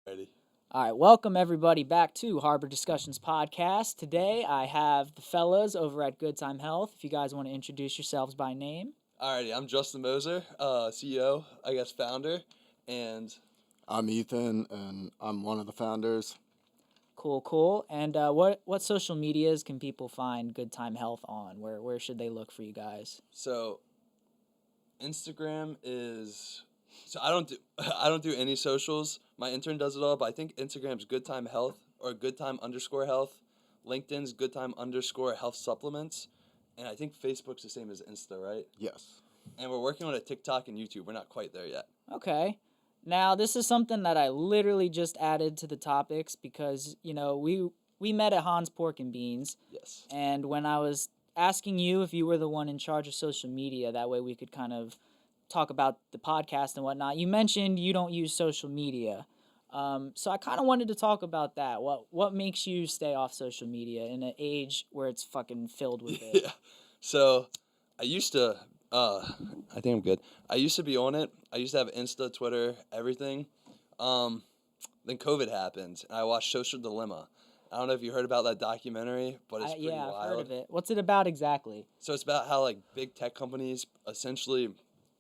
Ready. All right, welcome everybody back to Harbor Discussions Podcast. Today I have the fellas over at Good Time Health. If you guys want to introduce yourselves by name. Alrighty, I'm Justin Moser, CEO, I guess founder, and I'm Ethan, and I'm one of the founders. Cool, cool. And what social medias can people find Good Time Health on? Where should they look for you guys? so Instagram is. So I don't do I don't do any socials. My intern does it all, but I think Instagram's Good Time Health or Good Time underscore Health. LinkedIn's Good Time underscore Health Supplements, and I think Facebook's the same as Insta, right? Yes. And we're working on a TikTok and YouTube. We're not quite there yet. Okay. Now this is something that I literally just added to the topics because we met at Hans Pork and Beans. Yes. And when I was asking you if you were the one in charge of social media, that way we could kind of talk about the podcast and whatnot, you mentioned you don't use social media. So I kind of wanted to talk about that. What makes you stay off social media in an age where it's fucking filled with it? Yeah. So I used to. I think I'm good. I used to be on it. I used to have Insta, Twitter, everything. Um, then COVID happened, and I watched Social Dilemma. I don't know if you heard about that documentary, but it's pretty Yeah, I've heard wild. of it. What's it about exactly? So it's about how like big tech companies essentially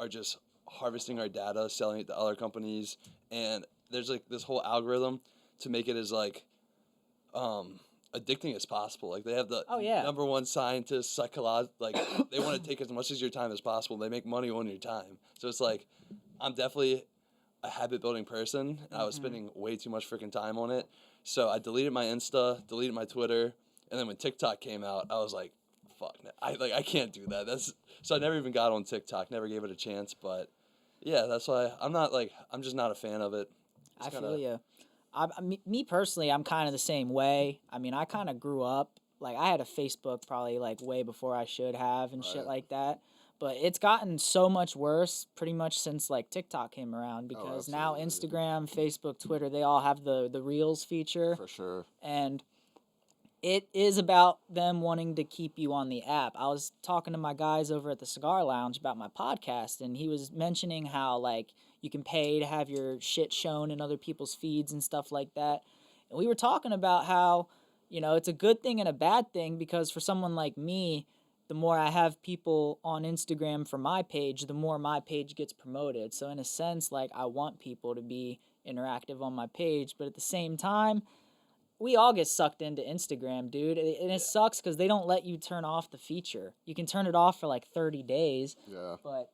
are just harvesting our data, selling it to other companies, and there's like this whole algorithm to make it as like um, addicting as possible. Like they have the Oh yeah. number one scientists, like they want to take as much as your time as possible. They make money on your time. So it's like I'm definitely a habit building person. And I was Mm-hmm. spending way too much freaking time on it. So I deleted my Insta, deleted my Twitter, and then when TikTok came out, I was like, fuck, I can't do that. That's so I never even got on TikTok, never gave it a chance, but yeah, that's why I'm just not a fan of it. It's I kind feel of you. Me personally, I'm kind of the same way. I mean, I kind of grew up like I had a Facebook probably like way before I should have and shit Right. like that. But it's gotten so much worse pretty much since like TikTok came around Oh, because now absolutely. Instagram, Facebook, Twitter, they all have the Reels feature For sure. and it is about them wanting to keep you on the app. I was talking to my guys over at the Cigar Lounge about my podcast, and he was mentioning how like you can pay to have your shit shown in other people's feeds and stuff like that. And we were talking about how it's a good thing and a bad thing because for someone like me, the more I have people on Instagram for my page, the more my page gets promoted. So in a sense, like I want people to be interactive on my page, but at the same time we all get sucked into Instagram, dude. And it yeah. sucks because they don't let you turn off the feature. You can turn it off for like 30 days, Yeah. but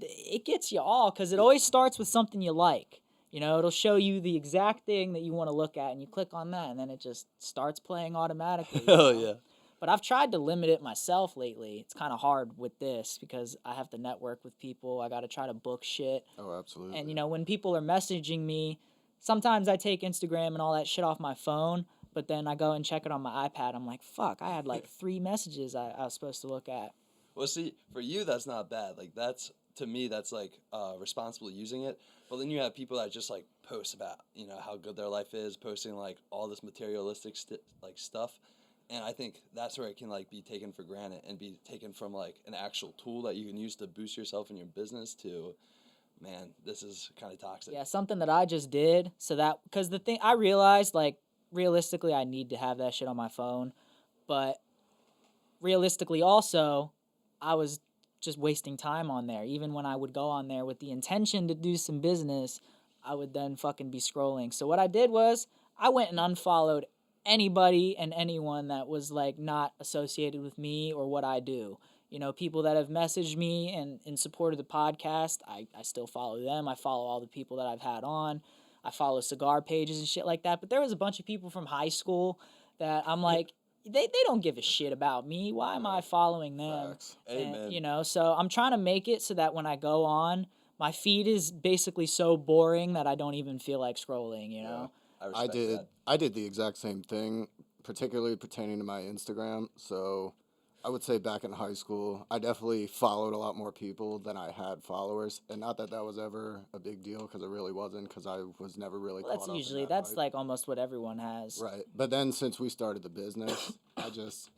it gets you all because it always starts with something you like. It'll show you the exact thing that you want to look at, and you click on that, and then it just starts playing automatically. Hell yeah. But I've tried to limit it myself lately. It's kind of hard with this because I have to network with people. I got to try to book shit. Oh, absolutely. And when people are messaging me, sometimes I take Instagram and all that shit off my phone, but then I go and check it on my iPad. I'm like, fuck, I had like 3 messages I was supposed to look at. Well, see, for you, that's not bad. Like that's to me, that's like responsible using it. But then you have people that just like post about how good their life is, posting like all this materialistic like stuff, and I think that's where it can like be taken for granted and be taken from like an actual tool that you can use to boost yourself in your business to, man, this is kind of toxic. Yeah, something that I just did so that because the thing I realized, like, realistically, I need to have that shit on my phone, but realistically, also, I was just wasting time on there. Even when I would go on there with the intention to do some business, I would then fucking be scrolling. So what I did was I went and unfollowed anybody and anyone that was like not associated with me or what I do. People that have messaged me and in support of the podcast, I still follow them. I follow all the people that I've had on. I follow cigar pages and shit like that. But there was a bunch of people from high school that I'm like, they don't give a shit about me. Why am I Right. following them? Facts. And Amen. so I'm trying to make it so that when I go on, my feed is basically so boring that I don't even feel like scrolling, you Yeah. know? I I respect did. that. I did the exact same thing, particularly pertaining to my Instagram. So, I would say back in high school, I definitely followed a lot more people than I had followers, and not that that was ever a big deal because it really wasn't because I was never really Well, caught up in that that's hype. like almost what everyone has. Right. But then since we started the business, I just,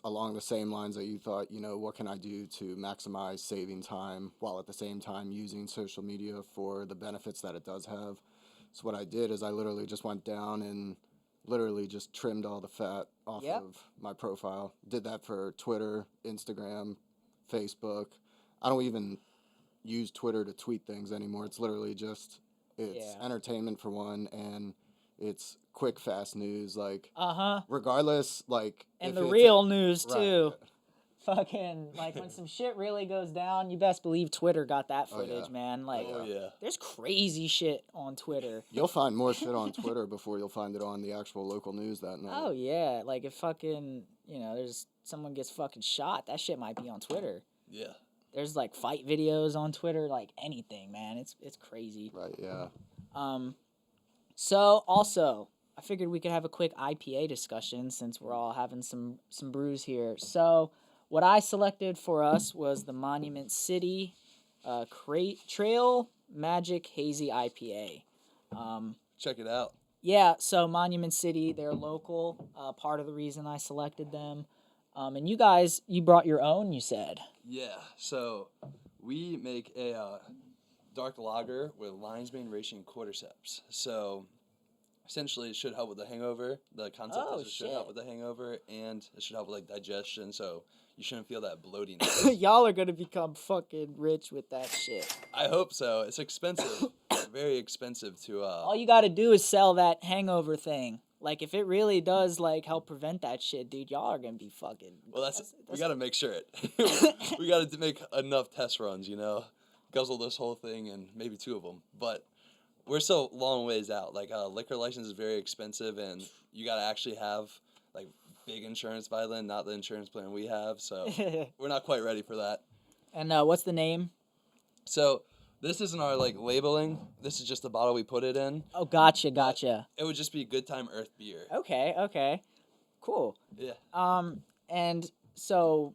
along the same lines that you thought, what can I do to maximize saving time while at the same time using social media for the benefits that it does have? So what I did is I literally just went down and literally just trimmed all the fat off Yep. of my profile. Did that for Twitter, Instagram, Facebook. I don't even use Twitter to tweet things anymore. It's literally just it's Yeah. entertainment for one, and it's quick, fast news. Like Uh-huh. regardless, like And if the it's real news right, too. Fucking like when some shit really goes down, you best believe Twitter got that Oh, footage, yeah. man. Like Oh yeah. there's crazy shit on Twitter. You'll find more shit on Twitter before you'll find it on the actual local news that night. Oh yeah, like if fucking, there's someone gets fucking shot, that shit might be on Twitter. Yeah. There's like fight videos on Twitter, like anything, man. It's crazy. Right, yeah. So also, I figured we could have a quick IPA discussion since we're all having some brews here. So, what I selected for us was the Monument City Trail Magic Hazy IPA. Check it out. Yeah, so Monument City, they're local. Part of the reason I selected them. And you guys, you brought your own, you said. Yeah. So we make a dark lager with lion's mane racing cordyceps. So essentially, it should help with the hangover. The concept Oh, is it should help shit. with the hangover, and it should help with like digestion. So you shouldn't feel that bloatiness. Y'all are gonna become fucking rich with that shit. I hope so. It's expensive. Very expensive to. All you gotta do is sell that hangover thing. Like, if it really does, like, help prevent that shit, dude, y'all are gonna be fucking... Well, we gotta make sure it. We gotta make enough test runs, guzzle this whole thing and maybe 2 of them. But we're so long ways out. Like, liquor license is very expensive, and you gotta actually have like big insurance by then, not the insurance plan we have. So we're not quite ready for that. And what's the name? So this isn't our like labeling. This is just the bottle we put it in. Oh, gotcha. It would just be Good Time Earth beer. Okay. Cool. Yeah. And so,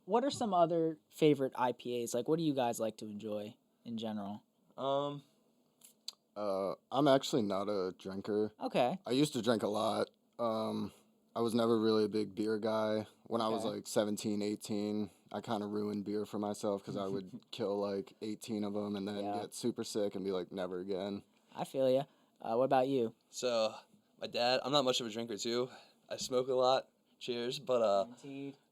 what are some other favorite IPAs? Like, what do you guys like to enjoy in general? I'm actually not a drinker. Okay. I used to drink a lot. I was never really a big beer guy. When I was Okay. like 17, 18, I kind of ruined beer for myself because I would kill like 18 of them and then Yeah. get super sick and be like, never again. I feel you. What about you? So my dad, I'm not much of a drinker too. I smoke a lot. Cheers. But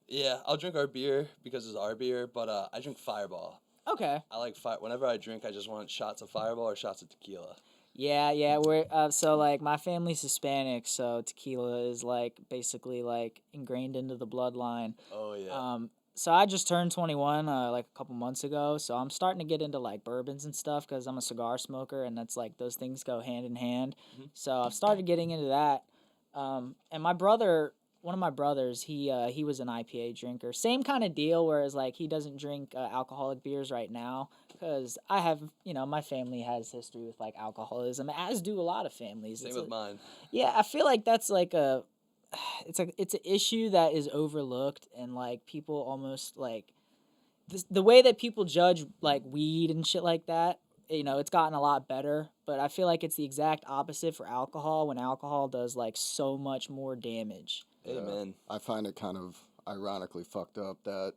yeah, I'll drink our beer because it's our beer. But I drink Fireball. Okay. I like whenever I drink, I just want shots of Fireball or shots of tequila. Yeah. We're so like my family's Hispanic, so tequila is like basically like ingrained into the bloodline. Oh yeah. So I just turned 21 like a couple months ago, so I'm starting to get into like bourbons and stuff because I'm a cigar smoker, and that's like those things go hand in hand. Mhm. So I've started getting into that. And my brother, one of my brothers, he was an IPA drinker. Same kind of deal, whereas like he doesn't drink alcoholic beers right now because I have, my family has history with like alcoholism, as do a lot of families. Same It's with a- mine. Yeah, I feel like that's like it's an issue that is overlooked, and like people almost like the way that people judge like weed and shit like that. It's gotten a lot better, but I feel like it's the exact opposite for alcohol when alcohol does like so much more damage. Amen. I find it kind of ironically fucked up that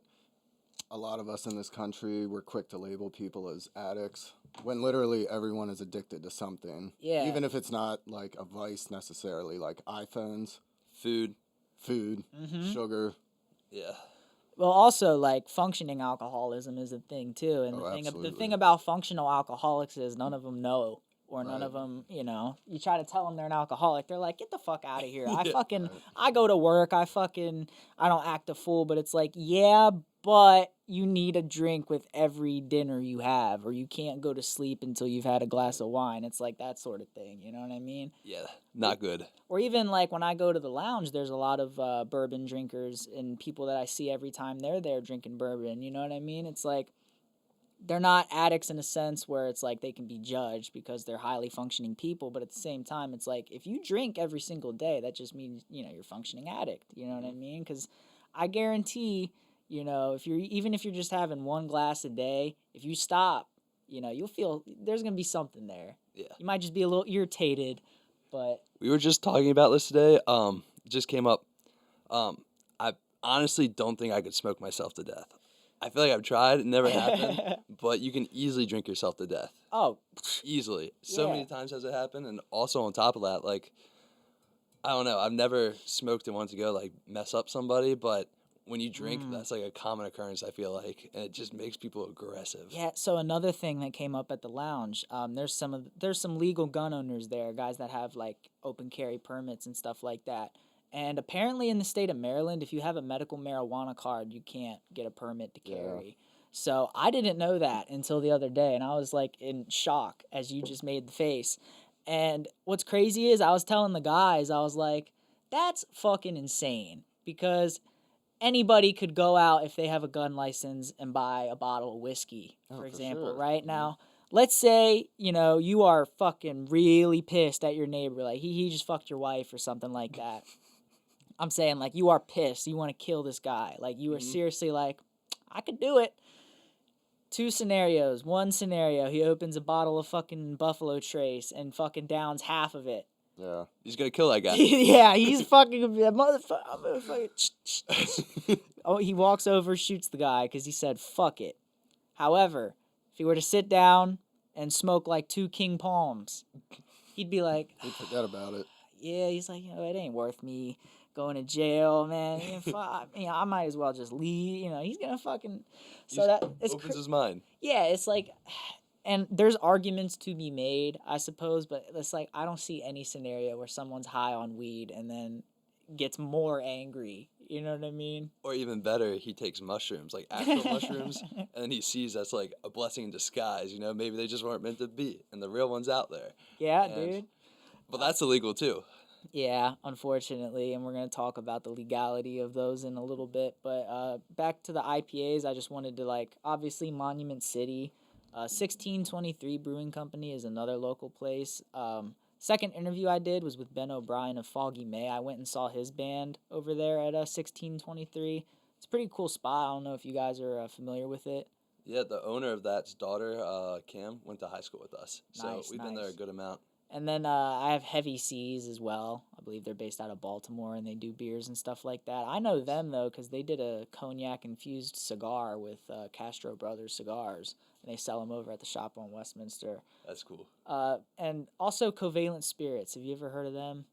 a lot of us in this country, we're quick to label people as addicts when literally everyone is addicted to something. Yeah. Even if it's not like a vice necessarily, like iPhones, Food. food, Mm-hmm. sugar. Yeah. Well, also like functioning alcoholism is a thing too, and Oh, the thing absolutely. about functional alcoholics is none of them know, or none Right. of them, you try to tell them they're an alcoholic, they're like, get the fuck out of here. I Yeah. fucking I go to work, I don't act a fool, but it's like, yeah, but you need a drink with every dinner you have, or you can't go to sleep until you've had a glass of wine. It's like that sort of thing, you know what I mean? Yeah. Not good. Or even like when I go to the lounge, there's a lot of bourbon drinkers and people that I see every time they're there drinking bourbon. You know what I mean? It's like they're not addicts in a sense where it's like they can be judged because they're highly functioning people. But at the same time, it's like if you drink every single day, that just means, you're a functioning addict. You know what I mean? Because I guarantee, if you're just having one glass a day, if you stop, you'll feel there's going to be something there. Yeah. You might just be a little irritated, but We were just talking about this today. It just came up. I honestly don't think I could smoke myself to death. I feel like I've tried. It never happened. But you can easily drink yourself to death. Oh, Easily. So Yeah. many times has it happened. And also on top of that, like, I don't know. I've never smoked and wanted to go like mess up somebody, but when you drink, that's like a common occurrence. I feel like, and it just makes people aggressive. yeah. So another thing that came up at the lounge, there's some legal gun owners there, guys that have like open carry permits and stuff like that. And apparently, in the state of Maryland, if you have a medical marijuana card, you can't get a permit to Yeah. carry. So I didn't know that until the other day, and I was like in shock as you just made the face. And what's crazy is I was telling the guys, I was like, that's fucking insane because anybody could go out if they have a gun license and buy a bottle of whiskey, Oh, for for example, sure. right? Now, let's say, you are fucking really pissed at your neighbor, like he just fucked your wife or something like that. I'm saying, like, you are pissed, you want to kill this guy. Like, you are seriously like, I could do it. Two scenarios. One scenario, he opens a bottle of fucking Buffalo Trace and fucking downs half of it. Yeah. He's gonna kill that guy. Yeah, he's fucking a motherfucker. Oh, he walks over, shoots the guy because he said, fuck it. However, if he were to sit down and smoke like 2 King Palms, he'd be like, He'd forget about it. yeah, he's like, it ain't worth me going to jail, man. I might as well just leave. He's gonna fucking. So that it's Opens his mind. yeah, it's like, and there's arguments to be made, I suppose, but it's like I don't see any scenario where someone's high on weed and then gets more angry. You know what I mean? Or even better, he takes mushrooms, like actual mushrooms, and then he sees that's like a blessing in disguise. Maybe they just weren't meant to be, and the real one's out there. Yeah, And- dude. But that's illegal too. Yeah, unfortunately, and we're going to talk about the legality of those in a little bit. But back to the IPAs, I just wanted to, obviously Monument City, 1623 Brewing Company is another local place. Second interview I did was with Ben O'Brien of Foggy May. I went and saw his band over there at 1623. It's a pretty cool spot. I don't know if you guys are familiar with it. Yeah, the owner of that's daughter, Cam, went to high school with us. So Nice, we've been there a nice. good amount. And then I have Heavy Seas as well. I believe they're based out of Baltimore and they do beers and stuff like that. I know them though because they did a cognac infused cigar with Castro Brothers cigars, and they sell them over at the shop on Westminster. That's cool. And also Covalent Spirits. Have you ever heard of them?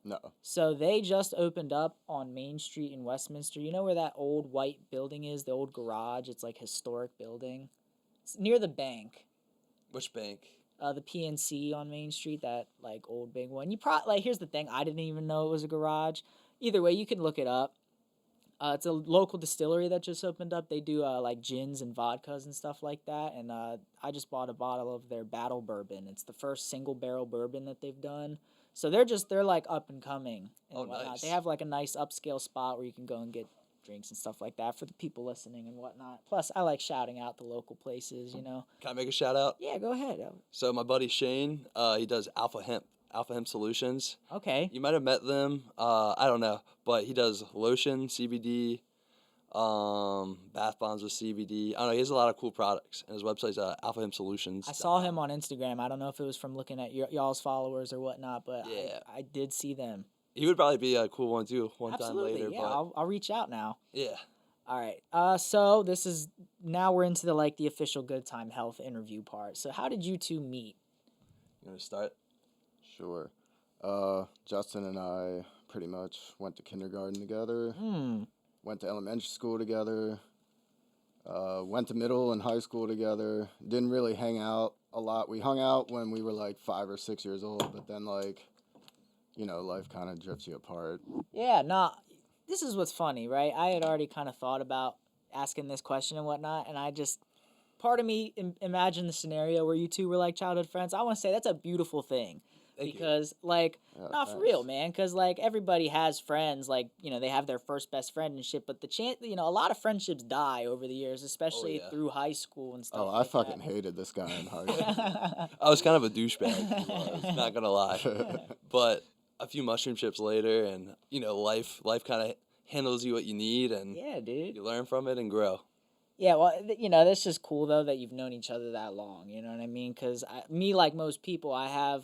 No. So they just opened up on Main Street in Westminster. You know where that old white building is, the old garage? It's like historic building. It's near the bank. Which bank? The PNC on Main Street, that old big one. Here's the thing, I didn't even know it was a garage. Either way, you can look it up. It's a local distillery that just opened up. They do gins and vodkas and stuff like that. And I just bought a bottle of their Battle Bourbon. It's the first single barrel bourbon that they've done. So they're up and coming and whatnot. Nice. They have a nice upscale spot where you can go and get drinks and stuff like that for the people listening and whatnot. Plus, I like shouting out the local places. Can I make a shout out? Yeah, go ahead. So my buddy Shane, he does Alpha Hemp Solutions. Okay. You might have met them. I don't know, but he does lotion, CBD, bath bombs with CBD. I don't know. He has a lot of cool products, and his website's Alpha Hemp Solutions. I saw him on Instagram. I don't know if it was from looking at y'all's followers or whatnot, but Yeah. I did see them. He would probably be a cool one too. Absolutely, time later, yeah. but I'll reach out now. yeah. All right. So now we're into the official Good Time Health interview part. So how did you two meet? You want to start? Sure. Justin and I pretty much went to kindergarten together, went to elementary school together, went to middle and high school together. Didn't really hang out a lot. We hung out when we were 5 or 6 years old, but then life kind of drifts you apart. Yeah. No. This is what's funny, right? I had already kind of thought about asking this question and whatnot, and part of me imagined the scenario where you two were childhood friends. I want to say that's a beautiful thing. Thank you. Because not for thanks. real, man, because everybody has friends, they have their first best friend and shit, but the chance, a lot of friendships die over the years, especially yeah. through high school and stuff. Oh, I fucking hated this guy in high school. I was kind of a douchebag. He was, not gonna lie, but a few mushroom chips later, and life kind of handles you what you need, and Yeah, dude. you learn from it and grow. Yeah, well, that's just cool though that you've known each other that long. You know what I mean? Because me, like most people, I have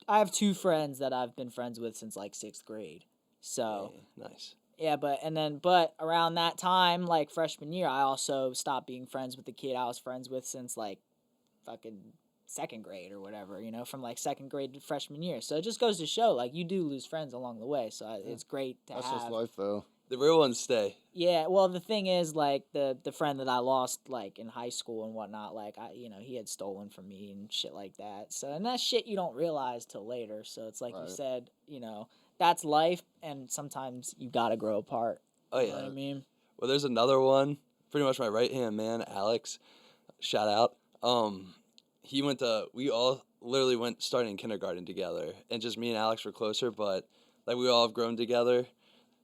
I have two friends that I've been friends with since 6th grade. So Yeah, nice. Yeah, but around that time, like freshman year, I also stopped being friends with the kid I was friends with since like fucking second grade or whatever, from like second grade to freshman year. So it just goes to show, like, you do lose friends along the way. So Yeah. it's great to That's have. just life, though. The real ones stay. Yeah, well, the thing is, like, the friend that I lost, like, in high school and whatnot, like, he had stolen from me and shit like that. So, and that shit you don't realize till later. So it's like you Right. said, that's life, and sometimes you gotta grow apart. Oh You know what yeah. I mean? Well, there's another one. Pretty much my right hand man, Alex. Shout out. He went to. We all literally went starting in kindergarten together, and just me and Alex were closer. But like we all have grown together.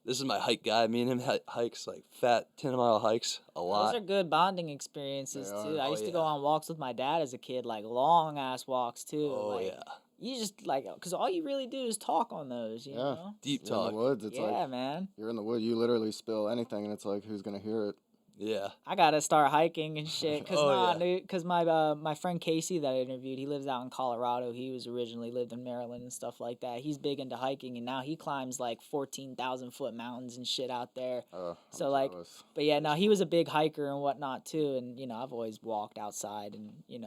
This is my hike guy. Me and him hikes like fat 10-mile hikes a lot. Those are good bonding experiences, They too. are. I Oh, used to go yeah. on walks with my dad as a kid, like, long-ass walks, too. Oh like, yeah. You just, like, because all you really do is talk on those, you Yeah. know? Deep You're in talk. the woods. It's Yeah, like man. you're in the wood. You literally spill anything, and it's like, who's gonna hear it? Yeah. I gotta start hiking and shit. Cause Oh, cause my friend Casey that I interviewed, he lives out in Colorado. He was originally lived in Maryland and stuff like that. He's big into hiking, and now he climbs like 14,000-foot mountains and shit out there. I'm So, like, jealous. But yeah, no, he was a big hiker and whatnot too. And I've always walked outside, and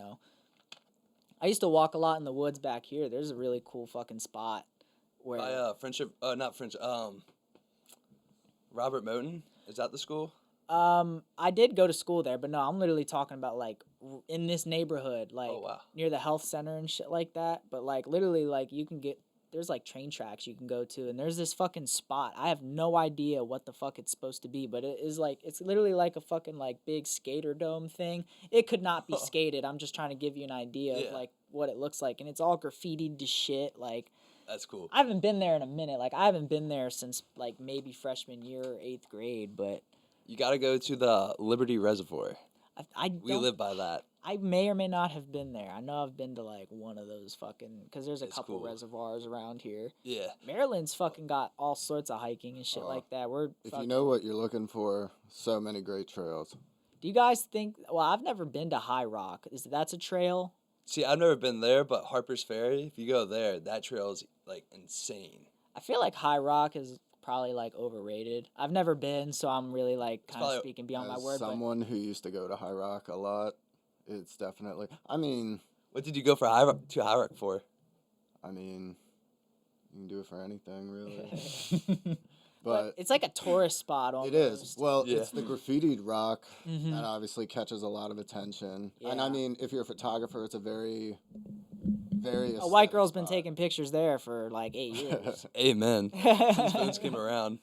I used to walk a lot in the woods back here. There's a really cool fucking spot where By friendship. Not friendship. Robert Moten. Is that the school? I did go to school there, but no, I'm literally talking about like in this neighborhood, like Oh wow. near the health center and shit like that. But like literally, like there's like train tracks you can go to, and there's this fucking spot. I have no idea what the fuck it's supposed to be, but it's literally like a fucking like big skater dome thing. It could not be skated. I'm just trying to give you an idea of Yeah. like what it looks like, and it's all graffitied to shit. Like That's cool. I haven't been there in a minute. Like I haven't been there since like maybe freshman year or 8th grade, but. You got to go to the Liberty Reservoir. I We don't live by that. I may or may not have been there. I know I've been to like one of those fucking because there's a It's couple cool. reservoirs around here. Yeah. Maryland's fucking got all sorts of hiking and shit like that. If you know what you're looking for, so many great trails. Do you guys think? Well, I've never been to High Rock. That's a trail? See, I've never been there, but Harper's Ferry, if you go there, that trail is like insane. I feel like High Rock is probably like overrated. I've never been, so I'm really like kind probably- of speaking beyond my As word. someone who used to go to High Rock a lot, it's definitely. I mean, What did you go for High Rock for? you can do it for anything really. but But it's like a tourist spot. Almost. it is. Well, Yeah. it's the graffitied rock Mhm. that obviously catches a lot of attention. And Yeah. I mean, if you're a photographer, it's a very, very. A white aesthetic girl's been spot. taking pictures there for like 8 years. Amen. These phones came around.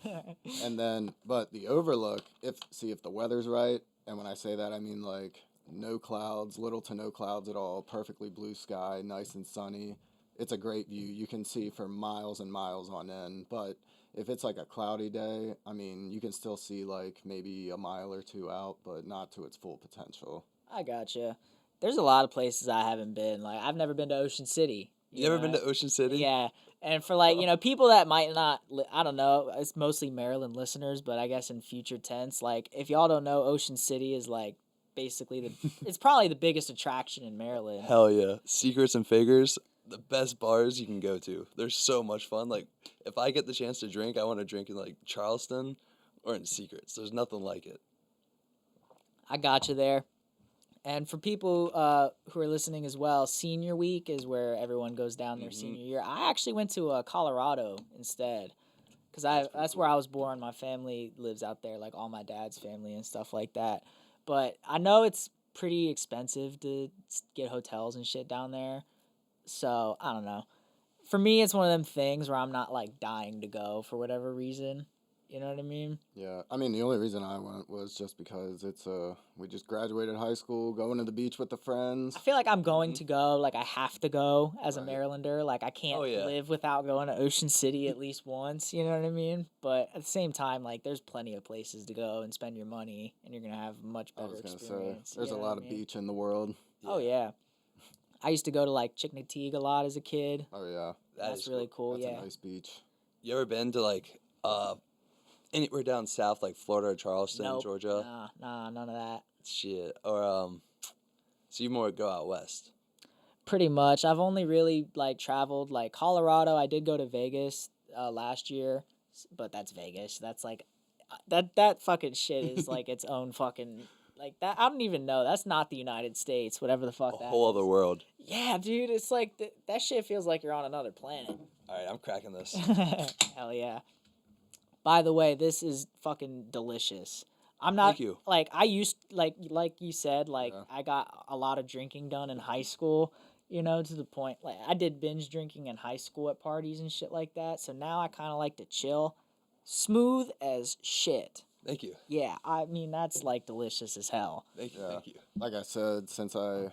And then, but the overlook, if the weather's right, and when I say that, I mean like no clouds, little to no clouds at all, perfectly blue sky, nice and sunny. It's a great view. You can see for miles and miles on end. But if it's like a cloudy day, I mean, you can still see like maybe a mile or two out, but not to its full potential. I gotcha. There's a lot of places I haven't been. Like I've never been to Ocean City. You ever been know? to Ocean City? Yeah, and for like people that might not, I don't know. It's mostly Maryland listeners, but I guess in future tense, like if y'all don't know, Ocean City is like basically it's probably the biggest attraction in Maryland. Hell yeah. Secrets and Figures, the best bars you can go to. They're so much fun. Like, if I get the chance to drink, I want to drink in like Charleston or in Secrets. There's nothing like it. I got you there. And for people who are listening as well, senior week is where everyone goes down their senior year. I actually went to Colorado instead because that's where I was born. My family lives out there, like all my dad's family and stuff like that. But I know it's pretty expensive to get hotels and shit down there. So I don't know. For me, it's one of them things where I'm not like dying to go for whatever reason. You know what I mean? Yeah, I mean, the only reason I went was just because it's we just graduated high school, going to the beach with the friends. I feel like I'm going to go. Like I have to go as a Right. Marylander. Like I can't Oh, yeah. live without going to Ocean City at least once. You know what I mean? But at the same time, like there's plenty of places to go and spend your money, and you're gonna have a much I better was gonna say, experience. there's you a know lot what of I mean? beach in the world. Oh yeah. I used to go to like Chicknateague a lot as a kid. Oh yeah, That's really cool. that's Yeah. a nice beach. You ever been to like anywhere down south, like Florida or Charleston, Nope. Georgia? Nah, none of that. Shit. Or so you more go out west. Pretty much. I've only really like traveled like Colorado. I did go to Vegas last year, but that's Vegas. That's like That fucking shit is like its own fucking like that. I don't even know. That's not the United States. Whatever the fuck A that whole is. other world. Yeah, dude. It's like that shit feels like you're on another planet. All right, I'm cracking this. Hell yeah. By the way, this is fucking delicious. I'm not Thank you. like I used like you said like Yeah. I got a lot of drinking done in high school, you know, to the point like I did binge drinking in high school at parties and shit like that. So now I kind of like to chill. Smooth as shit. Thank you. Yeah, I mean that's like delicious as hell. Thank you. Yeah. Thank you. Like I said, since I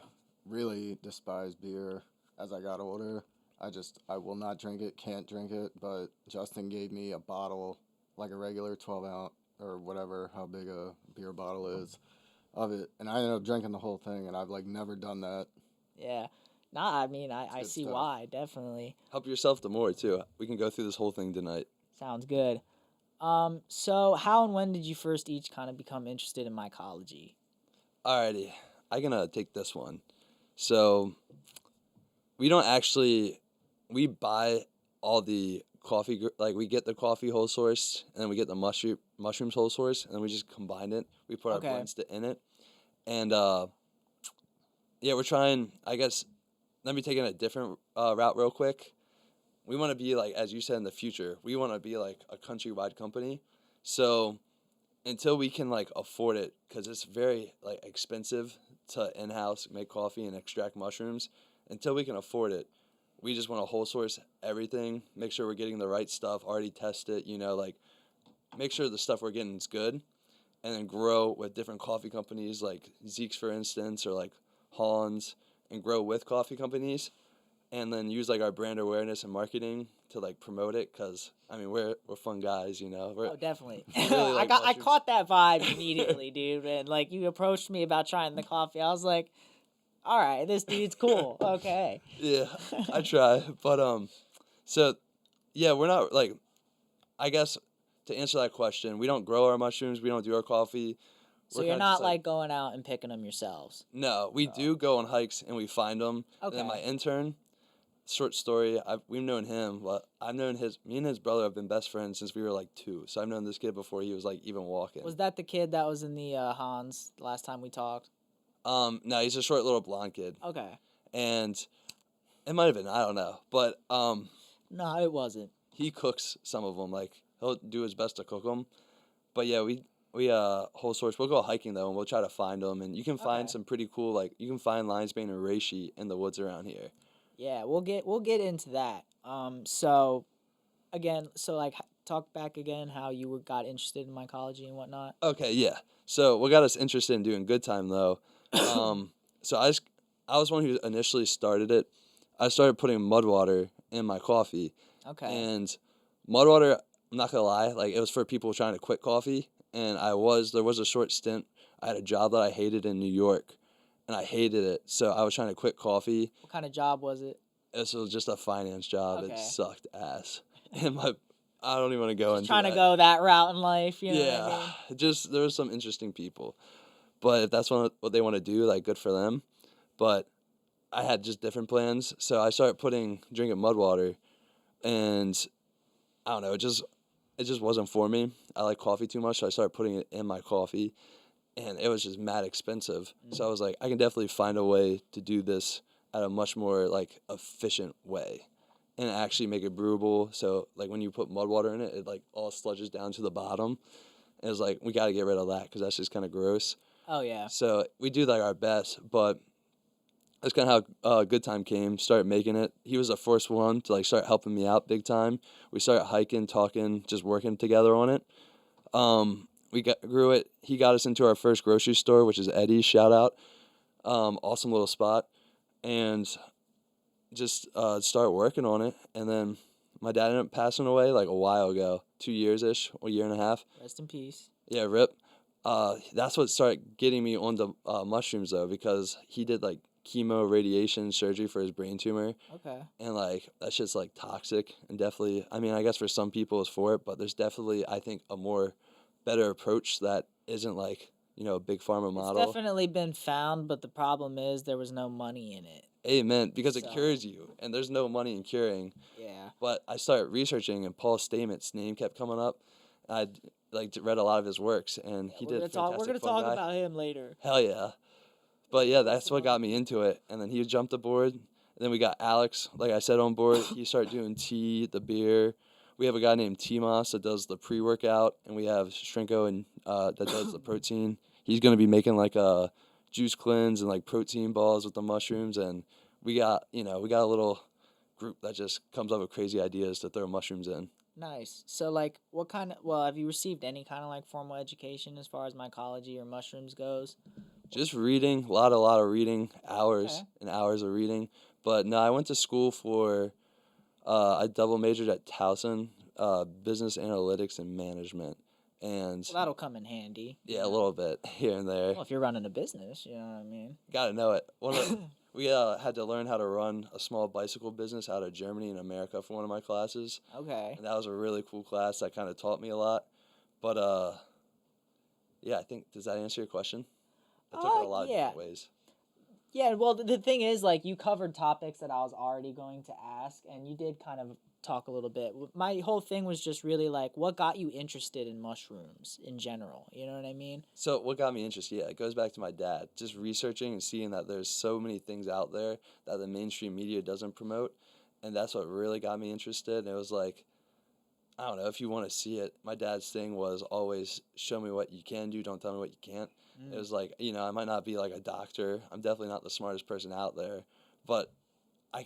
really despise beer as I got older, I will not drink it, can't drink it. But Justin gave me a bottle, like a regular 12 ounce or whatever, how big a beer bottle is, of it, and I ended up drinking the whole thing, and I've like never done that. Yeah. Nah, I mean I good see stuff. why, definitely. Help yourself to more too. We can go through this whole thing tonight. Sounds good. So how and when did you first each kind of become interested in mycology? Alrighty, I gonna take this one. So we don't actually we buy all the coffee like we get the coffee whole source and then we get the mushrooms whole source and then we just combine it. We put Okay. our blends in it, and yeah, we're trying. I guess let me take it a different route real quick. We want to be like, as you said, in the future, we want to be like a countrywide company. So until we can like afford it, because it's very like expensive to in-house make coffee and extract mushrooms, until we can afford it, we just want to whole source everything, make sure we're getting the right stuff, already test it, like make sure the stuff we're getting is good, and then grow with different coffee companies like Zeke's, for instance, or like Hans, and grow with coffee companies, and then use like our brand awareness and marketing to like promote it, because I mean we're fun guys, We're, Oh, definitely. really I like I mushrooms. caught that vibe immediately, dude. And like you approached me about trying the coffee, I was like, "All right, this dude's cool." Okay. Yeah, I try, but so yeah, we're not like, I guess to answer that question, we don't grow our mushrooms, we don't do our coffee. So We're you're kinda not just, like going out and picking them yourselves. No, we do go on hikes and we find them. And Okay. then my intern, short story, we've known him. Well, I've known me and his brother have been best friends since we were like 2. So I've known this kid before he was like even walking. Was that the kid that was in the Hans the last time we talked? No, he's a short little blonde kid, Okay. and it might have been, I don't know, but No, it wasn't. he cooks some of them. Like he'll do his best to cook them. But yeah, we whole source. We'll go hiking though, and we'll try to find them. And you can find Okay. some pretty cool, like you can find lion's mane and reishi in the woods around here. Yeah, we'll get into that. So again, so like talk back again how you got interested in mycology and whatnot. Okay, yeah. So what got us interested in doing Good Time though? So I was one who initially started it. I started putting mud water in my coffee, Okay. and mud water. I'm not gonna lie, like it was for people trying to quit coffee, and there was a short stint. I had a job that I hated in New York, and I hated it. So I was trying to quit coffee. What kind of job was it? This was just a finance job. It Okay. sucked ass. And I don't even want to go into Trying to that. go that route in life, you know Yeah, what I mean? just there were some interesting people, but if that's what they want to do, like good for them. But I had just different plans, so I started drinking mud water, and I don't know, it just wasn't for me. I like coffee too much, so I started putting it in my coffee, and it was just mad expensive. So I was like, I can definitely find a way to do this at a much more like efficient way, and actually make it brewable. So like when you put mud water in it, it like all sludges down to the bottom. And it was like we got to get rid of that because that's just kind of gross. Oh yeah. So we do like our best, but that's kind of how Good Time came. Started making it. He was the first one to like start helping me out big time. We started hiking, talking, just working together on it. Grew it. He got us into our first grocery store, which is Eddie's. Shout out. Awesome little spot, and just start working on it. And then my dad ended up passing away like a while ago, 2 years ish, a year and a half. Rest in peace. Yeah, rip. That's what started getting me onto mushrooms though, because he did like chemo, radiation, surgery for his brain tumor, Okay. and like that shit's like toxic. And definitely, I mean, I guess for some people it's for it, but there's definitely, I think, a more better approach that isn't like a big pharma It's model. definitely been found, but the problem is there was no money in it. Amen, because it So- cures you, and there's no money in curing. Yeah. But I started researching, and Paul Stament's name kept coming up. like read a lot of his works, and he did Fantastic We're gonna Fungi. talk about him later. Hell yeah. But yeah, that's what got me into it. And then he jumped aboard. And then we got Alex, like I said, on board. He started doing tea, the beer. We have a guy named T-Moss that does the pre-workout, and we have Shrinko and that does the protein. He's gonna be making like a juice cleanse and like protein balls with the mushrooms, and we got a little group that just comes up with crazy ideas to throw mushrooms in. Nice. So, like, what kind of, well, have you received any kind of, like, formal education as far as mycology or mushrooms goes? Just reading, a lot of reading, hours Okay. and hours of reading. But no, I went to school for, I double majored at Towson, business analytics and management. And Well, that'll come in handy. yeah, a little bit here and there. Well, if you're running a business, you know what I mean? Gotta know it. We had to learn how to run a small bicycle business out of Germany and America for one of my classes. Okay. And that was a really cool class that kind of taught me a lot. But yeah, I think, does that answer your question? I took it a lot of yeah. different ways. Yeah, well, the thing is, like, you covered topics that I was already going to ask, and you did kind of talk a little bit. My whole thing was just really, like, what got you interested in mushrooms in general? You know what I mean? So what got me interested? Yeah, it goes back to my dad. Just researching and seeing that there's so many things out there that the mainstream media doesn't promote, and that's what really got me interested. And it was like, I don't know, if you want to see it, my dad's thing was always show me what you can do, don't tell me what you can't. It was like, I might not be like a doctor. I'm definitely not the smartest person out there, but I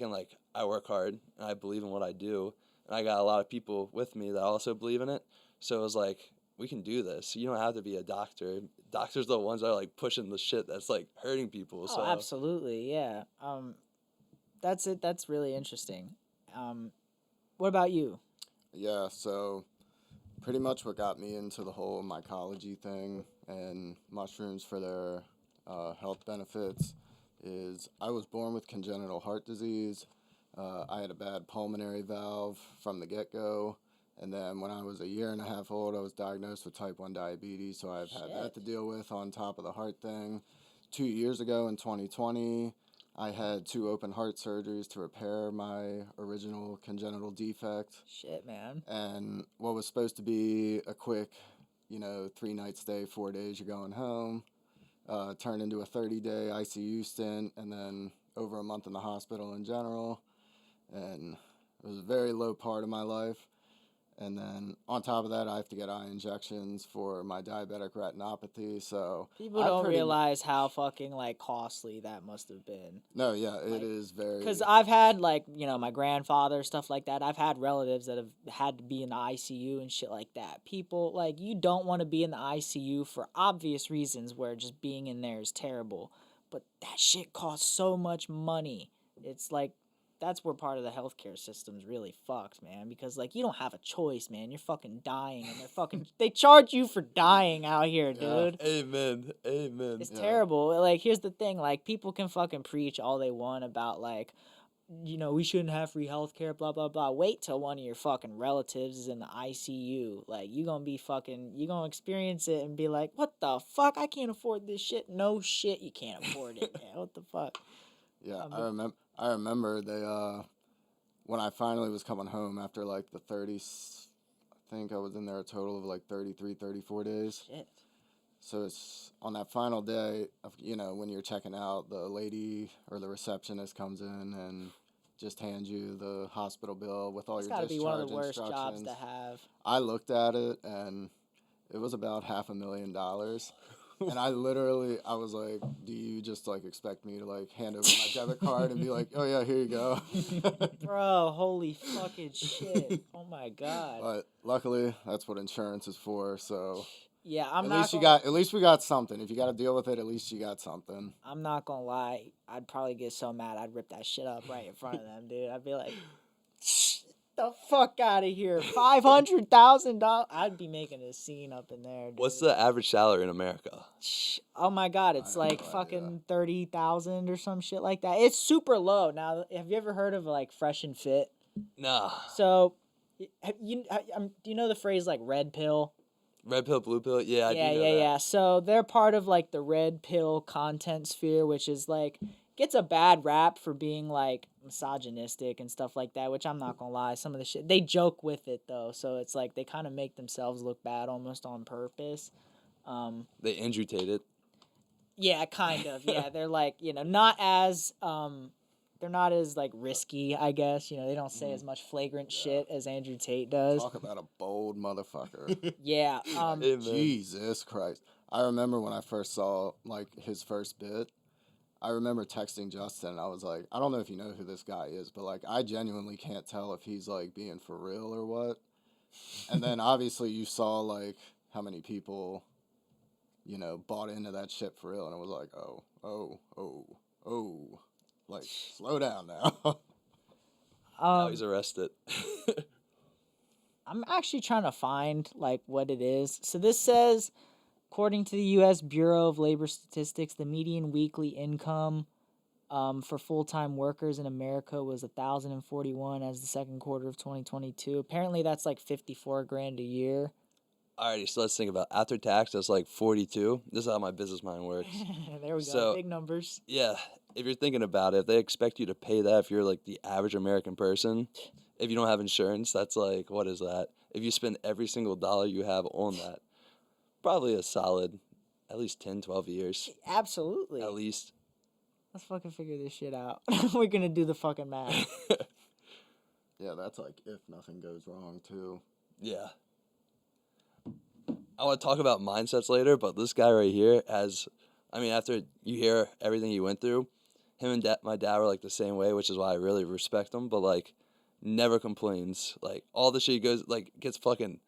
work hard and I believe in what I do. And I got a lot of people with me that also believe in it. So it was like, we can do this. You don't have to be a doctor. Doctors are the ones that are like pushing the shit that's like hurting people. Oh, So absolutely, yeah. That's it. That's really interesting. What about you? Yeah, so pretty much what got me into the whole mycology thing and mushrooms for their health benefits is I was born with congenital heart disease. I had a bad pulmonary valve from the get-go. And then when I was a year and a half old, I was diagnosed with type 1 diabetes. So I've had that to deal with on top of the heart thing. 2 years ago in 2020, I had 2 open heart surgeries to repair my original congenital defect. Shit, man. And what was supposed to be a quick, 3-night stay, 4 days, you're going home, turned into a 30-day ICU stint, and then over a month in the hospital in general. And it was a very low part of my life. And then on top of that, I have to get eye injections for my diabetic retinopathy. So People don't realize how fucking like costly that must have been. No, yeah, it is very. Because I've had like my grandfather, stuff like that. I've had relatives that have had to be in the ICU and shit like that. People like you don't want to be in the ICU for obvious reasons, where just being in there is terrible. But that shit costs so much money. It's like. That's where part of the healthcare system's really fucked, man. Because like you don't have a choice, man. You're fucking dying, and they charge you for dying out here, dude. Yeah. Amen. It's terrible. Like here's the thing, like people can fucking preach all they want about like, we shouldn't have free healthcare, blah blah blah. Wait till one of your fucking relatives is in the ICU. Like you gonna experience it and be like, what the fuck? I can't afford this shit. No shit, you can't afford it, man. What the fuck? Yeah, I remember they when I finally was coming home after like the 30s, I think I was in there a total of like 33, 34 days. Shit. So it's on that final day of, when you're checking out, the lady or the receptionist comes in and just hands you the hospital bill with all your discharge instructions. It's gotta be one of the worst jobs to have. I looked at it and it was about $500,000. And I was like, do you just like expect me to like hand over my debit card and be like, oh yeah, here you go? Bro, holy fucking shit. Oh my God. But luckily that's what insurance is for, so yeah, at least we got something. If you got to deal with it, at least you got something. I'm not gonna lie, I'd probably get so mad I'd rip that shit up right in front of them, dude. I'd be like, the fuck out of here. $500,000. I'd be making a scene up in there, dude. What's the average salary in America? Oh my God, it's like fucking 30,000 or some shit like that. It's super low. Now, have you ever heard of like Fresh and Fit? Nah. So, do you know the phrase like red pill? Red pill, blue pill? Yeah, I do know that. Yeah. So they're part of like the red pill content sphere, which is like gets a bad rap for being like misogynistic and stuff like that, which I'm not gonna lie, some of the shit they joke with it though, so it's like they kind of make themselves look bad almost on purpose. They Andrew Tate it. Yeah, kind of. Yeah, they're like, not as they're not as like risky, I guess. They don't say as much flagrant shit as Andrew Tate does. Talk about a bold motherfucker. Yeah. Hey, man. Jesus Christ. I remember when I first saw like his first bit. I remember texting Justin and I was like, I don't know if you know who this guy is, but like I genuinely can't tell if he's like being for real or what. And then obviously you saw like how many people, bought into that shit for real, and it was like, oh. Like, slow down now. Now he's arrested. I'm actually trying to find like what it is. So this says, according to the U.S. Bureau of Labor Statistics, the median weekly income for full-time workers in America was $1,041 as the second quarter of 2022. Apparently, that's like $54,000 a year. Alrighty, so let's think about after tax. That's like 42. This is how my business mind works. There we go. So- Big numbers. Yeah, if you're thinking about it, if they expect you to pay that, if you're like the average American person, if you don't have insurance, that's like, what is that? If you spend every single dollar you have on that, probably a solid, at least 10, 12 years, Absolutely. at least. Let's fucking figure this shit out. We're gonna do the fucking math. Yeah, that's like if nothing goes wrong too. Yeah. I want to talk about mindsets later, but this guy right here after you hear everything he went through, him and my dad were like the same way, which is why I really respect him, but like never complains. Like all the shit he goes, like gets fucking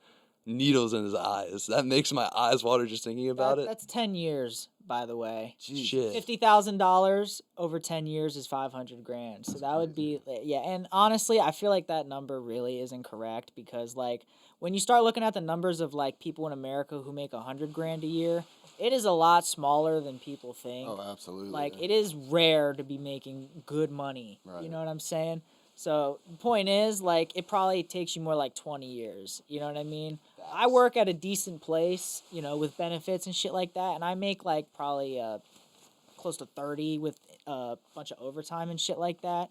needles in his eyes. That makes my eyes water just thinking about it. That's 10 years, by the way. Shit. $50,000 over 10 years is $500,000. So that would be, yeah. And honestly, I feel like that number really isn't correct because like when you start looking at the numbers of like people in America who make $100,000 a year, it is a lot smaller than people think. Oh, absolutely. Like it is rare to be making good money. You Right. know what I'm saying? So the point is, like, it probably takes you more like 20 years. You know what I mean? I work at a decent place, with benefits and shit like that, and I make like probably close to 30 with a bunch of overtime and shit like that.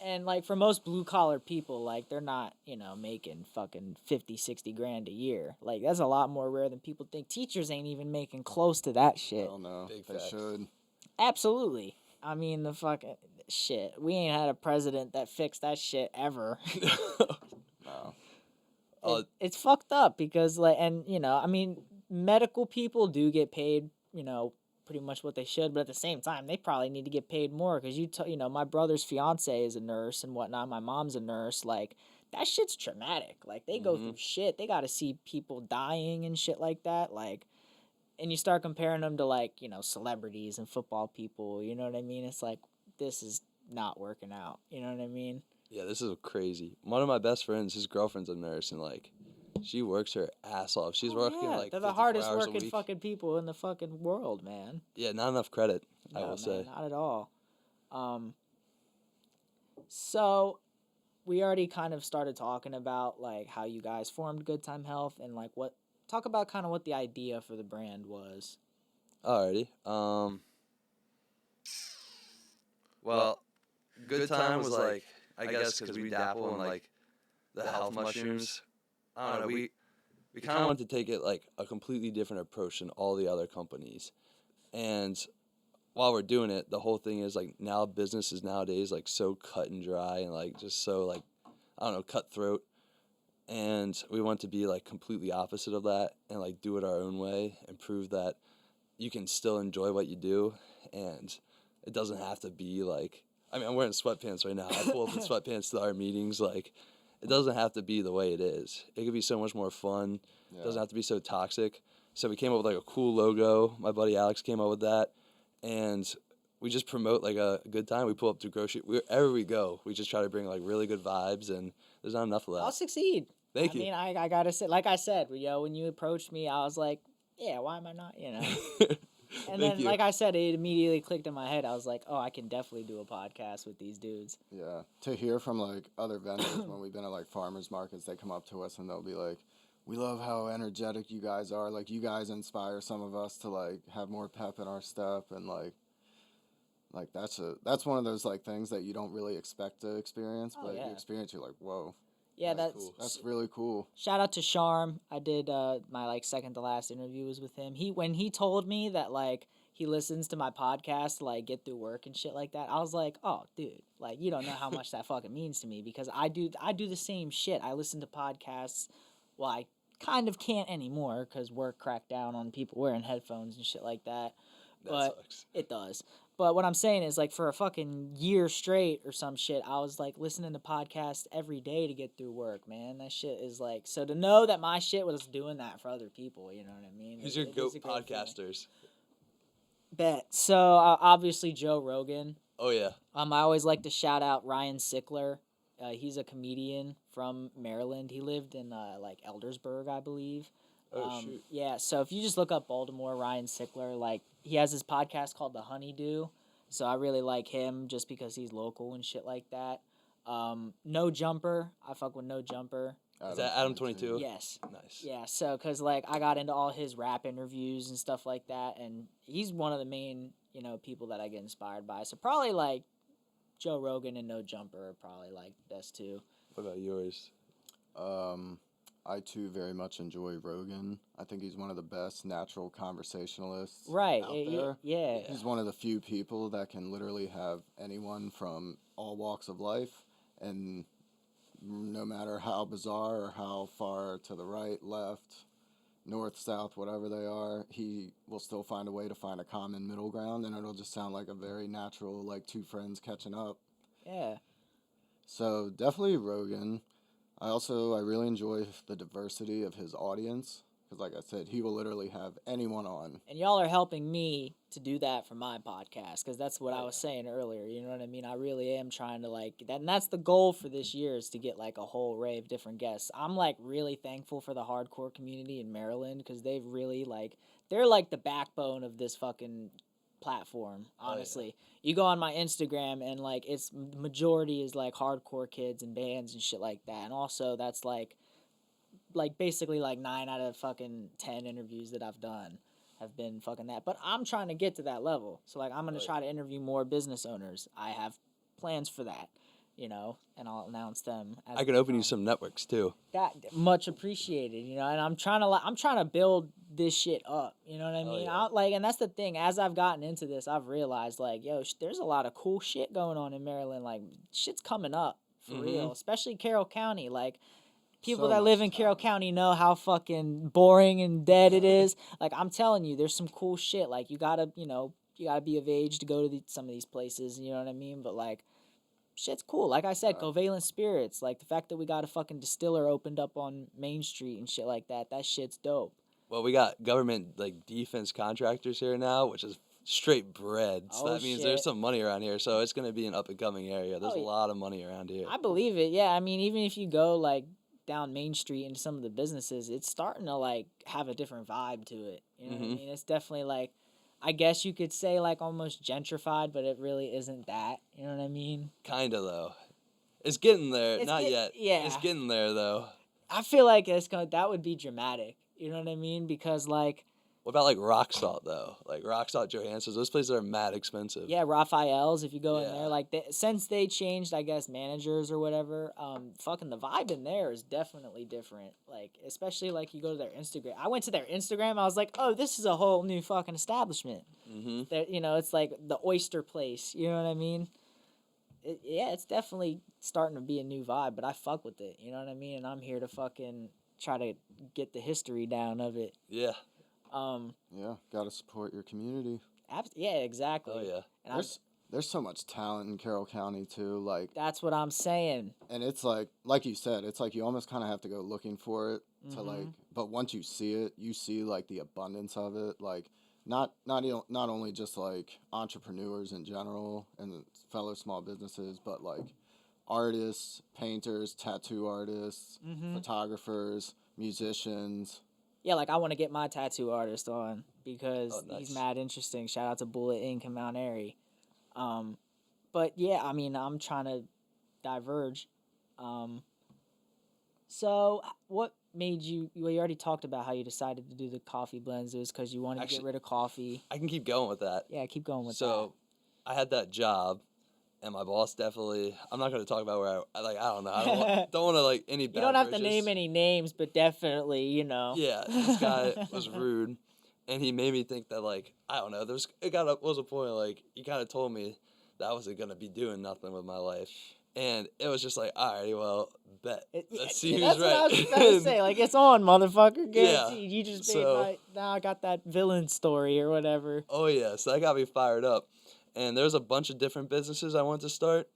And like for most blue collar people, like they're not, making fucking 50, 60 grand a year. Like that's a lot more rare than people think. Teachers ain't even making close to that shit. Hell no. Big They facts. should. Absolutely. I mean, the fucking shit. We ain't had a president that fixed that shit ever. No. It's fucked up because, like, and, I mean, medical people do get paid, pretty much what they should, but at the same time, they probably need to get paid more because my brother's fiance is a nurse and whatnot. My mom's a nurse. Like, that shit's traumatic. Like, they go through shit. They got to see people dying and shit like that. Like, and you start comparing them to, like, celebrities and football people. You know what I mean? It's like, this is not working out. You know what I mean? Yeah, this is crazy. One of my best friends, his girlfriend's a nurse, and like, she works her ass off. She's working like they're the 54 hardest hours a working week. fucking people in the fucking world, man. Yeah, not enough credit, I No, will say. man, not at all. So we already kind of started talking about like how you guys formed Good Time Health and like talk about kind of what the idea for the brand was. Alrighty. Well, Good Time was like, I guess, because we dabble in like the health mushrooms. I don't know. We kind of wanted to take it like a completely different approach than all the other companies, and while we're doing it, the whole thing is like now business is nowadays like so cut and dry and like just so like I don't know, cutthroat. And we want to be like completely opposite of that and like do it our own way and prove that you can still enjoy what you do and it doesn't have to be like I'm wearing sweatpants right now. I pull up in sweatpants to our meetings. Like it doesn't have to be the way it is. It could be so much more fun. Yeah. It doesn't have to be so toxic. So we came up with like a cool logo. My buddy Alex came up with that. And we just promote like a good time. We pull up to wherever we go. We just try to bring like really good vibes, and there's not enough of that. I'll succeed. Thank you. I mean, I gotta say, like I said, when you approached me, I was like, yeah, why am I not? And Thank then, you. like I said, it immediately clicked in my head. I was like, oh, I can definitely do a podcast with these dudes. Yeah. To hear from like other vendors when we've been at like farmers markets, they come up to us and they'll be like, we love how energetic you guys are. Like you guys inspire some of us to like have more pep in our step and like Like that's one of those like things that you don't really expect to experience, Oh, but yeah. you experience, you're like, whoa, Yeah, That's that's cool. that's really cool. shout out to Sharm. I did my like second to last interview was with him. When he told me that like he listens to my podcast to like get through work and shit like that, I was like, oh dude, like you don't know how much that fucking means to me because I do the same shit. I listen to podcasts. Well, I kind of can't anymore because work cracked down on people wearing headphones and shit like that. That But sucks. it does. But what I'm saying is, like, for a fucking year straight or some shit, I was, like, listening to podcasts every day to get through work, man. That shit is, like... So to know that my shit was doing that for other people, you know what I mean? Who's your It is GOAT a great feeling. podcasters? Bet. So, obviously, Joe Rogan. Oh, yeah. I always like to shout out Ryan Sickler. He's a comedian from Maryland. He lived in, like, Eldersburg, I believe. Oh, shoot. Yeah, so if you just look up Baltimore, Ryan Sickler, like, he has his podcast called The Honeydew. So I really like him just because he's local and shit like that. No Jumper. I fuck with No Jumper. Is that Adam 22? Yes. Nice. Yeah, so, because, like, I got into all his rap interviews and stuff like that, and he's one of the main, people that I get inspired by. So probably, like, Joe Rogan and No Jumper are probably, like, best two. What about yours? I too very much enjoy Rogan. I think he's one of the best natural conversationalists Right. out Yeah, there. yeah. He's one of the few people that can literally have anyone from all walks of life, and no matter how bizarre or how far to the right, left, north, south, whatever they are, he will still find a way to find a common middle ground, and it'll just sound like a very natural, like two friends catching up. Yeah. So definitely Rogan. I really enjoy the diversity of his audience because, like I said, he will literally have anyone on. And y'all are helping me to do that for my podcast because that's what I was saying earlier. You know what I mean? I really am trying to like that, and that's the goal for this year is to get like a whole array of different guests. I'm like really thankful for the hardcore community in Maryland because they've really like they're like the backbone of this fucking platform. Honestly, you go on my Instagram and like it's majority is like hardcore kids and bands and shit like that, and also that's like basically like 9 out of fucking 10 interviews that I've done have been fucking that. But I'm trying to get to that level. So like I'm gonna try to interview more business owners. I have plans for that, and I'll announce them. As I can open you some networks, too. that much appreciated, and I'm trying to build this shit up. You know what I mean? yeah. And that's the thing. As I've gotten into this, I've realized like, yo, there's a lot of cool shit going on in Maryland. Like, shit's coming up for real, especially Carroll County. Like, people So that live much in Carroll talent. County know how fucking boring and dead it is. Like, I'm telling you, there's some cool shit. Like, you gotta be of age to go to some of these places. You know what I mean? But like, shit's cool. Like I said, Covalent Spirits. Like the fact that we got a fucking distiller opened up on Main Street and shit like that. That shit's dope. Well, we got government like defense contractors here now, which is straight bread. So Oh, that means shit. there's some money around here. So it's gonna be an up and coming area. There's Oh, a yeah. lot of money around here. I believe it. Yeah, I mean, even if you go like down Main Street into some of the businesses, it's starting to like have a different vibe to it. You know what I mean? It's definitely like, I guess you could say like almost gentrified, but it really isn't that. You know what I mean? Kinda though. It's getting there. It's Not get- yet. yeah. It's getting there though. I feel like that would be dramatic. You know what I mean? Because like, What about like rock salt though? Like rock salt Johansson's, those places are mad expensive. yeah, Raphael's, if you go in Yeah. there, like since they changed, I guess, managers or whatever, fucking the vibe in there is definitely different. Like, especially like you go to their Instagram. I went to their Instagram. I was like, oh, this is a whole new fucking establishment. Mm-hmm. That it's like the oyster place. You know what I mean? It's definitely starting to be a new vibe, but I fuck with it. You know what I mean? And I'm here to fucking try to get the history down of it. Yeah. Yeah, gotta support your community. Yeah, exactly. Oh yeah. And There's so much talent in Carroll County too. Like, that's what I'm saying. and it's like you said, it's like you almost kind of have to go looking for it to like. But once you see it, you see like the abundance of it. Like not only just like entrepreneurs in general and fellow small businesses, but like artists, painters, tattoo artists, photographers, musicians. Yeah, like I want to get my tattoo artist on because Oh, nice. he's mad interesting. Shout out to Bullet Ink in Mount Airy. But yeah, I mean, I'm trying to diverge. So what made you? Well, you already talked about how you decided to do the coffee blends. It was because you wanted to Actually- get rid of coffee. I can keep going with that. Yeah, keep going with So I had that job, and my boss definitely. I'm not gonna talk about where I don't know. I don't want to like any. You Bad don't have to bridges. name any names, but definitely, you know. Yeah, this guy was rude, and he made me think that like I don't know. Was a point like he kind of told me that I wasn't gonna be doing nothing with my life, and it was just like, alrighty, well, bet. Let's see who's That's right. what I was about to say. Like, it's on, motherfucker. Yeah, Guaranteed. You just made so- now I got that villain story or whatever. Oh yeah, so that got me fired up, and there's a bunch of different businesses I wanted to start,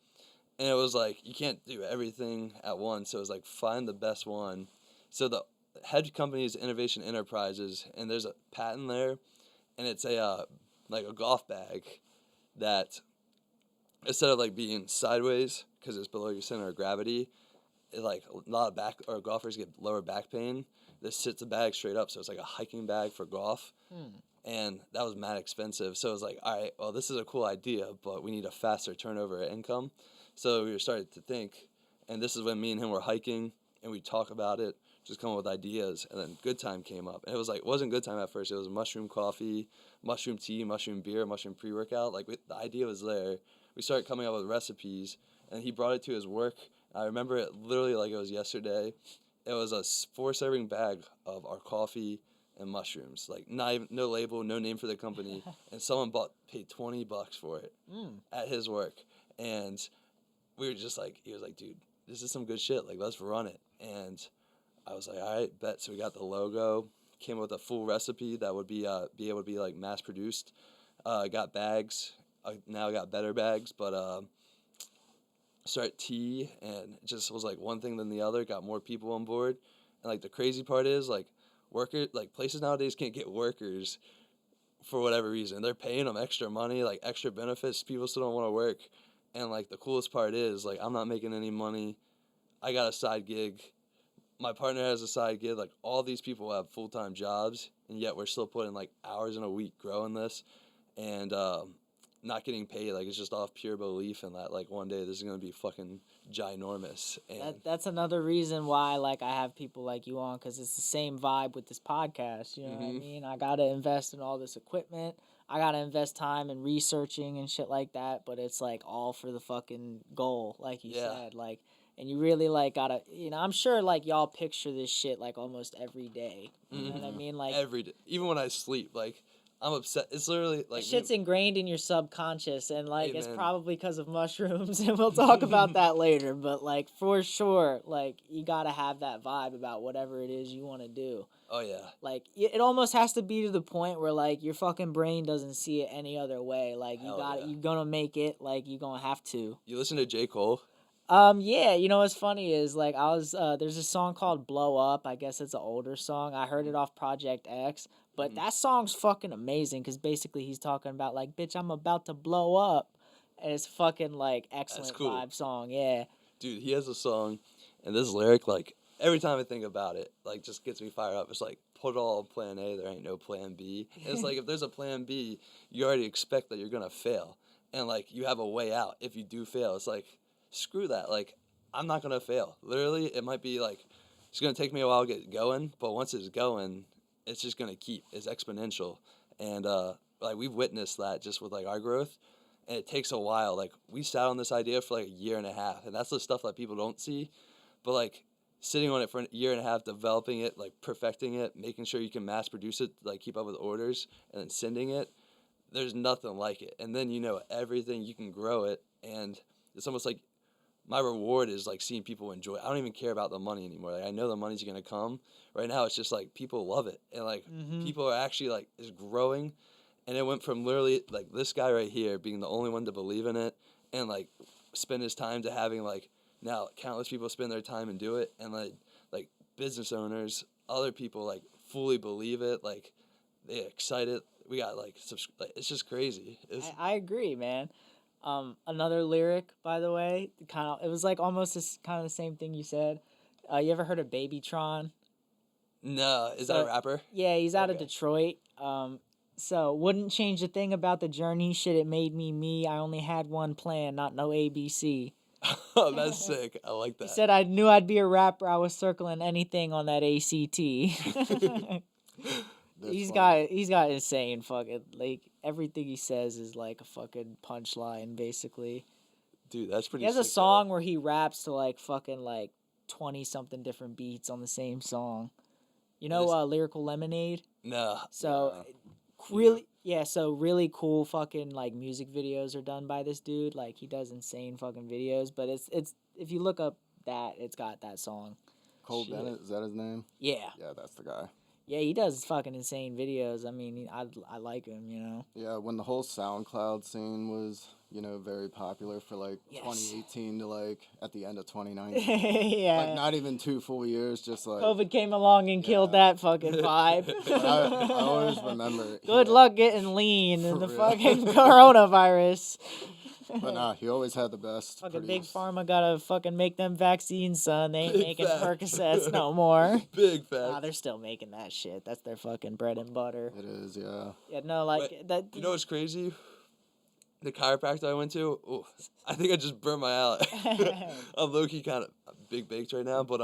and it was like you can't do everything at once. So it was like find the best one. So the head company is Innovation Enterprises, and there's a patent there, and it's a like a golf bag that instead of like being sideways because it's below your center of gravity, it like a lot of back or golfers get lower back pain. This sits the bag straight up, so it's like a hiking bag for golf. And that was mad expensive. So it was like, all right, well, this is a cool idea, but we need a faster turnover of income. So we started to think, and this is when me and him were hiking, and we talk about it, just come up with ideas. And then Good Time came up. And it was like, it wasn't Good Time at first. It was mushroom coffee, mushroom tea, mushroom beer, mushroom pre-workout. Like, the idea was there. We started coming up with recipes, and he brought it to his work. I remember it literally like it was yesterday. It was a 4-serving bag of our coffee and mushrooms, like not even, no label, no name for the company, and someone paid $20 for it at his work, and we were just like, he was like, dude, this is some good shit, like let's run it, and I was like, all right, bet. So we got the logo, came up with a full recipe that would be able to be like mass produced, got bags, now I got better bags, but started tea, and it just was like one thing then the other, got more people on board, and like the crazy part is like places nowadays can't get workers for whatever reason. They're paying them extra money, like extra benefits. People still don't want to work. And like the coolest part is like I'm not making any money. I got a side gig. My partner has a side gig. Like all these people have full-time jobs, and yet we're still putting like hours in a week growing this, and not getting paid. Like it's just off pure belief in that like one day this is gonna be fucking ginormous. And That's another reason why like I have people like you on, because it's the same vibe with this podcast. You know what I mean? I gotta invest in all this equipment. I gotta invest time in researching and shit like that. But it's like all for the fucking goal, like you Yeah. said. Like, and you really like gotta, you know. I'm sure like y'all picture this shit like almost every day. You know what I mean? Like every day, even when I sleep, like I'm upset. It's literally like shit's ingrained in your subconscious, and like it's Amen. probably because of mushrooms, and we'll talk about that later. But like for sure, like you gotta have that vibe about whatever it is you want to do. oh yeah, Like it almost has to be to the point where like your fucking brain doesn't see it any other way. Like Hell yeah. you're gonna make it. Like you're gonna have to. you listen to J. Cole? Yeah, you know what's funny is like I was there's a song called Blow Up. I guess it's an older song. I heard it off Project X, but that song's fucking amazing because basically he's talking about like, bitch, I'm about to blow up, and it's fucking like excellent cool. vibe song. Yeah, Dude, he has a song, and this lyric, like every time I think about it, like just gets me fired up. It's like put all on plan A, there ain't no plan B. And it's like if there's a plan B, you already expect that you're gonna fail, and like you have a way out if you do fail. It's like screw that. Like I'm not gonna fail. Literally, it might be like it's gonna take me a while to get going, but once it's going, it's just gonna keep. It's exponential, and like we've witnessed that just with like our growth, and it takes a while. Like we sat on this idea for like a year and a half, and that's the stuff that people don't see, but like sitting on it for a year and a half, developing it, like perfecting it, making sure you can mass produce it, like keep up with orders, and then sending it. There's nothing like it, and then you know everything. You can grow it, and it's almost like my reward is like seeing people enjoy it. I don't even care about the money anymore. Like I know the money's gonna come. Right now it's just like people love it, and like people are actually like it's growing, and it went from literally like this guy right here being the only one to believe in it and like spend his time to having like now countless people spend their time and do it, and like business owners, other people like fully believe it, like they excited. We got like it's just crazy. I agree, man. Another lyric, by the way, it was like almost kind of the same thing you said. You ever heard of Babytron? No, is that a rapper? Yeah, he's out of Okay. Detroit. So wouldn't change a thing about the journey. Shit, it made me me. I only had one plan, not no ABC. Oh, that's sick. I like that. He said I knew I'd be a rapper. I was circling anything on that ACT. That's He's funny. got insane fucking like everything he says is like a fucking punchline, basically. Dude, that's pretty He has a sick, song where he raps to like fucking like 20 something different beats on the same song. You know, This- Lyrical Lemonade? No. So really, yeah, so really cool fucking like music videos are done by this dude. Like he does insane fucking videos, but it's if you look up that, it's got that song. Cole Shit. Bennett, is that his name? Yeah. Yeah, that's the guy. Yeah, he does fucking insane videos. I mean, I like him, you know. Yeah, when the whole SoundCloud scene was, very popular for like Yes. 2018 to like at the end of 2019. Yeah. Like not even 2 full years, just like COVID came along and killed Yeah. that fucking vibe. I always remember. Good luck getting lean in For the real. fucking coronavirus. But nah, he always had the best. Fucking Big produced- Pharma gotta fucking make them vaccines, son. They ain't Big making fact. Percocets no more. Big fact. Nah, they're still making that shit. That's their fucking bread and butter. It is, yeah. Yeah, no, like Wait, that. You know what's crazy? The chiropractor I went to, ooh, I think I just burned my eye. I'm low-key kind of big baked right now, but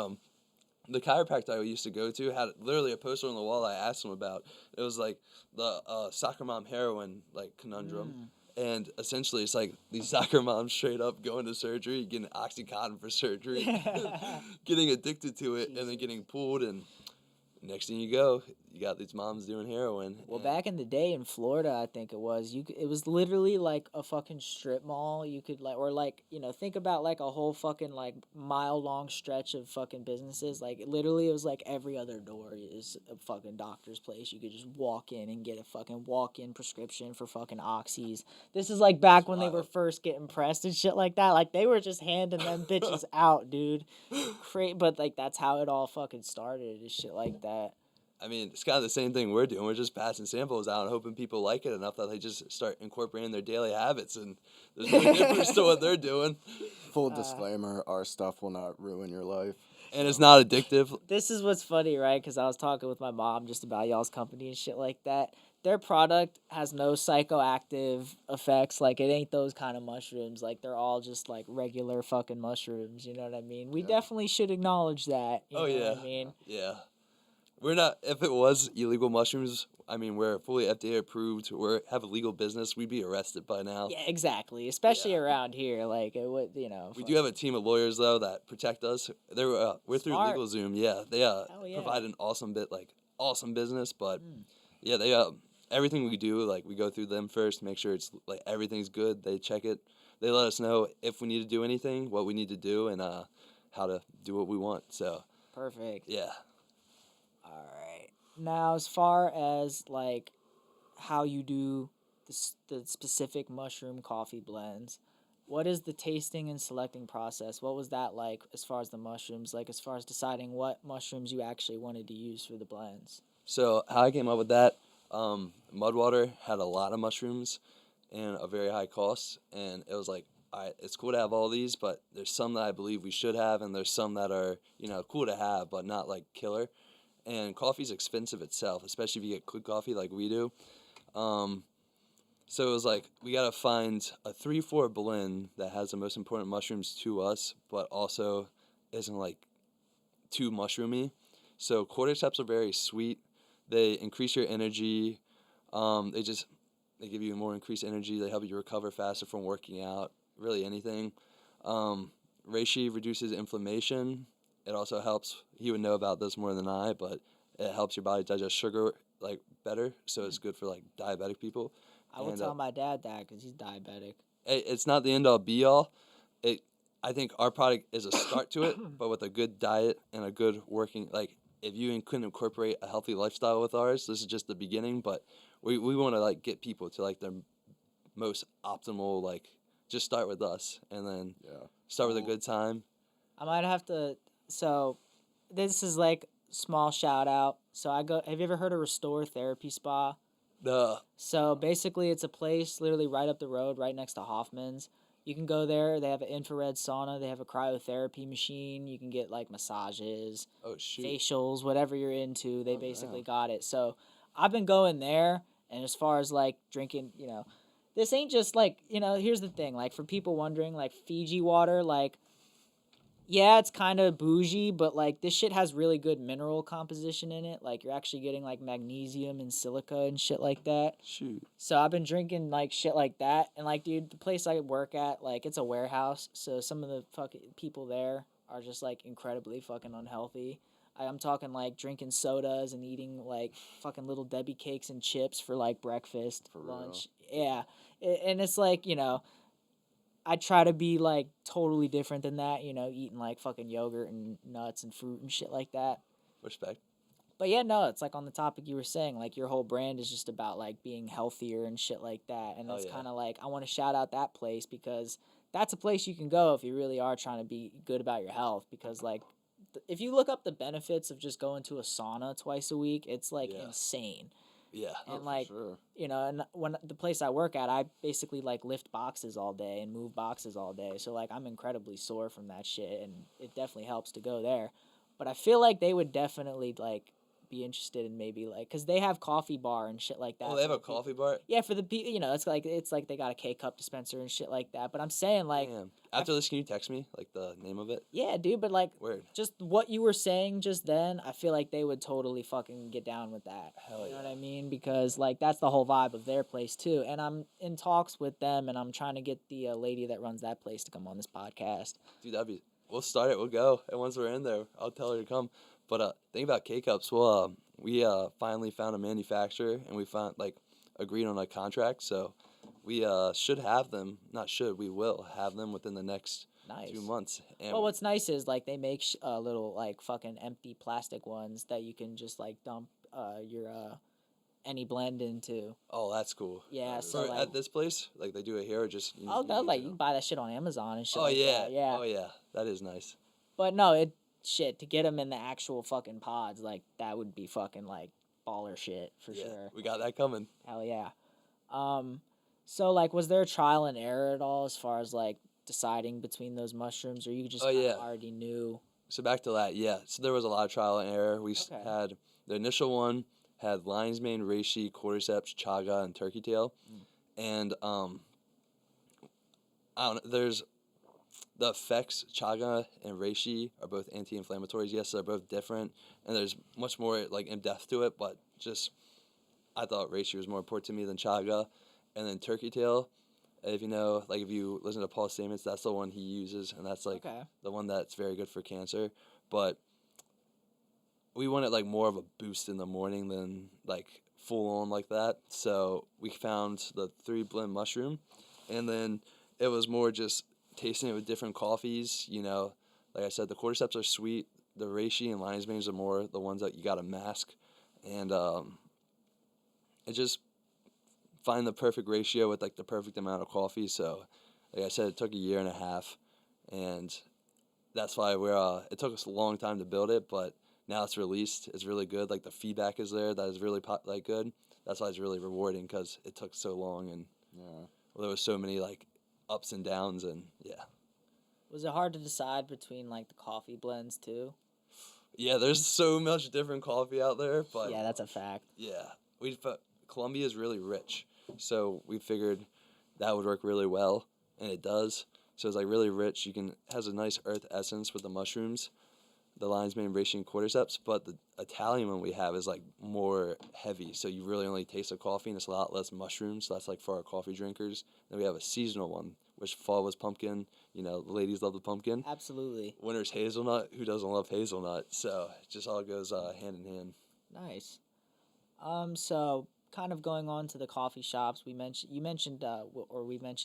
the chiropractor I used to go to had literally a poster on the wall I asked him about. It was like the soccer mom heroin like conundrum. And essentially it's like these soccer moms straight up going to surgery, getting Oxycontin for surgery, getting addicted to it, and then Jesus. getting pulled, and next thing you go, you got these moms doing heroin. Well, and- back in the day in Florida, I think it was it was literally like a fucking strip mall. You could like, or like, think about like a whole fucking like mile long stretch of fucking businesses. Like literally, it was like every other door is a fucking doctor's place. You could just walk in and get a fucking walk in prescription for fucking oxys. This is like back when they were wild. first getting pressed and shit like that. Like they were just handing them bitches out, dude. But like that's how it all fucking started. Is shit like that. I mean, it's kind of the same thing we're doing. We're just passing samples out and hoping people like it enough that they just start incorporating their daily habits. And there's no difference to what they're doing. Full disclaimer: our stuff will not ruin your life. And it's not addictive. This is what's funny, right? Because I was talking with my mom just about y'all's company and shit like that. Their product has no psychoactive effects. Like, it ain't those kind of mushrooms. Like, they're all just, like, regular fucking mushrooms. You know what I mean? We Yeah. definitely should acknowledge that. You Oh, know yeah. what I mean? Yeah. We're not, if it was illegal mushrooms, I mean, we're fully FDA approved. We have a legal business. We'd be arrested by now. Yeah, exactly. Especially Yeah. around here. Like, it would, We do have a team of lawyers though that protect us. We're through Smart. LegalZoom. Yeah, they Hell yeah. provide an awesome business. But Mm. yeah, they everything we do, like, we go through them first, make sure it's like everything's good. They check it. They let us know if we need to do anything, what we need to do, and how to do what we want. So Perfect. yeah. All right. Now, as far as like how you do the specific mushroom coffee blends, what is the tasting and selecting process? What was that like as far as the mushrooms, like as far as deciding what mushrooms you actually wanted to use for the blends? So how I came up with that, Mudwater had a lot of mushrooms and a very high cost, and it was like, all right, it's cool to have all these, but there's some that I believe we should have, and there's some that are, cool to have, but not like killer. And coffee's expensive itself, especially if you get quick coffee like we do. So it was like, we got to find a 3-4 blend that has the most important mushrooms to us, but also isn't like too mushroomy. So cordyceps are very sweet. They increase your energy. They give you more increased energy. They help you recover faster from working out, really anything. Reishi reduces inflammation. It also helps, he would know about this more than I, but it helps your body digest sugar like better, so it's good for like diabetic people. I would And, tell my dad that because he's diabetic. It's not the end all be all. I think our product is a start to it, but with a good diet and a good working, like, if you couldn't incorporate a healthy lifestyle with ours, this is just the beginning. But we want to like get people to like their most optimal, like, just start with us and then Yeah. start with a good time. I might have to. So, this is like small shout out. So have you ever heard of Restore Therapy Spa? So basically, it's a place literally right up the road, right next to Hoffman's. You can go there. They have an infrared sauna. They have a cryotherapy machine. You can get like massages, Oh shoot! facials, whatever you're into. They Oh, basically damn. got it. So I've been going there. And as far as like drinking, this ain't just like, here's the thing. Like for people wondering, like Fiji water, like Yeah, it's kind of bougie, but like this shit has really good mineral composition in it. Like you're actually getting like magnesium and silica and shit like that. Shoot. So I've been drinking like shit like that, and like, dude, the place I work at, like, it's a warehouse, so some of the fucking people there are just like incredibly fucking unhealthy. I'm talking like drinking sodas and eating like fucking little Debbie cakes and chips for like breakfast, For real. lunch. Yeah, and it's like, I try to be like totally different than that, eating like fucking yogurt and nuts and fruit and shit like that. Respect. But yeah, no, it's like on the topic you were saying, like your whole brand is just about like being healthier and shit like that. And Hell that's yeah. kind of like, I want to shout out that place because that's a place you can go if you really are trying to be good about your health. Because like, if you look up the benefits of just going to a sauna twice a week, it's like Yeah. insane. Yeah. And for like, sure. and when the place I work at, I basically like lift boxes all day and move boxes all day. So like, I'm incredibly sore from that shit, and it definitely helps to go there. But I feel like they would definitely like be interested in maybe like, cause they have coffee bar and shit like that. Oh, they have for a the people. coffee bar. Yeah, for the people, it's like they got a K cup dispenser and shit like that. But I'm saying like, Damn. After this, can you text me like the name of it? yeah, dude. But like, Word. just what you were saying just then, I feel like they would totally fucking get down with that. Hell You know yeah. what I mean? Because like that's the whole vibe of their place too. And I'm in talks with them, and I'm trying to get the lady that runs that place to come on this podcast. Dude, that'd be. We'll start it. We'll go. And once we're in there, I'll tell her to come. But thing about K cups, well, we finally found a manufacturer, and we found like agreed on a contract. So we should have them. Not should. We will have them within the next Nice. 2 months. And Well, what's nice is like they make little like fucking empty plastic ones that you can just like dump your any blend into. oh, that's cool. Yeah, That is so For, like, at this place, like they do it here, or just oh, you no, need like to you know? can buy that shit on Amazon and shit. Oh like yeah. that. Yeah. Oh yeah. That is nice. But no, shit to get them in the actual fucking pods, like that would be fucking like baller shit for Yeah, sure. we got that coming. Hell yeah. So like, was there a trial and error at all as far as like deciding between those mushrooms, or you just Oh, kinda yeah. already knew? So back to that, yeah. So there was a lot of trial and error. We Okay. had the initial one had lion's mane, reishi, cordyceps, chaga, and turkey tail, and I don't know. There's the effects. Chaga and reishi are both anti-inflammatories. Yes, they're both different, and there's much more like in depth to it. But just I thought reishi was more important to me than chaga, and then turkey tail. If you know, like if you listen to Paul Stamets, that's the one he uses, and that's like Okay. the one that's very good for cancer. But we wanted like more of a boost in the morning than like full on like that. So we found the 3 blend mushroom, and then it was more just tasting it with different coffees. Like I said, the cordyceps are sweet. The reishi and lion's manes are more the ones that you gotta mask, and it just find the perfect ratio with like the perfect amount of coffee. So, like I said, it took a year and a half, and that's why it took us a long time to build it, but now it's released. It's really good. Like the feedback is there. That is really good. That's why it's really rewarding because it took so long, and Yeah. there was so many like ups and downs, and yeah. Was it hard to decide between like the coffee blends too? Yeah, there's so much different coffee out there, but Yeah, that's a fact. yeah, Colombia is really rich, so we figured that would work really well, and it does. So it's like really rich. Has a nice earth essence with the mushrooms, the lion's mane, reishi, and cordyceps. But the Italian one we have is like more heavy, so you really only taste the coffee, and it's a lot less mushrooms. So that's like for our coffee drinkers. Then we have a seasonal one, which fall was pumpkin. The ladies love the pumpkin. Absolutely. Winter's hazelnut. Who doesn't love hazelnut? So it just all goes hand in hand. Nice. So kind of going on to the coffee shops, we mentioned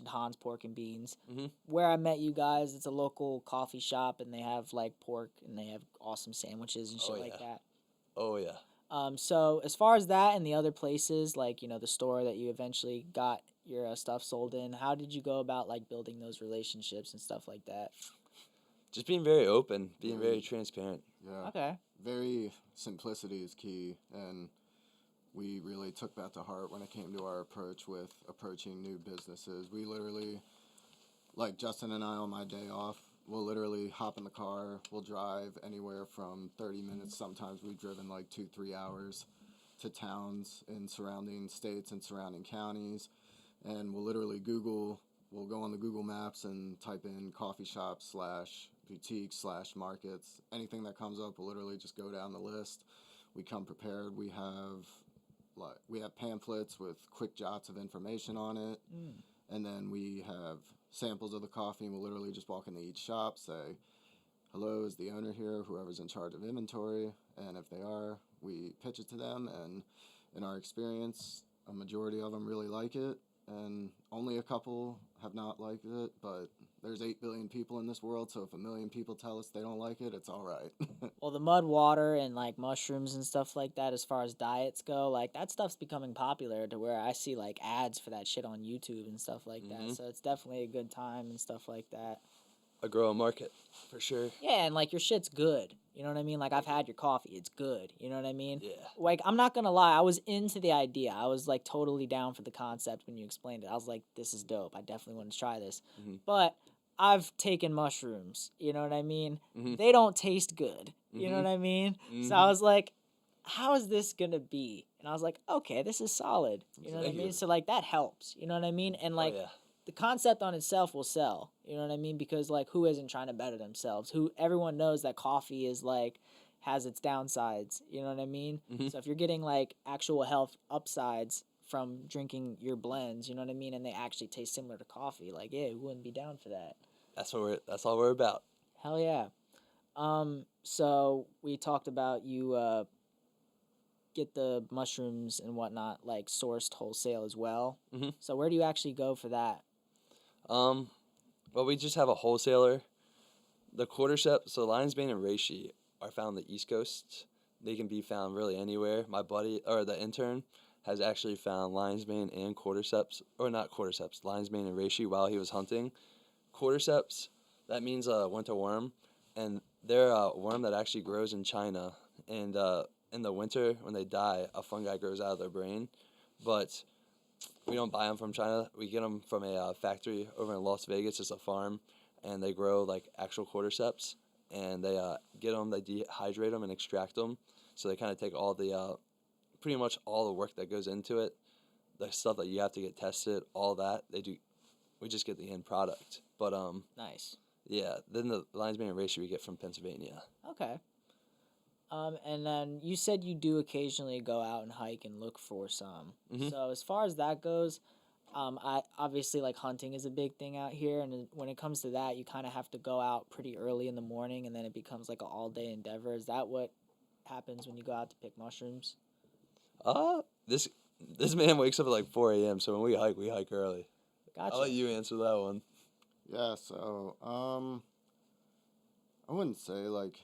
Hans Pork and Beans. Mhm. Where I met you guys, it's a local coffee shop, and they have like pork, and they have awesome sandwiches and shit Oh, like yeah. that. Oh yeah. So as far as that and the other places, like the store that you eventually got your stuff sold in, how did you go about like building those relationships and stuff like that? Just being very open, being very Really? transparent. Yeah. Okay. Very simplicity is key, and we really took that to heart when it came to our approach with approaching new businesses. We literally, like Justin and I on my day off, we'll literally hop in the car, we'll drive anywhere from 30 minutes, sometimes we've driven like 2-3 hours to towns in surrounding states and surrounding counties, and we'll literally we'll go on on the Google Maps and type in coffee shop / boutique / markets. Anything that comes up, we'll literally just go down the list. We come prepared. We have pamphlets with quick jots of information on it, and then we have samples of the coffee, and we'll literally just walk into each shop, say, hello, is the owner here, whoever's in charge of inventory, and if they are, we pitch it to them, and in our experience, a majority of them really like it, and only a couple have not liked it, but there's 8 billion people in this world, so if 1 million people tell us they don't like it, it's all right. Well, the mud water and like mushrooms and stuff like that, as far as diets go, like that stuff's becoming popular to where I see like ads for that shit on YouTube and stuff like that. So it's definitely a good time and stuff like that. A growing market, for sure. Yeah, and like your shit's good. You know what I mean? Like I've had your coffee, it's good. You know what I mean? Yeah. Like I'm not gonna lie, I was into the idea. I was like totally down for the concept when you explained it. I was like, this is dope. I definitely want to try this. But I've taken mushrooms. You know what I mean? They don't taste good. You know what I mean? So I was like, how is this gonna be? And I was like, okay, this is solid. You know what I Thank mean? you. So like that helps. You know what I mean? And like yeah. the concept on itself will sell. You know what I mean? Because like who isn't trying to better themselves? Who everyone knows that coffee is like has its downsides. You know what I mean? So if you're getting like actual health upsides from drinking your blends, you know what I mean, and they actually taste similar to coffee, like yeah, who wouldn't be down for that? That's all we're about. Hell yeah. So we talked about you get the mushrooms and whatnot like sourced wholesale as well. So where do you actually go for that? Well, we just have a wholesaler. The cordyceps, so lion's mane and reishi are found on the East Coast. They can be found really anywhere. My buddy, or the intern, has actually found lion's mane and cordyceps, or not cordyceps, lion's mane and reishi while he was hunting. Cordyceps, that means winter worm, and they're a worm that actually grows in China. And in the winter, when they die, a fungi grows out of their brain. But we don't buy them from China. We get them from a factory over in Las Vegas. It's a farm, and they grow like actual cordyceps. And they get them, they dehydrate them and extract them. So they kind of take all the, pretty much all the work that goes into it, the stuff that you have to get tested, all that they do. We just get the end product. But Nice. yeah. Then the lion's mane and reishi we get from Pennsylvania. Okay. And then you said you do occasionally go out and hike and look for some. So as far as that goes, I obviously like hunting is a big thing out here, and when it comes to that, you kind of have to go out pretty early in the morning, and then it becomes like an all day endeavor. Is that what happens when you go out to pick mushrooms? This man wakes up at like 4 a.m. So when we hike early. Gotcha. I'll let you answer that one. Yeah, so I wouldn't say like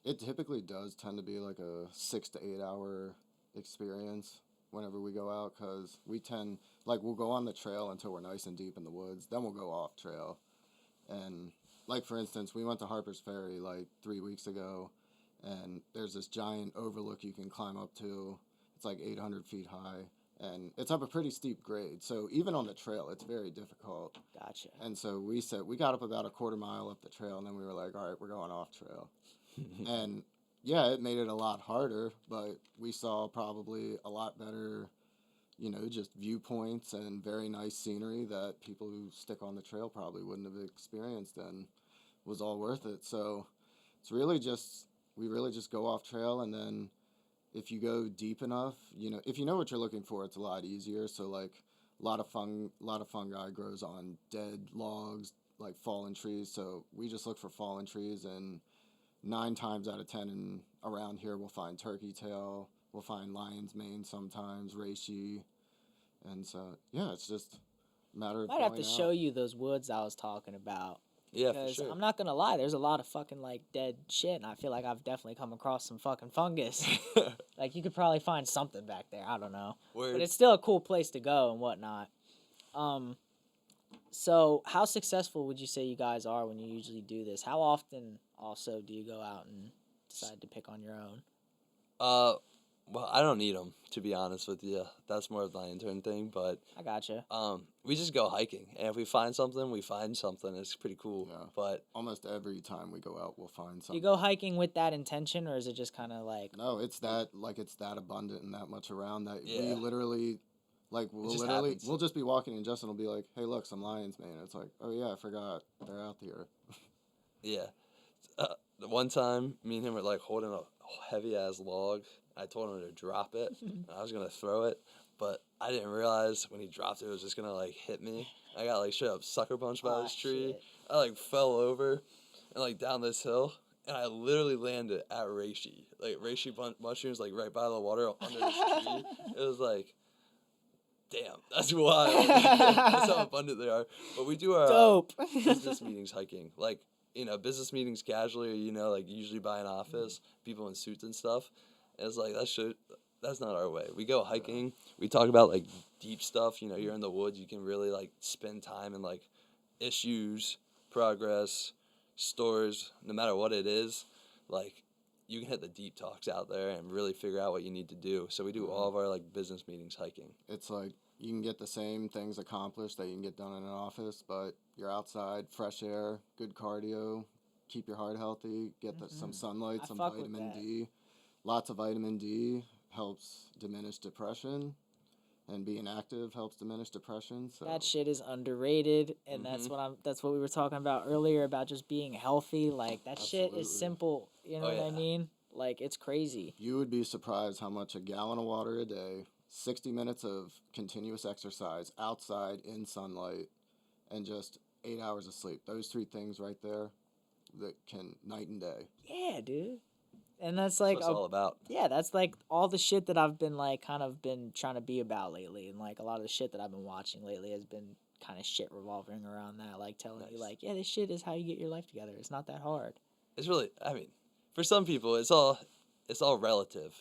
it typically does tend to be like a 6 to 8 hour experience whenever we go out, because we tend like we'll go on the trail until we're nice and deep in the woods, then we'll go off trail. And like for instance, we went to Harper's Ferry like 3 weeks ago, and there's this giant overlook you can climb up to. It's like 800 feet high, and it's up a pretty steep grade. So even on the trail, it's very difficult. Gotcha. And so we got up about a quarter mile up the trail, and then we were like, all right, we're going off trail. And yeah, it made it a lot harder, but we saw probably a lot better, just viewpoints and very nice scenery that people who stick on the trail probably wouldn't have experienced, and was all worth it. So it's really we really just go off trail, and then if you go deep enough, if you know what you're looking for, it's a lot easier. So like a lot of fungi grows on dead logs, like fallen trees. So we just look for fallen trees, and 9 times out of 10 around here we'll find turkey tail, we'll find lion's mane sometimes, reishi, and so yeah, it's just a matter of Might have to going show out. you those woods I was talking about. Yeah, for Because sure. I'm not gonna lie, there's a lot of fucking like dead shit, and I feel like I've definitely come across some fucking fungus. Like you could probably find something back there. I don't know, Word. but it's still a cool place to go and whatnot. So how successful would you say you guys are when you usually do this? How often also do you go out and decide to pick on your own? Well, I don't need them, to be honest with you. That's more of my intern thing, but I gotcha. we just go hiking, and if we find something, we find something. It's pretty cool. Yeah. But Almost every time we go out, we'll find Do something. you go hiking with that intention, or is it just kind of like No, it's that abundant and that much around that we Yeah. literally, Like we'll just literally happens. we'll just be walking and Justin will be like, "Hey, look, some lions, man." It's like, "Oh yeah, I forgot they're out here." Yeah. The one time, me and him were like holding a heavy ass log. I told him to drop it. And I was gonna throw it, but I didn't realize when he dropped it, it was just gonna like hit me. I got like straight up sucker punched by Aw, this tree. shit. I like fell over and like down this hill, and I literally landed at reishi. Like reishi mushrooms, like right by the water under this tree. It was like, damn, that's wild. That's how abundant they are. But we do our Dope. business meetings hiking. Like, business meetings casually, or, like usually by an office, people in suits and stuff. And it's like, that's not our way. We go hiking. We talk about like deep stuff. You're in the woods. You can really like spend time in like issues, progress, stores, no matter what it is. Like, you can hit the deep talks out there and really figure out what you need to do. So we do all of our like business meetings hiking. It's like you can get the same things accomplished that you can get done in an office, but you're outside, fresh air, good cardio, keep your heart healthy, get some sunlight, I some fuck with vitamin that. D. Lots of vitamin D helps diminish depression, and being active helps diminish depression. So That shit is underrated, and that's what we were talking about earlier about just being healthy. Like that shit Absolutely. is simple. You know Oh, what I yeah. mean? Like it's crazy. you would be surprised how much a gallon of water a day, 60 minutes of continuous exercise outside in sunlight, and just 8 hours of sleep. Those three things right there that can night and day. Yeah, dude. And that's That's like what it's all about. yeah, that's like all the shit that I've been like kind of been trying to be about lately, and like a lot of the shit that I've been watching lately has been kind of shit revolving around that, like telling you Nice. like, yeah, this shit is how you get your life together. It's not that hard. It's really, I mean, for some people, it's all relative.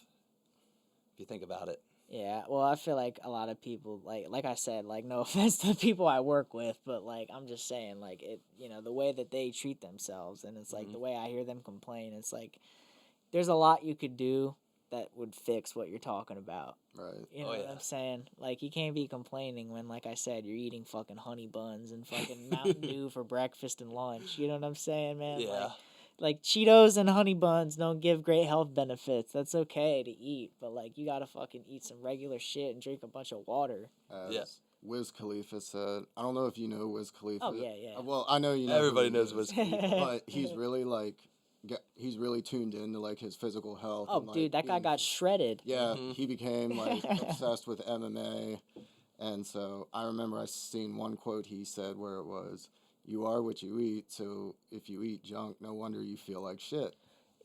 If you think about it. Yeah, well, I feel like a lot of people, like I said, like no offense to the people I work with, but like I'm just saying, like it, the way that they treat themselves, and it's like the way I hear them complain, it's like there's a lot you could do that would fix what you're talking about. Right. You know Oh, what yeah. I'm saying? Like you can't be complaining when, like I said, you're eating fucking honey buns and fucking Mountain Dew for breakfast and lunch. You know what I'm saying, man? Yeah. Like Cheetos and honey buns don't give great health benefits. That's okay to eat, but like you gotta fucking eat some regular shit and drink a bunch of water. As Yeah. Wiz Khalifa said, I don't know if you know Wiz Khalifa. Oh, yeah. Well, I know you know. who Everybody he knows is, Wiz Khalifa. but he's really like, he's really tuned into like his physical health. Oh, and, like, dude, that guy being- got shredded. Yeah, Mhm. he became like obsessed with MMA, and so I remember I seen one quote he said where it was, "You are what you eat, so if you eat junk, no wonder you feel like shit."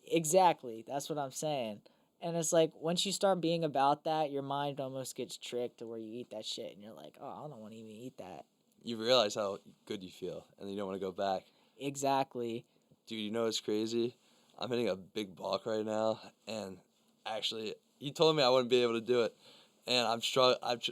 Exactly. That's what I'm saying. And it's like once you start being about that, your mind almost gets tricked to where you eat that shit and you're like, oh, I don't want to even eat that. You realize how good you feel, and you don't want to go back. Exactly. Dude, you know what's crazy? I'm hitting a big bulk right now, and actually, he told me I wouldn't be able to do it, and I'm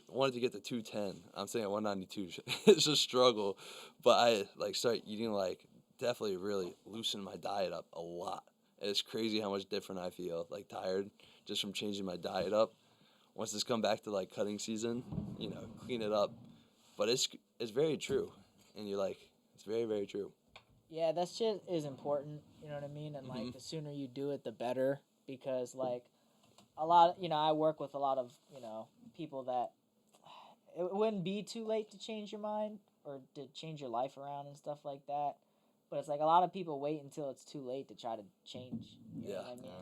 wanted to get to 210. I'm saying at 192. It's a struggle, but I like start eating like definitely really loosen my diet up a lot. It's crazy how much different I feel, like tired just from changing my diet up. Once it's come back to like cutting season, clean it up. But it's very true, and you're like, it's very, very true. Yeah, that shit is important. You know what I mean? And like the sooner you do it, the better. Because like a lot, I work with a lot of people that it wouldn't be too late to change your mind or to change your life around and stuff like that. But it's like a lot of people wait until it's too late to try to change. You know what I mean?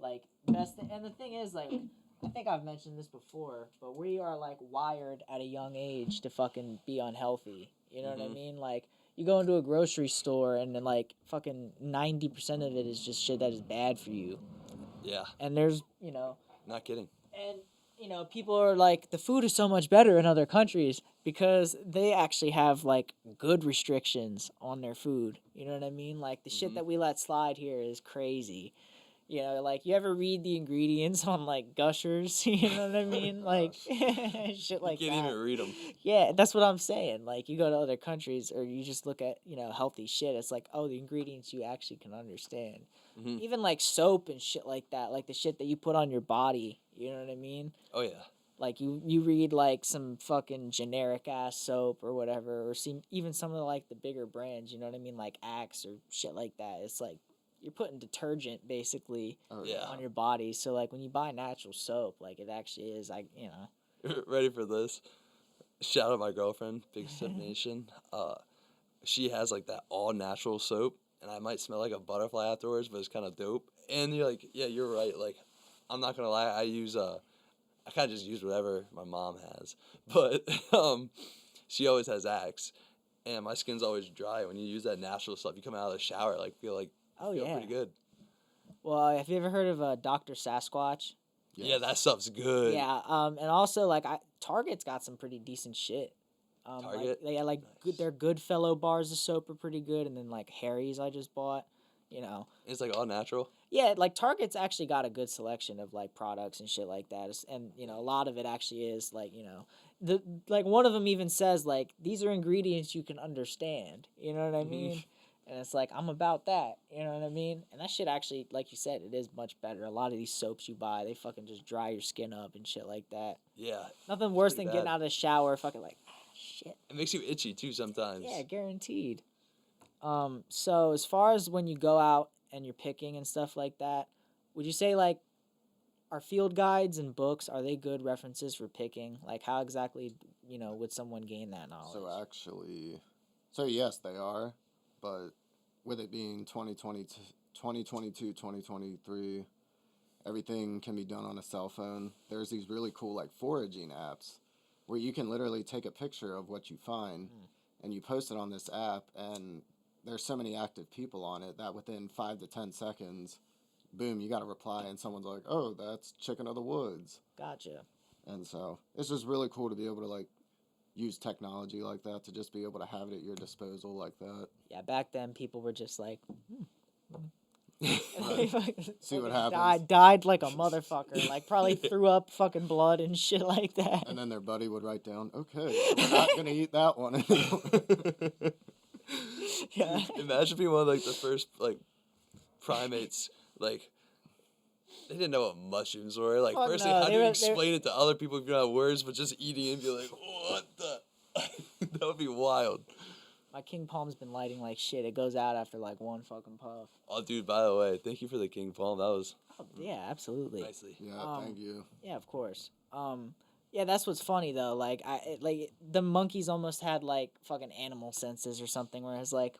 Like best thing, and the thing is like I think I've mentioned this before, but we are like wired at a young age to fucking be unhealthy. You know what I mean? Like you go into a grocery store and then like fucking 90% of it is just shit that is bad for you. Yeah, And there's not kidding. and people are like the food is so much better in other countries because they actually have like good restrictions on their food. You know what I mean? Like the shit that we let slide here is crazy. Like you ever read the ingredients on like Gushers? You know what I mean? Like shit like You can't that. even read them. Yeah, that's what I'm saying. Like you go to other countries or you just look at healthy shit. It's like, oh, the ingredients you actually can understand. Even like soap and shit like that, like the shit that you put on your body. You know what I mean? Oh yeah. Like you read like some fucking generic ass soap or whatever, or even some of like the bigger brands. You know what I mean? Like Axe or shit like that. It's like you're putting detergent basically Oh, Yeah. on your body. So like when you buy natural soap, like it actually is like Ready for this? Shout out my girlfriend, Big Sip Nation. She has like that all natural soap, and I might smell like a butterfly afterwards, but it's kind of dope. And you're like, yeah, you're right. Like, I'm not gonna lie, I kind of just use whatever my mom has, but she always has Axe, and my skin's always dry. When you use that natural stuff, you come out of the shower like feel Oh feel yeah. pretty good. Well, have you ever heard of Dr. Sasquatch? Yeah, that stuff's good. Yeah. And also like Target's got some pretty decent shit. Target? Like Nice. their Goodfellow bars of soap are pretty good, and then like Harry's I just bought. You know. It's like all natural. Yeah, like Target's actually got a good selection of like products and shit like that. And you know, a lot of it actually is like, you know, the like one of them even says like these are ingredients you can understand. You know what I mean? And it's like I'm about that. You know what I mean? And that shit actually, like you said, it is much better. A lot of these soaps you buy, they fucking just dry your skin up and shit like that. Yeah, Nothing worse pretty than getting bad. out of the shower fucking like shit. it makes you itchy too sometimes. Yeah, guaranteed. So as far as when you go out and you're picking and stuff like that, would you say like are field guides and books, are they good references for picking? Like how exactly, you know, would someone gain that knowledge? So actually, so yes, they are, but with it being 2022, 2023, everything can be done on a cell phone. There's these really cool like foraging apps where you can literally take a picture of what you find and you post it on this app, and there's so many active people on it that within 5 to 10 seconds, boom, you got a reply and someone's like, oh, that's Chicken of the Woods. Gotcha. And so it's just really cool to be able to like use technology like that, to just be able to have it at your disposal like that. Yeah, back then people were just like See what happens. Died like a motherfucker. Like probably threw up fucking blood and shit like that. And then their buddy would write down, okay, so we're not going to eat that one anymore. Yeah. Imagine being one of like the first like primates, like they didn't know what mushrooms were. Like Fuck firstly, no, how do they you were- explain it to other people if you don't have words, but just eating it and be like, what the? That would be wild. My King Palm's been lighting like shit. It goes out after like one fucking puff. Oh, dude, by the way, thank you for the King Palm. That was Oh, yeah, absolutely. nicely. Yeah, thank you. Yeah, of course. Yeah, that's what's funny though. Like like the monkeys almost had like fucking animal senses or something, where it's like,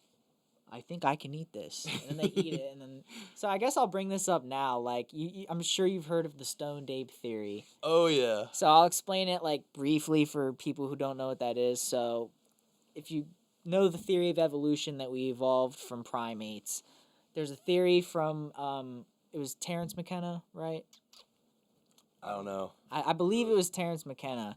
I think I can eat this, and then they eat it, and then. So I guess I'll bring this up now. Like I'm sure you've heard of the stoned ape theory. Oh, yeah. So I'll explain it like briefly for people who don't know what that is. So, if you know the theory of evolution that we evolved from primates, there's a theory from it was Terence McKenna, right? I don't know. I believe it was Terence McKenna,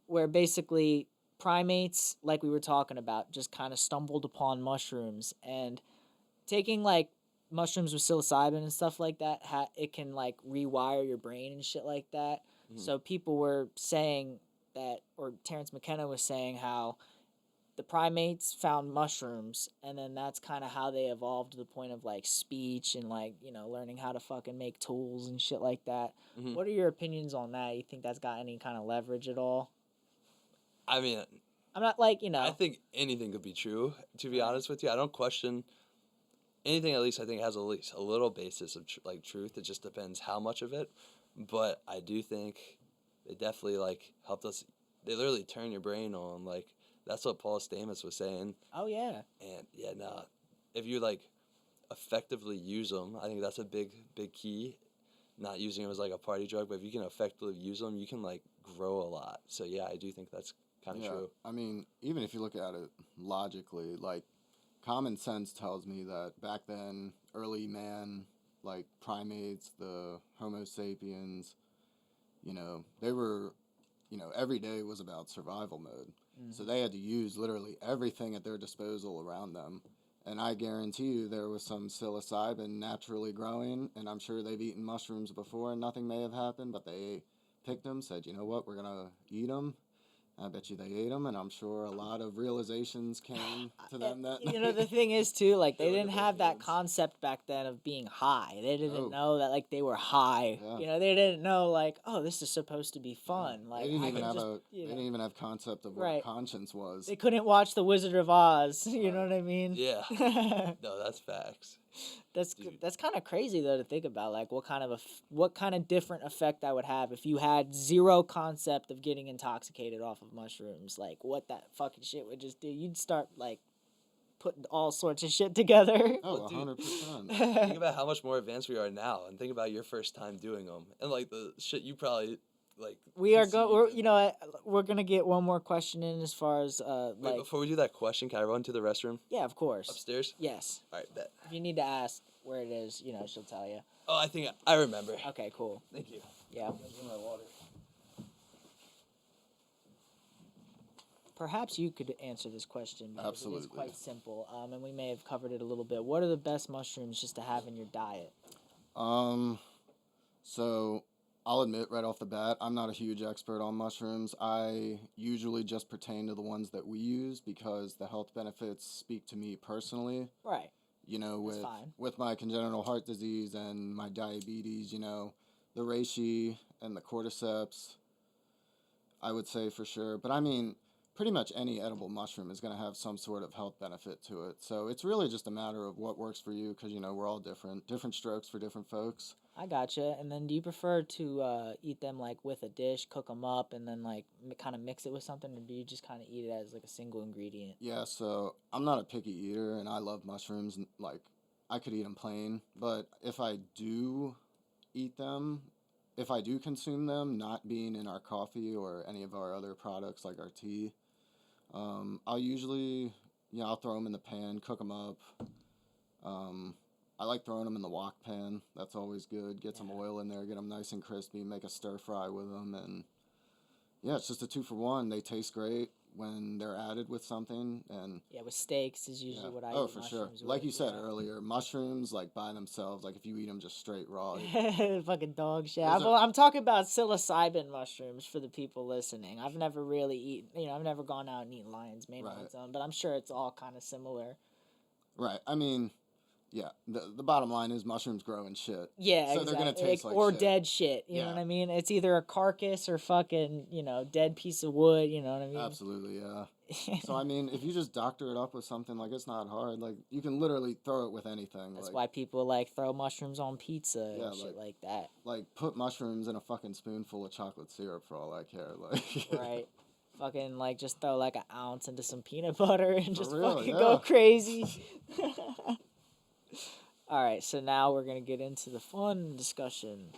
where basically primates, like we were talking about, just kind of stumbled upon mushrooms, and taking like mushrooms with psilocybin and stuff like that, it can like rewire your brain and shit like that. So people were saying that, or Terence McKenna was saying how the primates found mushrooms, and then that's kind of how they evolved to the point of like speech and like, you know, learning how to fucking make tools and shit like that. Mhm. What are your opinions on that? You think that's got any kind of leverage at all? I mean, I'm not like, you know. I think anything could be true, to be honest with you. I don't question anything, at least I think has at least a little basis of like truth. It just depends how much of it. But I do think they definitely like helped us. They literally turn your brain on. Like, that's what Paul Stamets was saying. Oh yeah. And yeah, no, if you like effectively use them, I think that's a big key. Not using them as like a party drug, but if you can effectively use them, you can like grow a lot. So yeah, I do think that's kind of true. I mean, even if you look at it logically, like common sense tells me that back then, early man, like primates, the Homo sapiens, you know, they were, you know, every day was about survival mode. So they had to use literally everything at their disposal around them. And I guarantee you there was some psilocybin naturally growing, and I'm sure they've eaten mushrooms before and nothing may have happened, but they picked them, said, you know what, we're going to eat them. I bet you they ate them, and I'm sure a lot of realizations came to them that You know, the thing is too, like they They look didn't at have those that kids. concept back then of being high. They didn't No. know that like they were high. Yeah. You know, they didn't know like, oh, this is supposed to be fun. Like they didn't I even can have just, they you know, didn't even have concept of what Right. conscience was. they couldn't watch The Wizard of Oz. You know what I mean? Yeah. No, that's facts. Dude. That's kind of crazy though to think about. Like what kind of different effect that would have if you had zero concept of getting intoxicated off of mushrooms. Like what that fucking shit would just do. You'd start like putting all sorts of shit together. Oh, dude. 100%. Think about how much more advanced we are now, and think about your first time doing them, and like the shit you probably like. We are conceived We're, and- you know what, we're gonna get one more question in as far as Wait, like before we do that question, can I run to the restroom yeah, of course. upstairs? Yes. All right, bet. If you need to ask where it is, you know, she'll tell you. Oh, I think I remember. Okay, cool. Thank you. Yeah. My water. Perhaps you could answer this question because it is Absolutely. quite simple. And we may have covered it a little bit. What are the best mushrooms just to have in your diet? So I'll admit right off the bat, I'm not a huge expert on mushrooms. I usually just pertain to the ones that we use because the health benefits speak to me personally. Right. You know, That's with fine. with my congenital heart disease and my diabetes, you know, the reishi and the cordyceps, I would say for sure. But I mean, pretty much any edible mushroom is going to have some sort of health benefit to it. So it's really just a matter of what works for you because, you know, we're all different strokes for different folks. I gotcha. And then do you prefer to eat them like with a dish, cook them up, and then like kind of mix it with something, or do you just kind of eat it as like a single ingredient? Yeah, so I'm not a picky eater and I love mushrooms. Like, I could eat them plain, but if I do eat them, if I do consume them, not being in our coffee or any of our other products like our tea, I'll usually, I'll throw them in the pan, cook them up. I like throwing them in the wok pan. That's always good. Get some Yeah. oil in there, get them nice and crispy, make a stir fry with them, and yeah, it's just a 2-for-1. They taste great when they're added with something, and Yeah, with steaks is usually what I oh, eat for sure. mushrooms Like with, you said yeah. earlier, mushrooms like by themselves, like if you eat them just straight raw, Fucking dog shit. Those I'm talking about psilocybin mushrooms for the people listening. I've never really eaten, I've never gone out and eaten lion's mane on Right. its own, but I'm sure it's all kind of similar. right? I mean, yeah. The bottom line is mushrooms grow in shit. Yeah, So they're gonna exactly. taste like or shit. dead shit. You know Yeah. what I mean? It's either a carcass or fucking, dead piece of wood. You know what I mean? Absolutely, yeah. So I mean, if you just doctor it up with something, like it's not hard. Like you can literally throw it with anything. That's like, why people like throw mushrooms on pizza Yeah, and shit like like- that. Like put mushrooms in a fucking spoonful of chocolate syrup for all I care. Like Right. Fucking like just throw like an ounce into some peanut butter and just real, fucking go yeah. crazy. All right, so now we're gonna get into the fun discussion.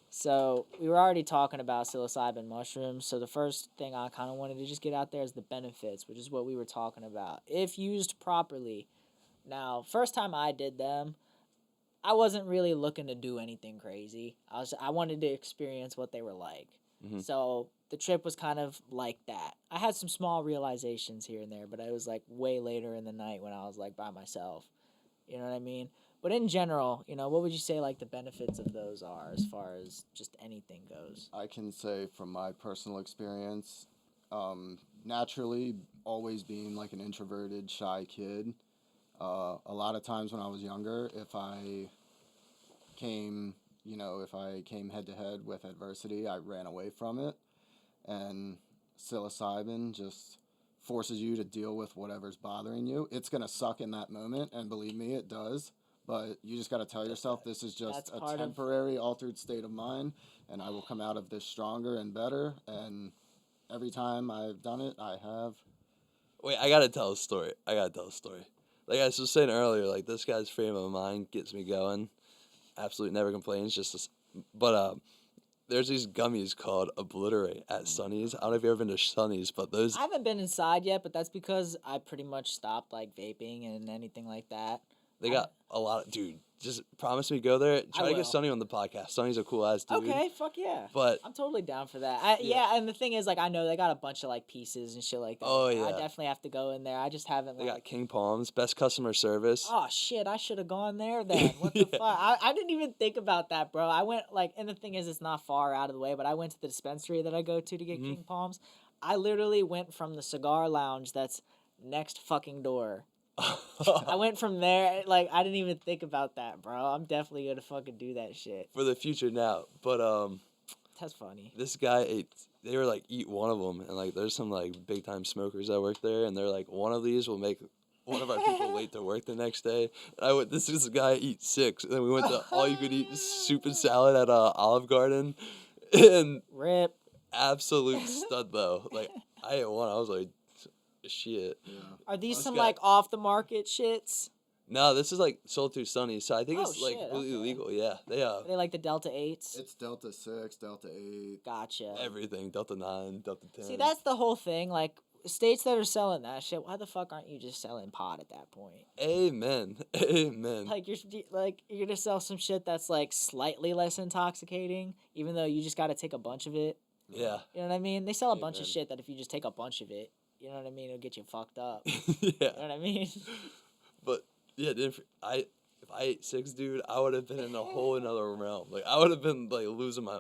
So we were already talking about psilocybin mushrooms. So the first thing I kind of wanted to just get out there is the benefits, which is what we were talking about. If used properly. Now, first time I did them, I wasn't really looking to do anything crazy. I wanted to experience what they were like. Mhm. So the trip was kind of like that. I had some small realizations here and there, but it was like way later in the night when I was like by myself. You know what I mean? But in general, what would you say like the benefits of those are as far as just anything goes? I can say from my personal experience, naturally always being like an introverted, shy kid, a lot of times when I was younger, if I came head to head with adversity, I ran away from it. And psilocybin just forces you to deal with whatever's bothering you. It's going to suck in that moment, and believe me, it does. But you just got to tell yourself this is just That's a part of- temporary altered state of mind, and I will come out of this stronger and better. And every time I've done it, I have. Wait, I gotta tell a story. Like I was saying earlier, like this guy's frame of mind gets me going. Absolutely never complains. But there's these gummies called Obliterate at Sunny's. I don't know if you've ever been to Sunny's, but those I haven't been inside yet, but that's because I pretty much stopped like vaping and anything like that. they got a lot of dude. Just promise me go there. Try to will. get Sunny on the podcast. Sunny's a cool ass dude. Okay, fuck yeah. But I'm totally down for that. Yeah, and the thing is, like, I know they got a bunch of like pieces and shit like that. Oh, I yeah. definitely have to go in there. I just haven't. they Like, got King Palms, best customer service. oh shit, I should have gone there then. What the Yeah. fuck? I didn't even think about that, bro. I went like, and the thing is, it's not far out of the way, but I went to the dispensary that I go to get Mhm. King Palms. I literally went from the cigar lounge that's next fucking door. I went from there, like, I didn't even think about that, bro. I'm definitely gonna fucking do that shit. For the future now. But That's funny. this guy ate. They were like eat one of them, and like there's some like big time smokers that work there, and they're like one of these will make one of our people late to work the next day. And I went, this is a guy eat 6. And then we went to all you could eat soup and salad at Olive Garden. And Rip. absolute stud though. Like I ate one, I was like, shit. Yeah. Are these This some guy- like off the market shits? No, this is like sold through Sunny, so I think Oh, it's like shit, completely okay. legal. Yeah, they Are they like the Delta 8s? It's Delta 6, Delta 8. Gotcha. everything Delta 9, Delta 10. See, that's the whole thing. Like states that are selling that shit, why the fuck aren't you just selling pot at that point? Amen. Amen. Like you're gonna sell some shit that's like slightly less intoxicating, even though you just got to take a bunch of it. Yeah. You know what I mean? They sell a bunch of Amen. shit that if you just take a bunch of it, you know what I mean, it'll get you fucked up. yeah. You know what I mean? But yeah, dude, if I ate 6, dude, I would have been in a whole another realm. Like I would have been like losing my.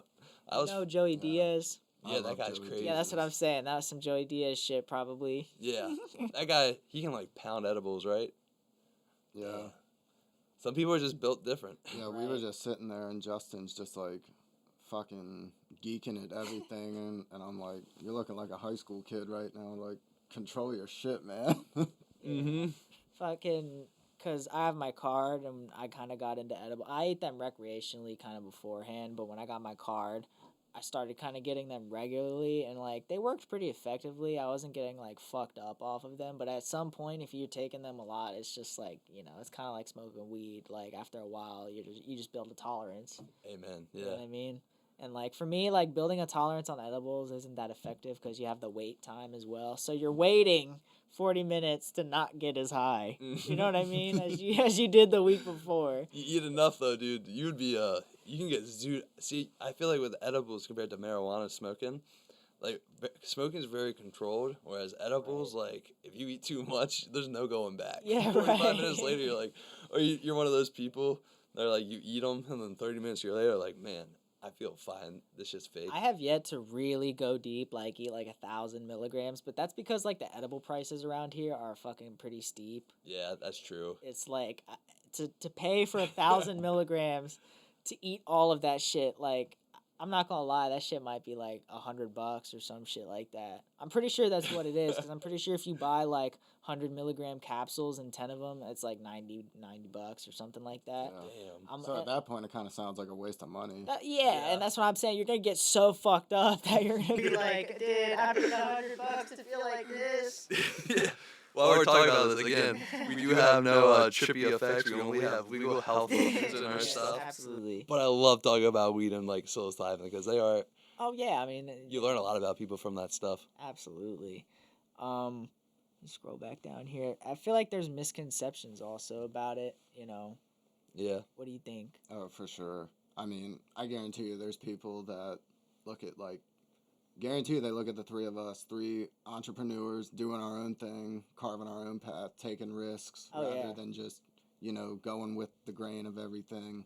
I was. No, Joey Diaz. Yeah, I that love guy's Joey crazy. Yeah, that's what I'm saying. That was some Joey Diaz shit, probably. Yeah, that guy, he can like pound edibles, right? Yeah. Some people are just built different. Yeah, we were Right. just sitting there, and Justin's just like fucking geeking at everything, and I'm like, you're looking like a high school kid right now. Like, control your shit, man. Mm-hmm. Fucking, cause I have my card and I kind of got into edible. I ate them recreationally kind of beforehand, but when I got my card, I started kind of getting them regularly, and like they worked pretty effectively. I wasn't getting like fucked up off of them, but at some point, if you're taking them a lot, it's just like, you know, it's kind of like smoking weed. Like after a while, you just build a tolerance. Amen. You know Yeah. what I mean? And like for me, like building a tolerance on edibles isn't that effective because you have the wait time as well. So you're waiting 40 minutes to not get as high. You know what I mean? As you did the week before. You eat enough though, dude. You would be you can get dude. See, I feel like with edibles compared to marijuana smoking, like smoking is very controlled, whereas edibles, like if you eat too much, there's no going back. Yeah, 45 minutes right. later, you're like, or you're one of those people. They're like, you eat them, and then 30 minutes later, like, man, I feel fine. This shit's fake. I have yet to really go deep, like eat like 1,000 milligrams, but that's because like the edible prices around here are fucking pretty steep. Yeah, that's true. It's like to pay for 1,000 milligrams to eat all of that shit. Like I'm not gonna lie, that shit might be like $100 or some shit like that. I'm pretty sure that's what it is because I'm pretty sure if you buy like 100 milligram capsules and 10 of them, it's like $90 or something like that. Yeah. Damn. So at that point, it kind of sounds like a waste of money. Yeah, Yeah. and that's what I'm saying. You're gonna get so fucked up that you're gonna be like, dude, after $100 to feel like this. yeah. While we're talking about this again, we do have no trippy effects. We only have legal health issues in our stuff. Absolutely. But I love talking about weed and like psilocybin because they are. Oh yeah, I mean, You learn a lot about people from that stuff. absolutely. Let's scroll back down here. I feel like there's misconceptions also about it. You know, Yeah. what do you think? Oh, for sure. I mean, I guarantee you there's people that look at, like, guarantee you they look at the three of us, 3 entrepreneurs doing our own thing, carving our own path, taking risks Oh, rather yeah. than just, going with the grain of everything.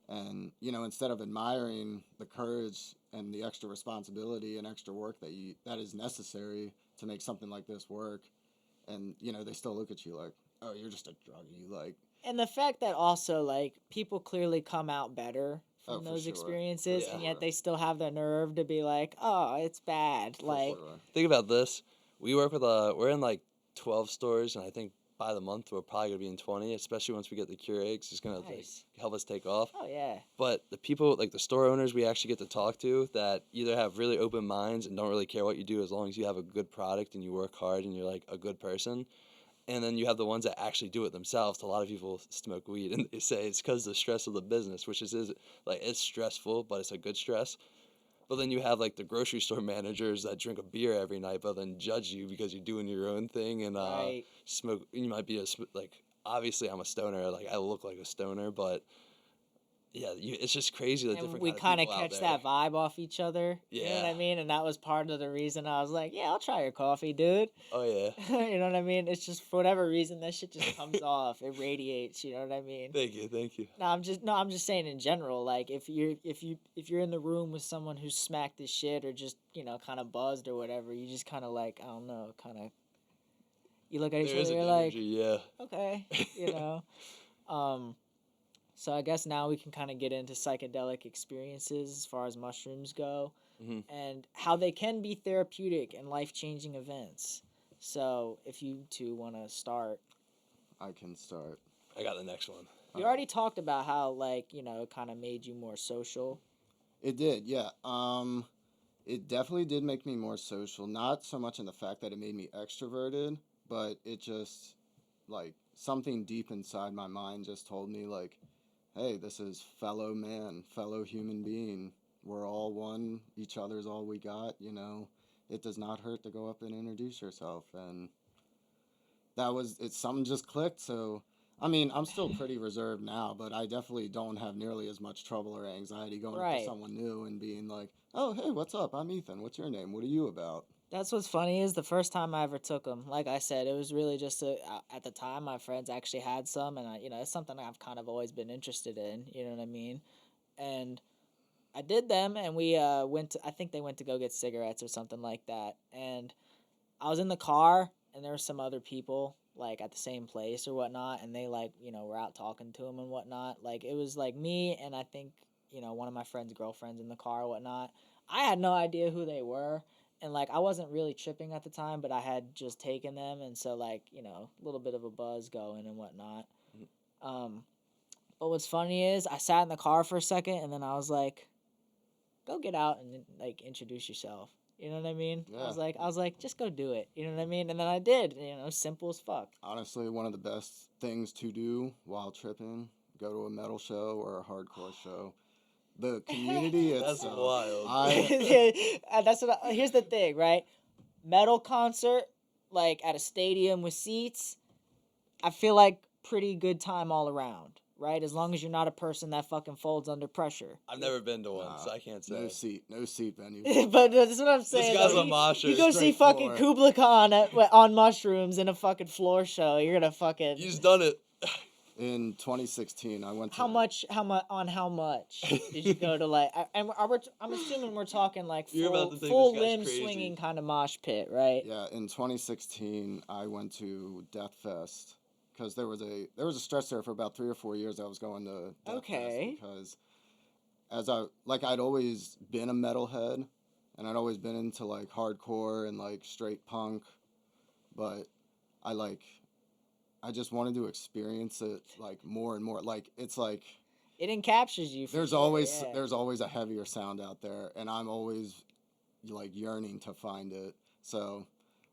And, instead of admiring the courage and the extra responsibility and extra work that is necessary to make something like this work, and, they still look at you like, oh, you're just a druggie, like, And the fact that also like people clearly come out better Oh, from for those sure. experiences, For and yet sure. they still have the nerve to be like, "Oh, it's bad." for Like, sure. Think about this. We work with we're in like 12 stores, and I think by the month we're probably gonna be in 20. Especially once we get the Keurig, it's gonna like, Nice. help us take off. oh yeah, But the people, like the store owners, we actually get to talk to that either have really open minds and don't really care what you do as long as you have a good product and you work hard and you're like a good person. And then you have the ones that actually do it themselves. A lot of people smoke weed and they say it's because of the stress of the business, which is like it's stressful, but it's a good stress. But then you have like the grocery store managers that drink a beer every night, but then judge you because you're doing your own thing and right. smoke. You might be like obviously I'm a stoner, like I look like a stoner, but yeah, it's just crazy the And different. we kind of catch that vibe off each other. You know what I Yeah. mean? And that was part of the reason I was like, "Yeah, I'll try your coffee, dude." Oh yeah, You know what I mean? It's just for whatever reason that shit just comes off. It radiates. You know what I mean? thank you. No, I'm just saying in general. Like if you're in the room with someone who's smacked his shit or just kind of buzzed or whatever, you just kind of like I don't know, kind of. You look at each There is other, an you're like, energy, yeah. okay, you know. So I guess now we can kind of get into psychedelic experiences as far as mushrooms go, Mhm. and how they can be therapeutic and life-changing events. So if you two want to start, I can start. I got the next one. You already talked about how, like, you know, it kind of made you more social. It did, yeah. It definitely did make me more social. Not so much in the fact that it made me extroverted, but it just, like, something deep inside my mind just told me, like, hey, this is fellow man, fellow human being. We're all one. Each other's all we got, you know. It does not hurt to go up and introduce yourself. And something just clicked. So, I mean, I'm still pretty reserved now, but I definitely don't have nearly as much trouble or anxiety going up Right. to someone new and being like, oh, hey, what's up? I'm Ethan. What's your name? What are you about? That's what's funny is the first time I ever took them, like I said, it was really just at the time my friends actually had some, and you know, it's something I've kind of always been interested in. You know what I mean? And I did them, and we went to. I think they went to go get cigarettes or something like that. And I was in the car, and there were some other people like at the same place or whatnot, and they like were out talking to him and whatnot. Like it was like me and I think one of my friend's girlfriends in the car or whatnot. I had no idea who they were. And, like, I wasn't really tripping at the time, but I had just taken them, and so, like, a little bit of a buzz going and whatnot. But what's funny is I sat in the car for a second, and then I was like, go get out and, like, introduce yourself. You know what I mean? Yeah. I was like, just go do it. You know what I mean? And then I did, simple as fuck. Honestly, one of the best things to do while tripping, go to a metal show or a hardcore show. The community That's itself. wild. Here's the thing, right? Metal concert, like at a stadium with seats, I feel like pretty good time all around, right? As long as you're not a person that fucking folds under pressure. I've never been to one, Nah, so I can't say. No seat venue. But that's what I'm saying. guy's like, a mosher. you go see Straight fucking floor. Kubla Khan on mushrooms in a fucking floor show. You're gonna fucking. You just done it. In 2016, I went to... How much did you go to, like, I'm assuming we're talking, like, You're about to think full this guy's limb crazy. swinging kind of mosh pit, right? Yeah, in 2016, I went to Death Fest because there was a stretch there for about 3 or 4 years I was going to Death Okay. Fest because I'd always been a metalhead and I'd always been into, like, hardcore and, like, straight punk, but I just wanted to experience it, like, more and more. Like, it's like It encaptures you. there's sure, always yeah. there's always a heavier sound out there, and I'm always, like, yearning to find it. So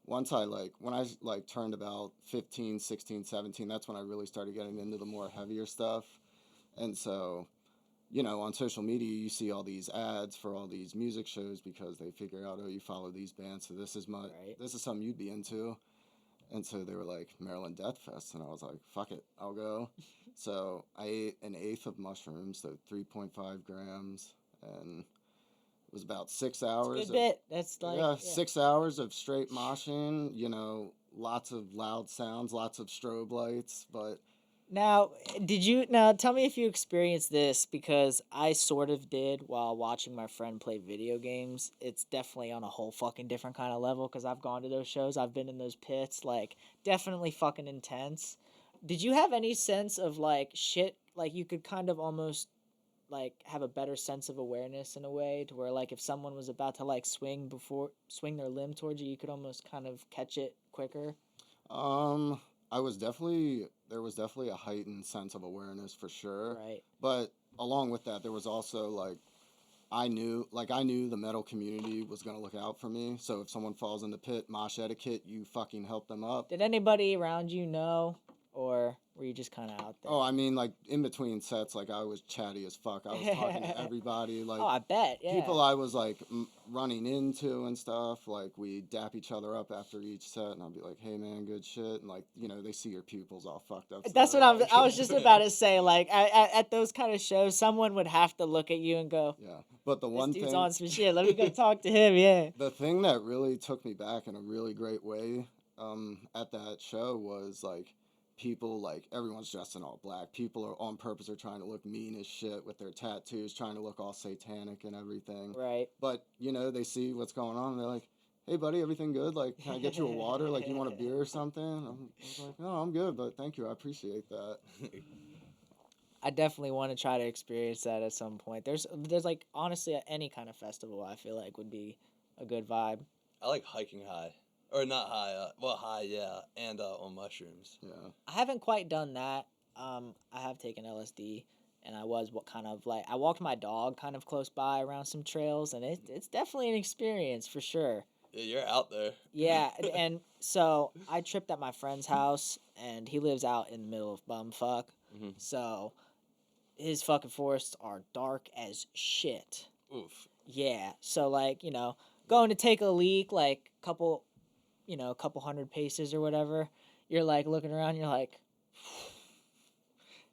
once when I turned about 15, 16, 17, that's when I really started getting into the more heavier stuff. And so, on social media, you see all these ads for all these music shows because they figure out, oh, you follow these bands, so this is Right. this is something you'd be into. And so they were like, Maryland Death Fest. And I was like, fuck it, I'll go. So I ate an eighth of mushrooms, so 3.5 grams. And it was about 6 hours. Good bit. That's like. Yeah, 6 hours of straight moshing, lots of loud sounds, lots of strobe lights. But Now, tell me if you experienced this, because I sort of did while watching my friend play video games. It's definitely on a whole fucking different kind of level, because I've gone to those shows. I've been in those pits, like, definitely fucking intense. Did you have any sense of, like, shit, like, you could kind of almost, like, have a better sense of awareness in a way, to where, like, if someone was about to, like, swing their limb towards you, you could almost kind of catch it quicker? there was definitely a heightened sense of awareness for sure. Right. But along with that, there was also, like, I knew the metal community was going to look out for me. So if someone falls in the pit, mosh etiquette, you fucking help them up. Did anybody around you know, or were you just kind of out there? Oh, I mean, like, in between sets, like, I was chatty as fuck. I was talking to everybody. Like, I bet, yeah. people I was, like, running into and stuff. Like, we dap each other up after each set, and I'll be like, hey, man, good shit. And, like, they see your pupils all fucked up. So That's what they're like- I was just about to say. Like, at those kind of shows, someone would have to look at you and go, Yeah. But the this one dude's thing... on some shit. Let me go talk to him, yeah. The thing that really took me back in a really great way at that show was, like, people, like, everyone's dressed in all black. People are on purpose are trying to look mean as shit with their tattoos, trying to look all satanic and everything. Right. But, they see what's going on, and they're like, hey, buddy, everything good? Like, can I get you a water? Like, you want a beer or something? I was like, no, I'm good, but thank you. I appreciate that. I definitely want to try to experience that at some point. There's like, honestly, any kind of festival I feel like would be a good vibe. I like hiking high. Or not high, well, high, yeah, and on mushrooms. Yeah. I haven't quite done that. I have taken LSD, and I was what kind of like I walked my dog kind of close by around some trails, and it's definitely an experience for sure. Yeah, you're out there. Yeah, and so I tripped at my friend's house, and he lives out in the middle of bumfuck. Mhm. So his fucking forests are dark as shit. Oof. Yeah, so like going to take a leak, like a couple hundred paces or whatever. You're like looking around, you're like,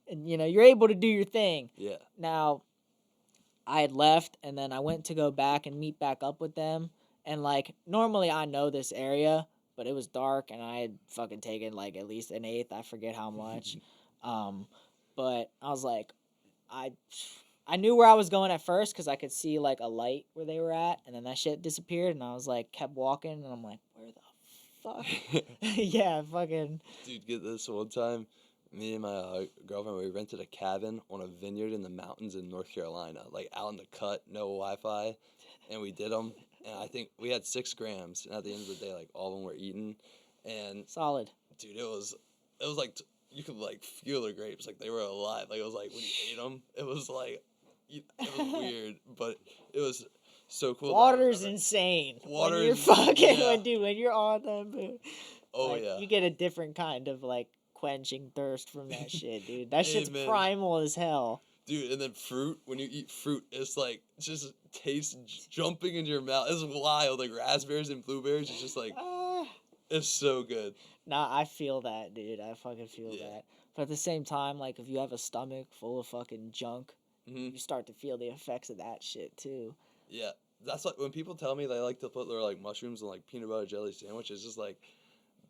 and you're able to do your thing. Yeah. Now, I had left, and then I went to go back and meet back up with them. And like normally I know this area, but it was dark, and I had fucking taken like at least an eighth. I forget how much. But I was like, I knew where I was going at first because I could see like a light where they were at, and then that shit disappeared, and I was like kept walking, and I'm like, where the fuck? Yeah, fucking. Dude, get this one time. Me and my girlfriend, we rented a cabin on a vineyard in the mountains in North Carolina, like out in the cut, no Wi-Fi, and we did them. And I think we had 6 grams, and at the end of the day, like all of them were eaten. And Solid. dude, it was like you could like feel the grapes, like they were alive. Like it was like when you ate them, it was like it was weird, but it was so cool. Water's insane. When you're Water's- fucking yeah. when you're on them, dude. Oh Like, yeah. you get a different kind of like quenching thirst from that shit, dude. That shit's Amen. primal as hell. Dude, and then fruit, when you eat fruit, it's like just taste jumping into your mouth. It's wild, like raspberries and blueberries. It's just like Ah. it's so good. Nah, I feel that, dude. I fucking feel Yeah. that. But at the same time, like if you have a stomach full of fucking junk, Hmm. you start to feel the effects of that shit too. Yeah, that's like when people tell me they like to put their like mushrooms and like peanut butter jelly sandwiches. Just like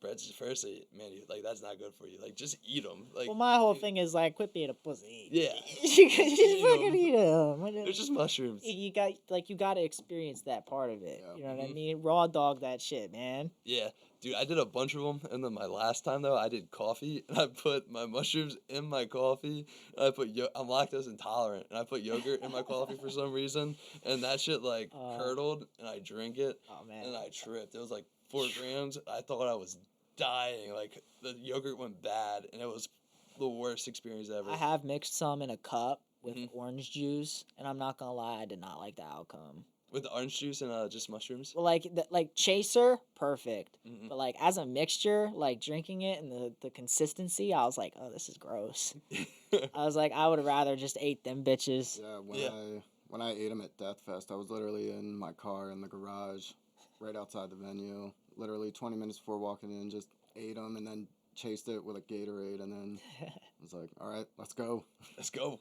bread's firstly, man, like that's not good for you. Like just eat them. Like Well, my whole thing is like, quit being a pussy. Yeah. you can just Eat 'em. fucking eat them. It's just mushrooms. You got to experience that part of it. Yeah. You know what I Mhm. mean? Raw dog that shit, man. Yeah, dude, I did a bunch of them, and then my last time though, I did coffee, and I put my mushrooms in my coffee. And I put I'm lactose intolerant, and I put yogurt in my coffee for some reason, and that shit like curdled, and I drink it, Oh man. and I tripped. It was like 4 grams. I thought I was dying. Like the yogurt went bad, and it was the worst experience ever. I have mixed some in a cup with Mhm. orange juice, and I'm not gonna lie, I did not like the outcome. With the orange juice and just mushrooms. Well, like chaser, perfect. Mhm. But like as a mixture, like drinking it and the consistency, I was like, oh, this is gross. I was like, I would rather just ate them bitches. Yeah, Yeah. when I ate them at Death Fest, I was literally in my car in the garage, right outside the venue. Literally 20 minutes before walking in, just ate them and then chased it with a Gatorade, and then I was like, all right, let's go. Let's go.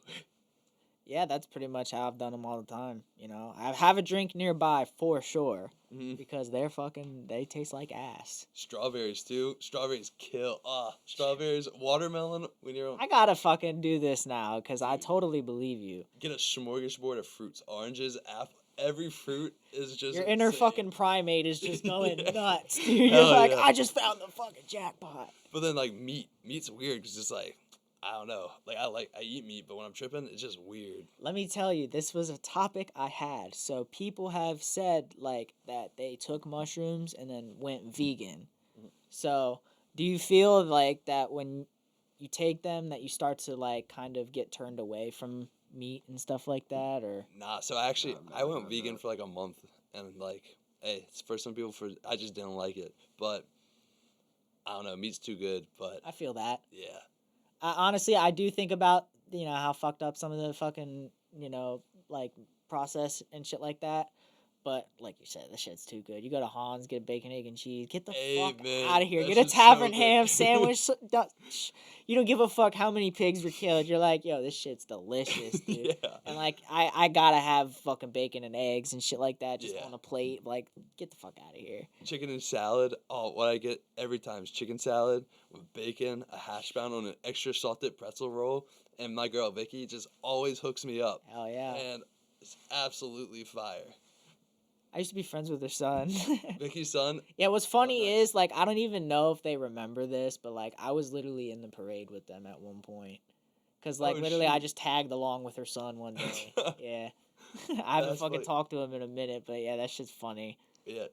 Yeah, that's pretty much how I've done them all the time. You know, I have a drink nearby for sure Mhm. because they taste like ass. Strawberries too. Strawberries kill. Strawberries, watermelon. When you're I gotta fucking do this now because I Dude. totally believe you. get a smorgasbord of fruits, oranges, apple. Every fruit is just Your inner insane. fucking primate is just going Yeah. nuts, dude. You're Hell like, yeah. I just found the fucking jackpot. But then like meat's weird because it's like I don't know. Like I eat meat, but when I'm tripping, it's just weird. Let me tell you, this was a topic I had. So people have said like that they took mushrooms and then went vegan. So do you feel like that when you take them that you start to like kind of get turned away from meat and stuff like that, or Nah. So actually, I've I never went had vegan that. for like a month, and like, hey, it's for some people. I just didn't like it, but I don't know. Meat's too good, but I feel that. yeah. Honestly, I do think about how fucked up some of the fucking like process and shit like that. But like you said, the shit's too good. You go to Hans, get a bacon, egg, and cheese. Get the fuck Amen. out of here. That Get a shit's so tavern good. ham sandwich. You don't give a fuck how many pigs were killed. You're like, yo, this shit's delicious, dude. Yeah. And like, I gotta have fucking bacon and eggs and shit like that just Yeah. on a plate. Like, get the fuck out of here. Chicken and salad. Oh, what I get every time is chicken salad with bacon, a hash brown on an extra salted pretzel roll, and my girl Vicky just always hooks me up, Hell yeah. and it's absolutely fire. I used to be friends with her son. Vicky's son. Yeah, what's funny nice. is like I don't even know if they remember this, but like I was literally in the parade with them at one point. Cause like Oh, literally I shoot. just tagged along with her son one day. Yeah. I haven't That's fucking funny. talked to him in a minute, but yeah, that shit's funny. Yeah,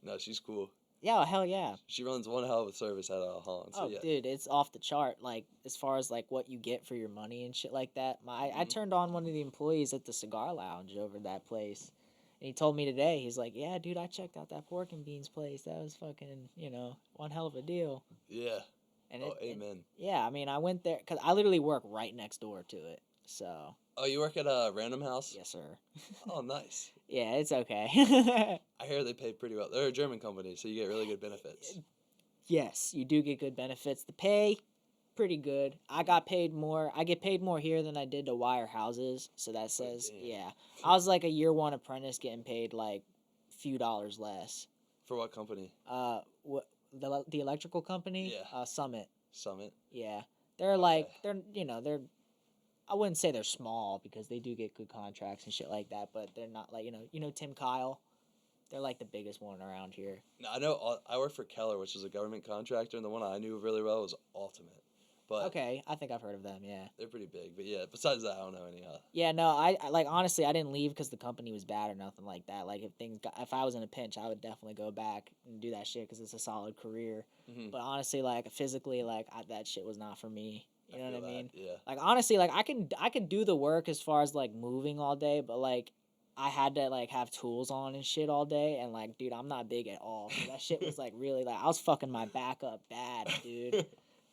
no, she's cool. Yeah, hell yeah. She runs one hell of a service at Holland. So Oh, yeah. dude, it's off the chart. Like as far as like what you get for your money and shit like that. I Mhm. turned on one of the employees at the cigar lounge over that place, and he told me today. He's like, "Yeah, dude, I checked out that pork and beans place. That was fucking, one hell of a deal." Yeah. And Oh, it amen. yeah, I mean, I went there because I literally work right next door to it. So Oh, you work at Random House? yes, sir. Oh, nice. Yeah, it's okay. I hear they pay pretty well. They're a German company, so you get really good benefits. Yes, you do get good benefits. The pay, pretty good. I got paid more. I get paid more here than I did to wire houses. So that says, damn. yeah, I was like a year one apprentice getting paid like few dollars less. For what company? The electrical company? Yeah. Summit. Summit. Yeah, they're like they're. I wouldn't say they're small because they do get good contracts and shit like that, but they're not like Tim Kyle. They're like the biggest one around here. No, I know. I work for Keller, which is a government contractor, and the one I knew really well was Ultimate. But Okay, I think I've heard of them. Yeah. they're pretty big. But yeah, besides that, I don't know any. Yeah, no, I like honestly, I didn't leave because the company was bad or nothing like that. Like if I was in a pinch, I would definitely go back and do that shit because it's a solid career. Mhm. But honestly, like physically, like that shit was not for me. You know what I feel that, mean? Yeah. Like honestly, like I can do the work as far as like moving all day, but like I had to like have tools on and shit all day, and like dude, I'm not big at all. So that shit was like really like I was fucking my back up bad, dude.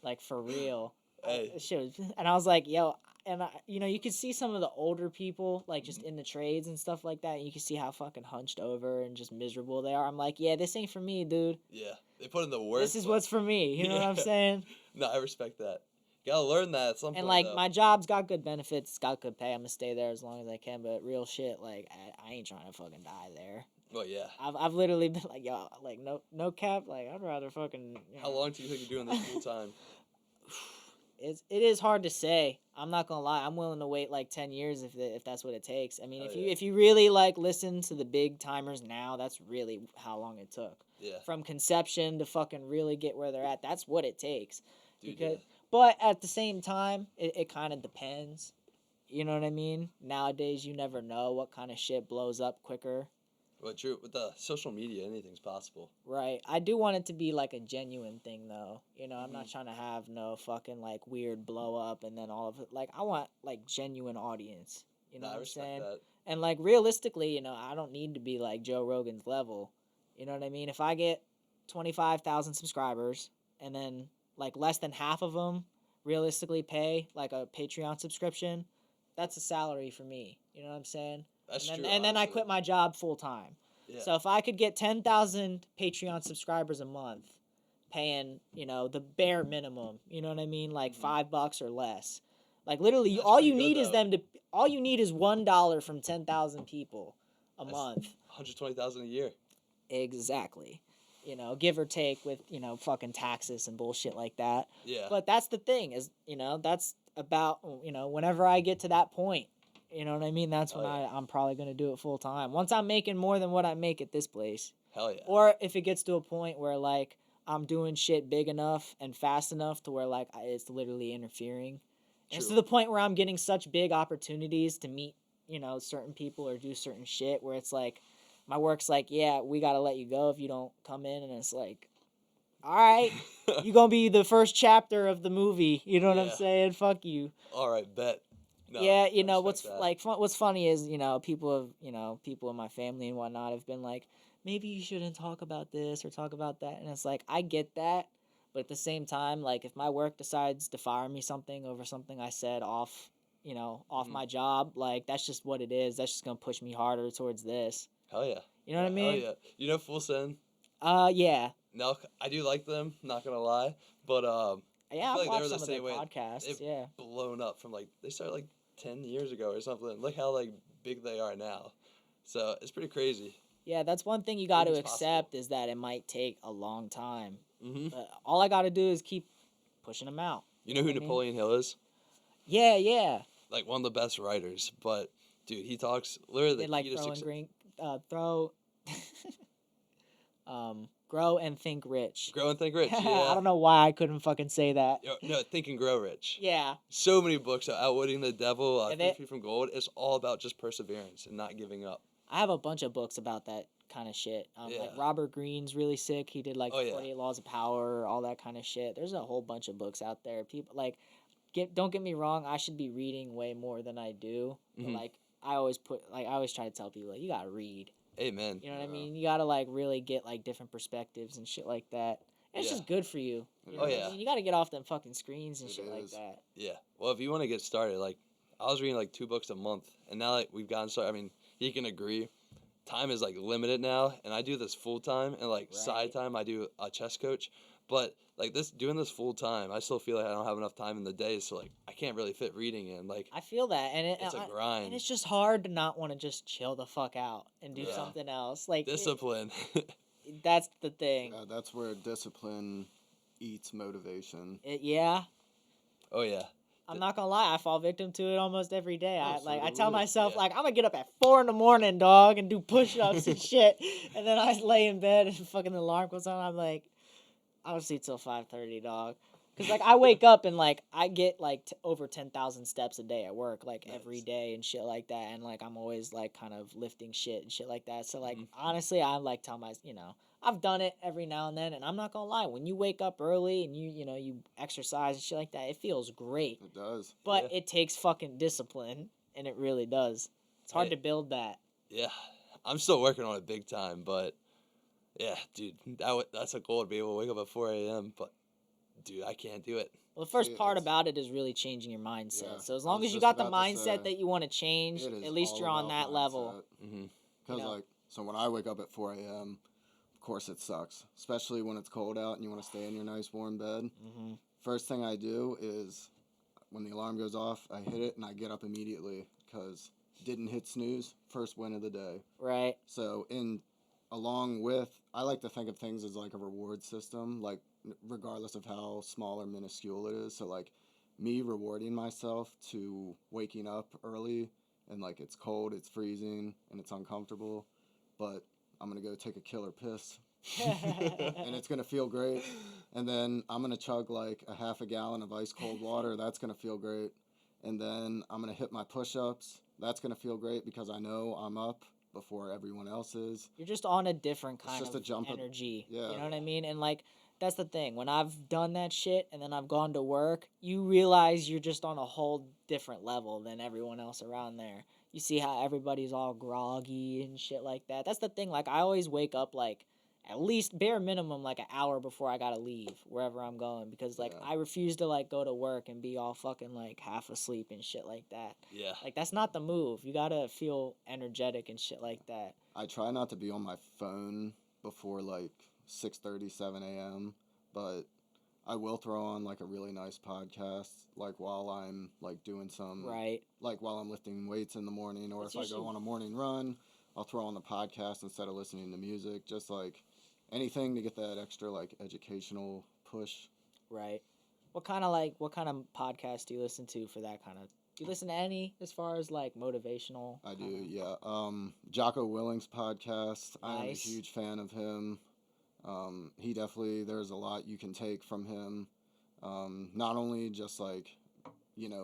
Like for real. Hey. Shit was, and I was like, yo, and you can see some of the older people like just Mm-hmm. in the trades and stuff like that. And you can see how fucking hunched over and just miserable they are. I'm like, yeah, this ain't for me, dude. Yeah. They put in the work. This is but- what's for me. You know what I'm Yeah. saying? No, I respect that. Gotta learn that at some And point. like though. my job's got good benefits, it's got good pay. I'm gonna stay there as long as I can. But real shit, like I ain't trying to fucking die there. Well, yeah. I've literally been like, yo, like no cap, like I'd rather fucking. How long do you think you're doing this full time? It is hard to say. I'm not gonna lie. I'm willing to wait like 10 years if that's what it takes. I mean, Hell if yeah. you really like listen to the big timers now, that's really how long it took Yeah. from conception to fucking really get where they're at. That's what it takes. Dude, Because, yeah. but at the same time, it kind of depends. You know what I mean? Nowadays, you never know what kind of shit blows up quicker. But true, with the social media, anything's possible. Right. I do want it to be like a genuine thing though. I'm Mm-hmm. not trying to have no fucking like weird blow up and then all of it. Like I want like genuine audience. You know Nah, I what I'm respect saying? that. And like realistically, I don't need to be like Joe Rogan's level. You know what I mean? If I get 25,000 subscribers and then like less than half of them realistically pay like a Patreon subscription, that's a salary for me. You know what I'm saying? That's and then, true. and then I honestly. quit my job full time. Yeah. So if I could get 10,000 Patreon subscribers a month, paying the bare minimum, you know what I mean, like Mhm. $5 or less, like literally That's all pretty you good, need is though. them to. All you need is $1 from 10,000 people a That's- month, 120,000 a year. exactly. Give or take with fucking taxes and bullshit like that. Yeah. But that's the thing is that's about whenever I get to that point. You know what I mean? That's when Oh, yeah. I'm probably going to do it full time. Once I'm making more than what I make at this place. Hell yeah. Or if it gets to a point where like I'm doing shit big enough and fast enough to where like it's literally interfering. And it's to True. the point where I'm getting such big opportunities to meet, certain people or do certain shit where it's like my work's like, yeah, we got to let you go if you don't come in, and it's like, all right, you going to be the first chapter of the movie. You know what I'm Yeah. saying? Fuck you. All right, bet. No, Yeah, I respect what's that. what's funny is people in my family and whatnot have been like, maybe you shouldn't talk about this or talk about that, and it's like I get that, but at the same time, like if my work decides to fire me something over something I said off Mhm. my job, like that's just what it is. That's just gonna push me harder towards this. Hell yeah. You know what I Yeah, mean? Hell yeah. Full Send? Yeah, No, I do like them. Not gonna lie, but yeah. feel like I've they watched were the some of their same way. podcasts. They've Yeah. blown up from like they started like 10 years ago or something. Look how like big they are now. So it's pretty crazy. Yeah, that's one thing you got to Anything's possible. accept is that it might take a long time. Hmm. But all I got to do is keep pushing them out. You know who what I mean? Napoleon Hill is? Yeah, yeah. Like one of the best writers. But dude, he talks literally Did the like key to throw and success. green, throw, grow and think rich. Grow and Think Rich. Yeah. I don't know why I couldn't fucking say that. No, Think and Grow Rich. Yeah, So many books. Outwitting the Devil, And 3 Feet from Gold. It's all about just perseverance and not giving up. I have a bunch of books about that kind of shit. Like Yeah. Robert Greene's really sick. He did like Oh, yeah. 48 Laws of Power, all that kind of shit. There's a whole bunch of books out there. People like don't get me wrong, I should be reading way more than I do. But Mhm. like I always try to tell people like you gotta read. Amen. You know what I Yeah. mean? You gotta like really get like different perspectives and shit like that. And it's Yeah. just good for you. You know Oh, what I yeah. mean? You gotta get off them fucking screens and It shit like is. that. Yeah. Well, if you want to get started, like I was reading like 2 books a month, and now that we've gotten started, I mean, he can agree. Time is like limited now, and I do this full time, and like Right. side time I do a chess coach. But like doing this full time, I still feel like I don't have enough time in the day, so like I can't really fit reading in. Like I feel that, and it's a grind. and it's just hard to not want to just chill the fuck out and do Yeah. something else. Like Discipline. that's the thing. Yeah, that's where discipline eats motivation. Yeah, Oh yeah. I'm not gonna lie, I fall victim to it almost every day. Oh, so I do tell we. myself Yeah. like I'm gonna get up at 4 a.m, dog, and do push-ups and shit, and then I lay in bed and fucking the alarm goes on. I'm like, I don't sleep till 5:30, dog. Cause like I wake up and like I get like over 10,000 steps a day at work, like every Nice. day and shit like that, and like I'm always like kind of lifting shit and shit like that. So like Mhm. honestly, I like tell my I've done it every now and then, and I'm not gonna lie, when you wake up early and you exercise and shit like that, it feels great. It does. But Yeah. it takes fucking discipline, and it really does. It's hard Hey. to build that. Yeah. I'm still working on it big time, but yeah, dude, that's a goal to be able to wake up at 4 a.m. But dude, I can't do it. Well, the first See, part it's- about it is really changing your mindset. Yeah, So as I long was as you just got the about to mindset say, that you want to change, It is at least all you're on about that level. mindset. Mm-hmm. Because, know? like, so when I wake up at 4 a.m., of course it sucks, especially when it's cold out and you want to stay in your nice warm bed. Mm-hmm. First thing I do is when the alarm goes off, I hit it and I get up immediately because didn't hit snooze, first win of the day. Right. So, along with, I like to think of things as like a reward system, like, regardless of how small or minuscule it is. So, like, me rewarding myself to waking up early and like it's cold, it's freezing, and it's uncomfortable, but I'm gonna go take a killer piss and it's gonna feel great. And then I'm gonna chug like a half a gallon of ice cold water. That's gonna feel great. And then I'm gonna hit my push-ups. That's gonna feel great because I know I'm up before everyone else is. You're just on a different It's kind just of a jump up- energy. yeah. You know what I mean? And like that's the thing. When I've done that shit and then I've gone to work, you realize you're just on a whole different level than everyone else around there. You see how everybody's all groggy and shit like that. That's the thing. Like I always wake up like at least bare minimum like an hour before I gotta leave wherever I'm going because like Yeah. I refuse to like go to work and be all fucking like half asleep and shit like that. Yeah. Like that's not the move. You gotta feel energetic and shit like that. I try not to be on my phone before like 6:30, 7 a.m., but I will throw on like a really nice podcast, like while I'm like doing some, Right. like while I'm lifting weights in the morning, or It's if I usually- go on a morning run, I'll throw on the podcast instead of listening to music. Just like anything to get that extra like educational push. Right. What kind of podcast do you listen to for that kind of? Do you listen to any as far as like motivational? I do, yeah. Jocko Willing's podcast. I am a Nice. huge fan of him. He definitely, there's a lot you can take from him. Not only just like,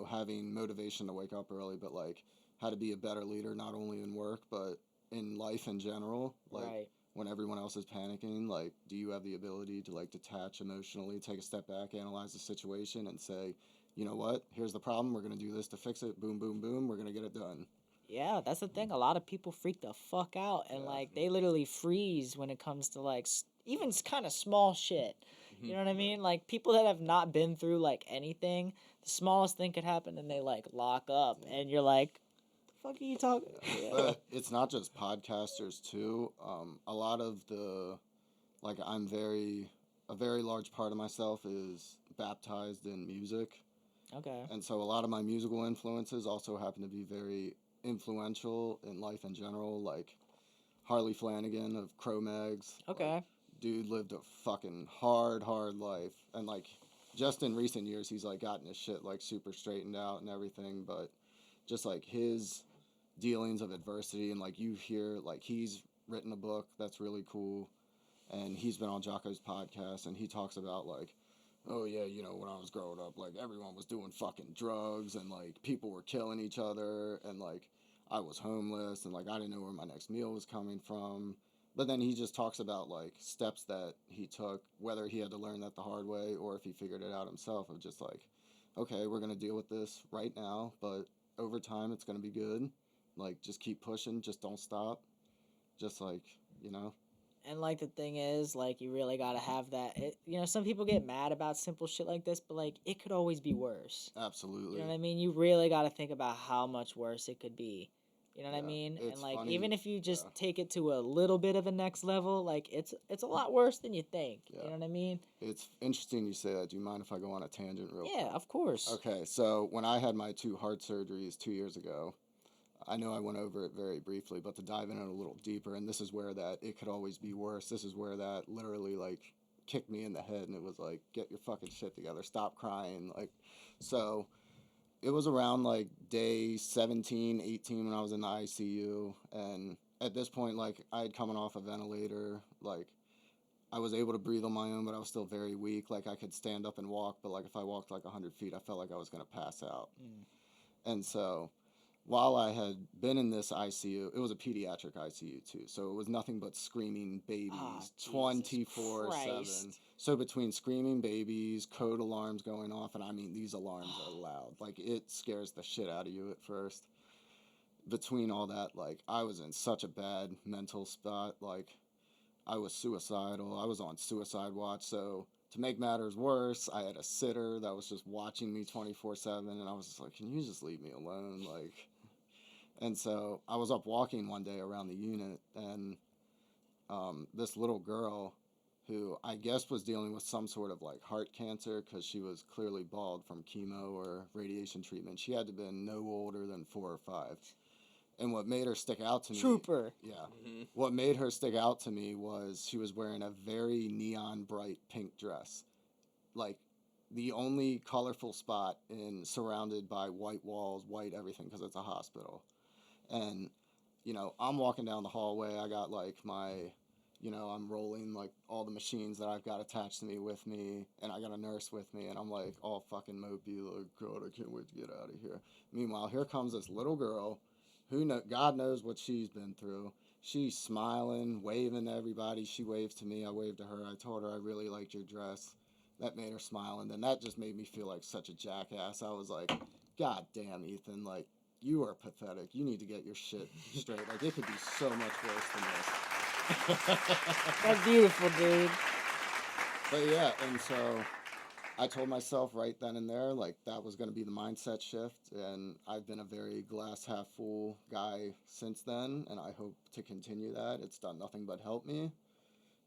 having motivation to wake up early, but like how to be a better leader, not only in work, but in life in general. Like Right. when everyone else is panicking, like, do you have the ability to like detach emotionally, take a step back, analyze the situation and say, you know what, here's the problem. We're going to do this to fix it. Boom, boom, boom. We're going to get it done. Yeah, that's the thing. A lot of people freak the fuck out and Yeah. like they literally freeze when it comes to like even kind of small shit. You know what I mean? Like people that have not been through like anything, the smallest thing could happen and they like lock up and you're like, the fuck are you talking? Yeah. But it's not just podcasters too. A lot of the, like, a very large part of myself is baptized in music. Okay. And so a lot of my musical influences also happen to be very influential in life in general, like Harley Flanagan of Cro-Mags. Okay. Dude lived a fucking hard life. And, like, just in recent years, he's, like, gotten his shit, like, super straightened out and everything. But just, like, his dealings of adversity and, like, you hear, like, he's written a book that's really cool. And he's been on Jocko's podcast, and he talks about, like, oh, yeah, when I was growing up, like, everyone was doing fucking drugs, and, like, people were killing each other, and, like, I was homeless, and, like, I didn't know where my next meal was coming from. But then he just talks about like steps that he took, whether he had to learn that the hard way or if he figured it out himself. Of just like, okay, we're gonna deal with this right now, but over time it's gonna be good. Like, just keep pushing, just don't stop. Just like, you know, And like the thing is, like you really gotta have that. Some people get mad about simple shit like this, but like it could always be worse. absolutely. You know what I mean? You really gotta think about how much worse it could be. You know what I Yeah, mean? And it's like funny. even if you just Yeah. take it to a little bit of a next level, like it's a lot worse than you think. Yeah. You know what I mean? It's interesting you say that. Do you mind if I go on a tangent real quick? Yeah, of course. Okay, so when I had my 2 heart surgeries 2 years ago, I know I went over it very briefly, but to dive in it a little deeper, and this is where that it could always be worse. This is where that literally like kicked me in the head, and it was like, get your fucking shit together, stop crying. Like, so it was around like day 17, 18 when I was in the ICU, and at this point, like I had coming off a ventilator, like I was able to breathe on my own, but I was still very weak. Like I could stand up and walk, but like if I walked like 100 feet, I felt like I was gonna pass out. Mm. And so while I had been in this ICU, it was a pediatric ICU too. So it was nothing but screaming babies Jesus 24/7. Christ. So between screaming babies, code alarms going off, and I mean, these alarms are loud. Like, it scares the shit out of you at first. Between all that, like, I was in such a bad mental spot. Like, I was suicidal. I was on suicide watch. So to make matters worse, I had a sitter that was just watching me 24/7, and I was just like, can you just leave me alone? Like, and so I was up walking one day around the unit, and this little girl who I guess was dealing with some sort of like heart cancer because she was clearly bald from chemo or radiation treatment. She had to have been no older than 4 or 5. And what made her stick out to me, Trooper. yeah, Mhm. what made her stick out to me was she was wearing a very neon bright pink dress, like the only colorful spot in surrounded by white walls, white everything because it's a hospital. And I'm walking down the hallway. I got like I'm rolling like all the machines that I've got attached to me with me, and I got a nurse with me, and I'm like all fucking mopey, like, God, I can't wait to get out of here. Meanwhile, here comes this little girl, God knows what she's been through. She's smiling, waving to everybody. She waved to me. I waved to her. I told her I really liked your dress. That made her smile, and then that just made me feel like such a jackass. I was like, God damn, Ethan, like, you are pathetic. You need to get your shit straight. Like, it could be so much worse than this. That's beautiful, dude. But yeah, and so I told myself right then and there, like, that was going to be the mindset shift, and I've been a very glass half full guy since then, and I hope to continue that. It's done nothing but help me,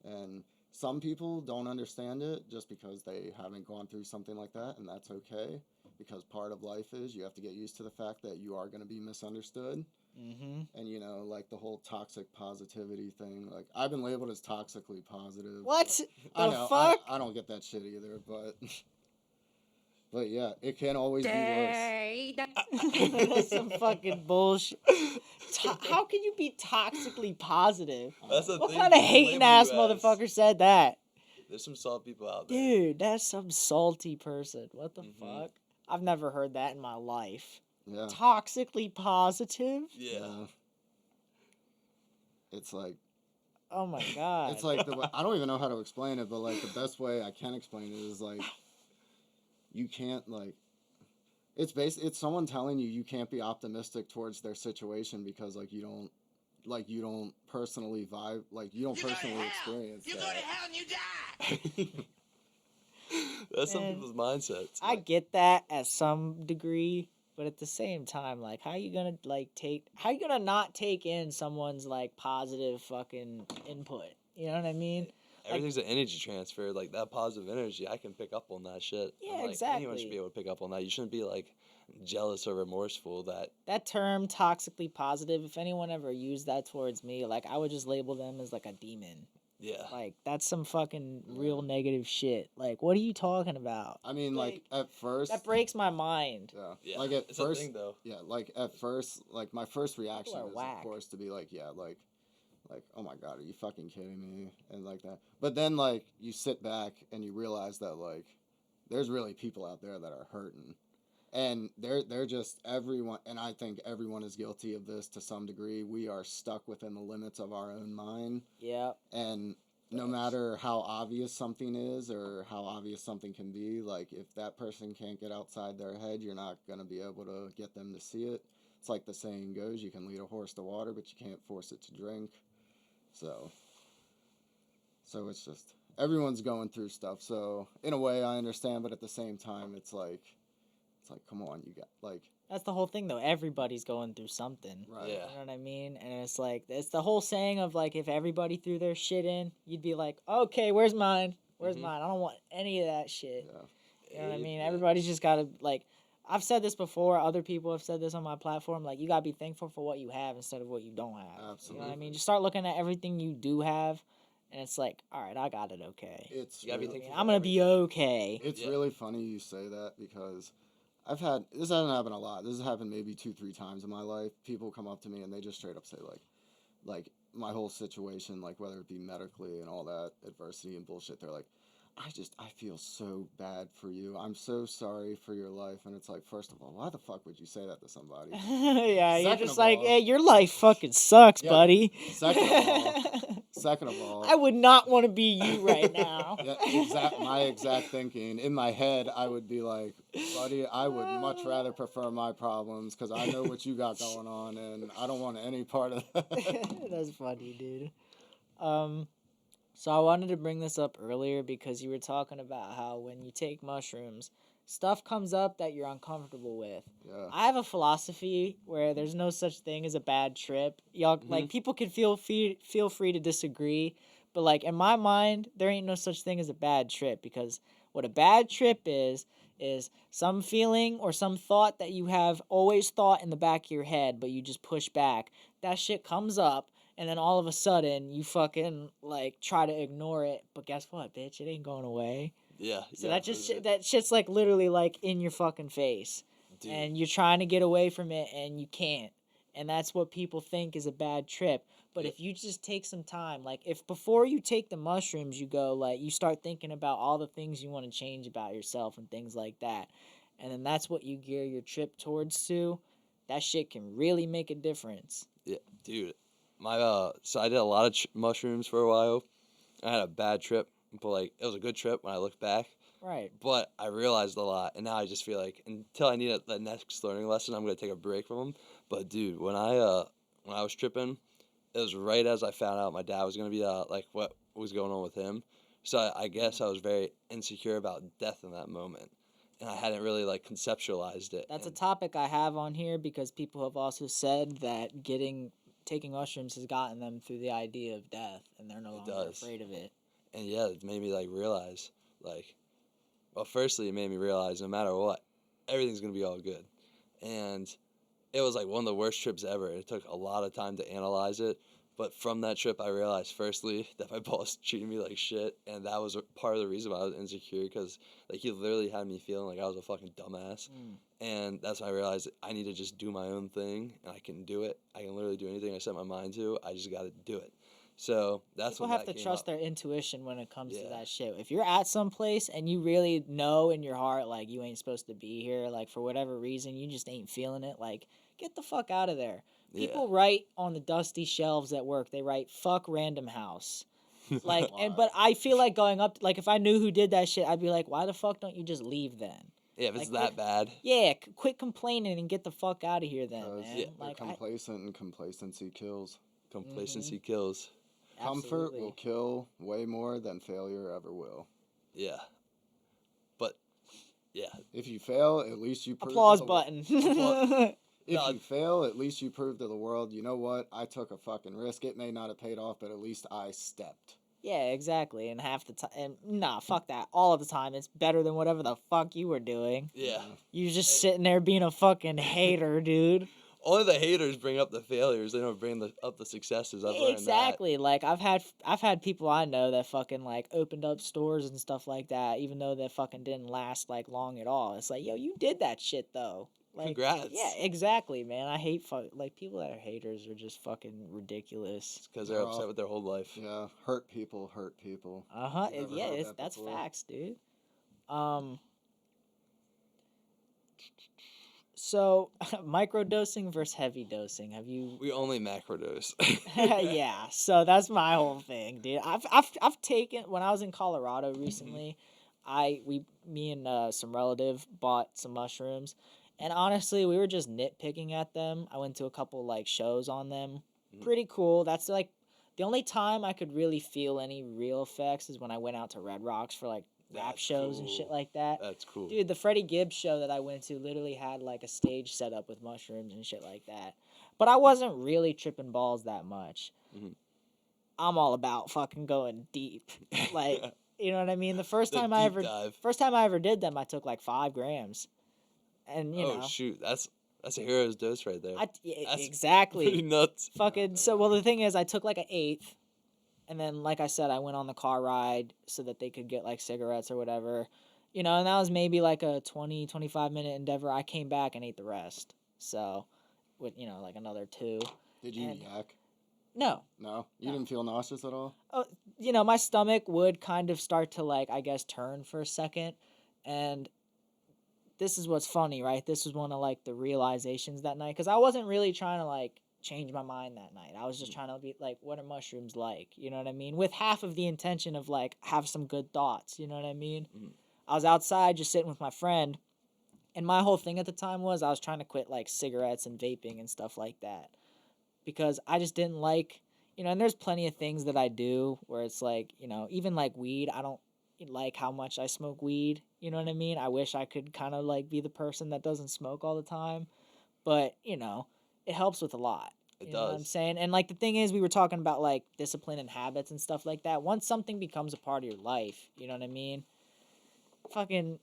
and some people don't understand it just because they haven't gone through something like that, and that's okay, because part of life is you have to get used to the fact that you are going to be misunderstood. Mm-hmm. And like the whole toxic positivity thing, like I've been labeled as toxically positive. What I the know, fuck? I don't get that shit either, but yeah, it can always be worse. That's some fucking bullshit. How can you be toxically positive? That's the What thing. kind of people hating label ass you as. motherfucker said that? There's some salt people out there. Dude, that's some salty person. What the Mhm. fuck? I've never heard that in my life. Yeah, Toxically positive? Yeah. it's like Oh my god. it's like I don't even know how to explain it, but like the best way I can explain it is like you can't like it's someone telling you can't be optimistic towards their situation because like you don't personally vibe, like you don't personally experience You that. go to hell and you die. That's some Man, people's mindsets. I get that at some degree, but at the same time, like, how you gonna not take in someone's like positive fucking input? You know what I mean? Everything's an energy transfer. Like that positive energy, I can pick up on that shit. Yeah, Anyone exactly. should be able to pick up on that. You shouldn't be like jealous or remorseful that That term, toxically positive, if anyone ever used that towards me, like, I would just label them as like a demon. yeah. Like, that's some fucking real negative shit. Like, what are you talking about? I mean, like at first, That breaks my mind. yeah, Yeah. like at it's first, a thing though. yeah, like at first, like my first reaction are is whack. of course to be like, yeah, like, oh my God, are you fucking kidding me? And like that. But then like you sit back and you realize that like there's really people out there that are hurting. And they're just everyone, and I think everyone is guilty of this to some degree. We are stuck within the limits of our own mind, Yeah. and no matter how obvious something is or how obvious something can be, like if that person can't get outside their head, you're not gonna be able to get them to see it. It's like the saying goes, you can lead a horse to water, but you can't force it to drink. So it's just everyone's going through stuff. So in a way, I understand, but at the same time, it's like, come on, you got like, That's the whole thing, though. Everybody's going through something. right? Yeah. You know what I mean? And it's like, it's the whole saying of like, if everybody threw their shit in, you'd be like, okay, where's mine? Where's Mhm. mine? I don't want any of that shit. Yeah. You know what I mean? Yeah. Everybody's just gotta like. I've said this before. Other people have said this on my platform. Like, you gotta be thankful for what you have instead of what you don't have. You know what I Absolutely. mean? Just start looking at everything you do have, and it's like, all right, I got it. Okay. It's You gotta be really, thankful. I'm gonna be okay. it's Yeah. really funny you say that because this hasn't happened a lot. This has happened maybe 2-3 times in my life. People come up to me and they just straight up say like my whole situation, like whether it be medically and all that adversity and bullshit. They're like, I feel so bad for you. I'm so sorry for your life. And it's like, first of all, why the fuck would you say that to somebody? Yeah, you're Second just of like, all- hey, your life fucking sucks, Yeah, buddy. Second of all, I would not want to be you right now. yeah, my exact thinking. In my head, I would be like, buddy, I would much rather prefer my problems because I know what you got going on and I don't want any part of that. That's funny, dude. So I wanted to bring this up earlier because you were talking about how when you take mushrooms, stuff comes up that you're uncomfortable with. Yeah. I have a philosophy where there's no such thing as a bad trip. Y'all like people can feel free to disagree, but like in my mind, there ain't no such thing as a bad trip because what a bad trip is some feeling or some thought that you have always thought in the back of your head, but you just push back. That shit comes up. And then all of a sudden, you fucking, like, try to ignore it. But guess what, bitch? It ain't going away. Yeah. So yeah, that shit's, like, literally, like, in your fucking face. dude. And you're trying to get away from it, and you can't. And that's what people think is a bad trip. But Yeah. if you just take some time, like, if before you take the mushrooms, you go, like, you start thinking about all the things you want to change about yourself and things like that. And then that's what you gear your trip towards to. That shit can really make a difference. Yeah, dude. So I did a lot of mushrooms for a while. I had a bad trip, but like it was a good trip when I look back. Right. But I realized a lot, and now I just feel like until I need the next learning lesson, I'm gonna take a break from them. But dude, when I was tripping, it was right as I found out my dad was gonna be like what was going on with him. So I guess I was very insecure about death in that moment, and I hadn't really like conceptualized it. That's a and- topic I have on here because people have also said that taking mushrooms has gotten them through the idea of death, and they're no longer does. afraid of it. And yeah, it made me like realize like, well, firstly, it made me realize no matter what, everything's gonna be all good, and it was like one of the worst trips ever. It took a lot of time to analyze it, but from that trip, I realized firstly that my boss treated me like shit, and that was part of the reason why I was insecure because like he literally had me feeling like I was a fucking dumbass, and that's when I realized I need to just do my own thing, and I can do it. I can literally do anything I set my mind to. I just got to do it. So that's People when have that to came trust up. their intuition when it comes to Yeah. that shit. If you're at some place and you really know in your heart like you ain't supposed to be here, like for whatever reason you just ain't feeling it, like get the fuck out of there. Yeah. People write on the dusty shelves at work. They write "fuck Random House." Like, but I feel like going up. Like, if I knew who did that shit, I'd be like, why the fuck don't you just leave then? Yeah, if it's like, that bad. Yeah, quit complaining and get the fuck out of here then, Because man. Yeah. they're Like, complacent and complacency kills. Complacency kills. Comfort absolutely. will kill way more than failure ever will. Yeah. But, yeah. If you fail, at least you prove Applause to the button. If No. you fail, at least you prove to the world, you know what? I took a fucking risk. It may not have paid off, but at least I stepped. Yeah, exactly. And half the time, and nah, fuck that. All of the time, it's better than whatever the fuck you were doing. Yeah. You're just sitting there being a fucking hater, dude. Only the haters bring up the failures. They don't bring up the successes. I've learned that. Exactly. Like I've had people I know that fucking like opened up stores and stuff like that, even though they fucking didn't last like long at all. It's like, yo, you did that shit though. Like, Congrats. Yeah, exactly, man. I hate like people that are haters are just fucking ridiculous. Because they're They're upset all- with their whole life. Yeah, hurt people hurt people. Uh-huh. Never Yeah, heard that that's before. facts, dude. So, microdosing versus heavy dosing. Have you? We only macrodose. Yeah. So that's my whole thing, dude. I've taken when I was in Colorado recently. Me and some relative bought some mushrooms, and honestly, we were just nitpicking at them. I went to a couple like shows on them. Pretty cool. That's like the only time I could really feel any real effects is when I went out to Red Rocks for like rap That's shows and shit cool. like that. That's cool. Dude, the Freddie Gibbs show that I went to literally had like a stage set up with mushrooms and shit like that. But I wasn't really tripping balls that much. Mhm. I'm all about fucking going deep. Like, you know what I mean? The first The time I deep ever dive. first time I ever did them, I took like 5 grams. And you Oh know, shoot, that's a hero's dose right there. That's exactly. pretty nuts. Fucking so well the thing is I took like an eighth, and then like I said I went on the car ride so that they could get like cigarettes or whatever, and that was maybe like a 25-minute endeavor. I came back and ate the rest, so with like another 2. Did you And- yak? No. No, you No. didn't feel nauseous at all. My stomach would kind of start to like I guess turn for a second, and this is what's funny, right? This was one of like the realizations that night because I wasn't really trying to like change my mind that night. I was just trying to be like, what are mushrooms like? You know what I mean? With half of the intention of like have some good thoughts. You know what I mean? Mhm. I was outside just sitting with my friend, and my whole thing at the time was I was trying to quit like cigarettes and vaping and stuff like that because I just didn't like, and there's plenty of things that I do where it's like, even like weed, I don't like how much I smoke weed. You know what I mean? I wish I could kind of like be the person that doesn't smoke all the time, but it helps with a lot. It You know what I'm does. saying? And like the thing is, we were talking about like discipline and habits and stuff like that. Once something becomes a part of your life, you know what I mean? Fucking,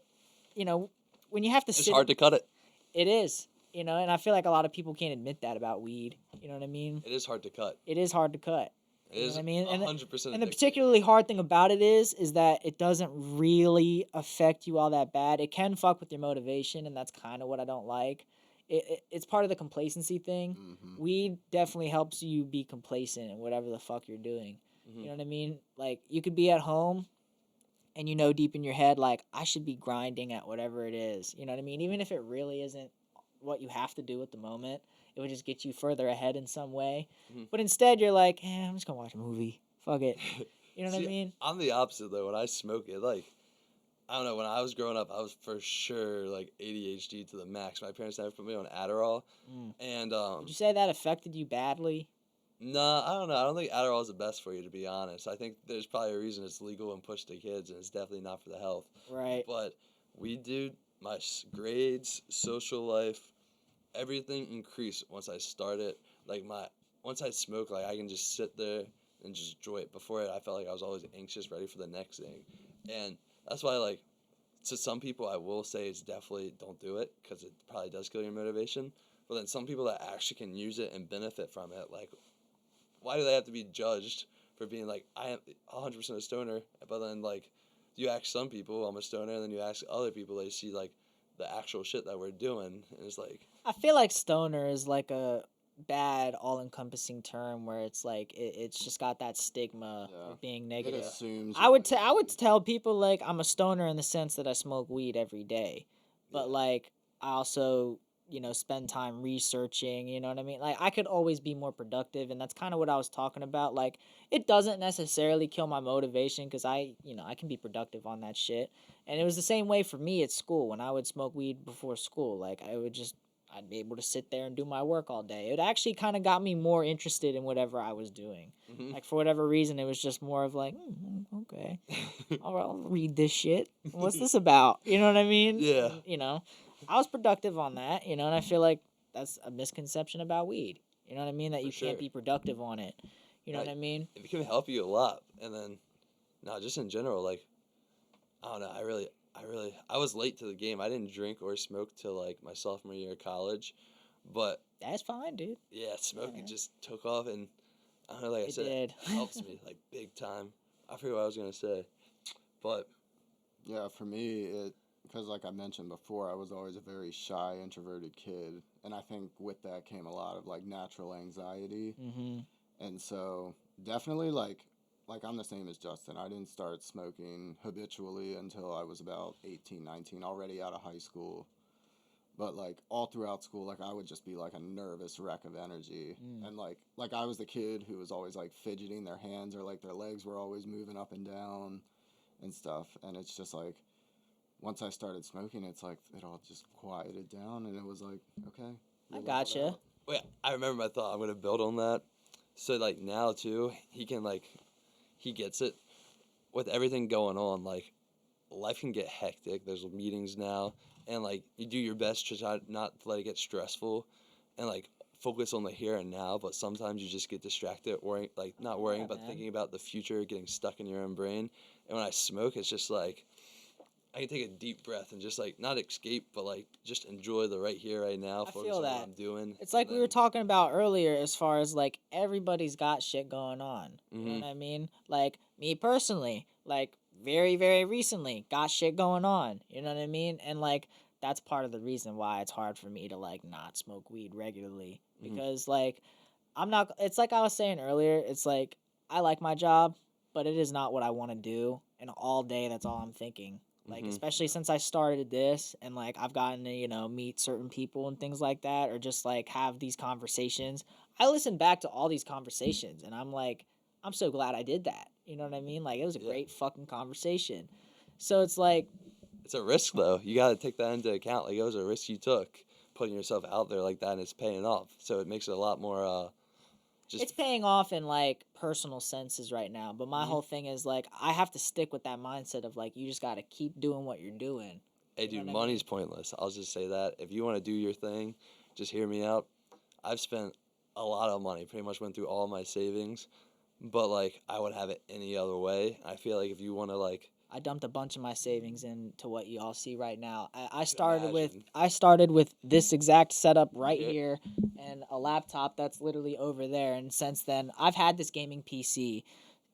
when you have to It's sit, hard to cut it. it is, and I feel like a lot of people can't admit that about weed. You know what I mean? It is hard to cut. It is hard to cut. It You know is what I mean? And 100%. And the particularly hard thing about it is that it doesn't really affect you all that bad. It can fuck with your motivation, and that's kind of what I don't like. It's part of the complacency thing. Mm-hmm. Weed definitely helps you be complacent in whatever the fuck you're doing. You know what I mean? Like, you could be at home, and deep in your head, like, I should be grinding at whatever it is. You know what I mean? Even if it really isn't what you have to do at the moment, it would just get you further ahead in some way. Mhm. But instead, you're like, I'm just gonna watch a movie. Fuck it. You know what I See, mean? I'm the opposite though. When I smoke it, like, I don't know. When I was growing up, I was for sure like ADHD to the max. My parents never put me on Adderall, Mm. and Would you say that affected you badly? nah, I don't know. I don't think Adderall is the best for you, to be honest. I think there's probably a reason it's legal and pushed to kids, and it's definitely not for the health. Right. But weed, dude, my grades, social life, everything increased once I started. Like once I smoke, like I can just sit there and just enjoy it. Before it, I felt like I was always anxious, ready for the next thing, and that's why like to some people I will say it's definitely don't do it because it probably does kill your motivation. But then some people that actually can use it and benefit from it, like why do they have to be judged for being like I am 100% a stoner? But then like you ask some people I'm a stoner, and then you ask other people they see like the actual shit that we're doing, and it's like I feel like stoner is like a bad, all-encompassing term where it's like it's just got that stigma Yeah. of being It negative. assumes. I would tell people like I'm a stoner in the sense that I smoke weed every day, but Yeah. like I also spend time researching. You know what I mean? Like I could always be more productive, and that's kind of what I was talking about. Like it doesn't necessarily kill my motivation because I can be productive on that shit. And it was the same way for me at school when I would smoke weed before school. Like I'd be able to sit there and do my work all day. It actually kind of got me more interested in whatever I was doing. mhm. Like for whatever reason, it was just more of like, okay, I'll read this shit. What's this about? You know what I mean? Yeah. And, I was productive on that. And I feel like that's a misconception about weed. You know what I mean? That For you sure. can't be productive on it. You know what I Right. mean? It can help you a lot, and then no, just in general, like I don't know. I was late to the game. I didn't drink or smoke till like my sophomore year of college, but That's fine, dude. yeah, smoking Yeah. just took off, and I don't know. Like I It said, did. it helps me like big time. I forget what I was gonna say, but Yeah, for me, because like I mentioned before, I was always a very shy, introverted kid, and I think with that came a lot of like natural anxiety, Mm-hmm. and so definitely like I'm the same as Justin. I didn't start smoking habitually until I was about 18, 19, already out of high school. But like all throughout school, like I would just be like a nervous wreck of energy, and like I was the kid who was always like fidgeting their hands or like their legs were always moving up and down, and stuff. And it's just like once I started smoking, it's like it all just quieted down, and it was like okay. I we'll level gotcha. out. Wait, I remember my thought. I'm gonna build on that. So like now too, he can like, he gets it. With everything going on, like, life can get hectic. There's meetings now, and like you do your best to try not to let it get stressful, and like focus on the here and now. But sometimes you just get distracted, worrying, like not worrying, Yeah, but man. thinking about the future, getting stuck in your own brain. And when I smoke, it's just like I can take a deep breath and just like not escape, but like just enjoy the right here, right now. I Focus feel on that. what I'm doing. It's like and we were then- talking about earlier as far as like everybody's got shit going on. You know Mhm. what I mean? Like me personally, like very, very recently got shit going on. You know what I mean? And like that's part of the reason why it's hard for me to like not smoke weed regularly. Mhm. Because like I'm not it's like I was saying earlier, it's like I like my job, but it is not what I want to do. And all day that's all I'm thinking. Like Mhm. especially since I started this and like I've gotten to, meet certain people and things like that or just like have these conversations. I listen back to all these conversations and I'm like I'm so glad I did that. You know what I mean? Like it was a Yeah. great fucking conversation. So it's like It's a risk though. You got to take that into account. Like it was a risk you took, putting yourself out there like that, and it's paying off. So it makes it a lot more. Just it's paying off in like personal senses right now. But my Mhm. whole thing is like I have to stick with that mindset of like you just got to keep doing what you're doing. hey, You know dude, what I money's pointless. I'll just say that. If you want to do your thing, just hear me out. I've spent a lot of money. Pretty much went through all my savings, but like I would have it any other way. I feel like if you want to like, I dumped a bunch of my savings into what you all see right now. I imagine. started with this exact setup right Yeah. here and a laptop that's literally over there. And since then, I've had this gaming PC,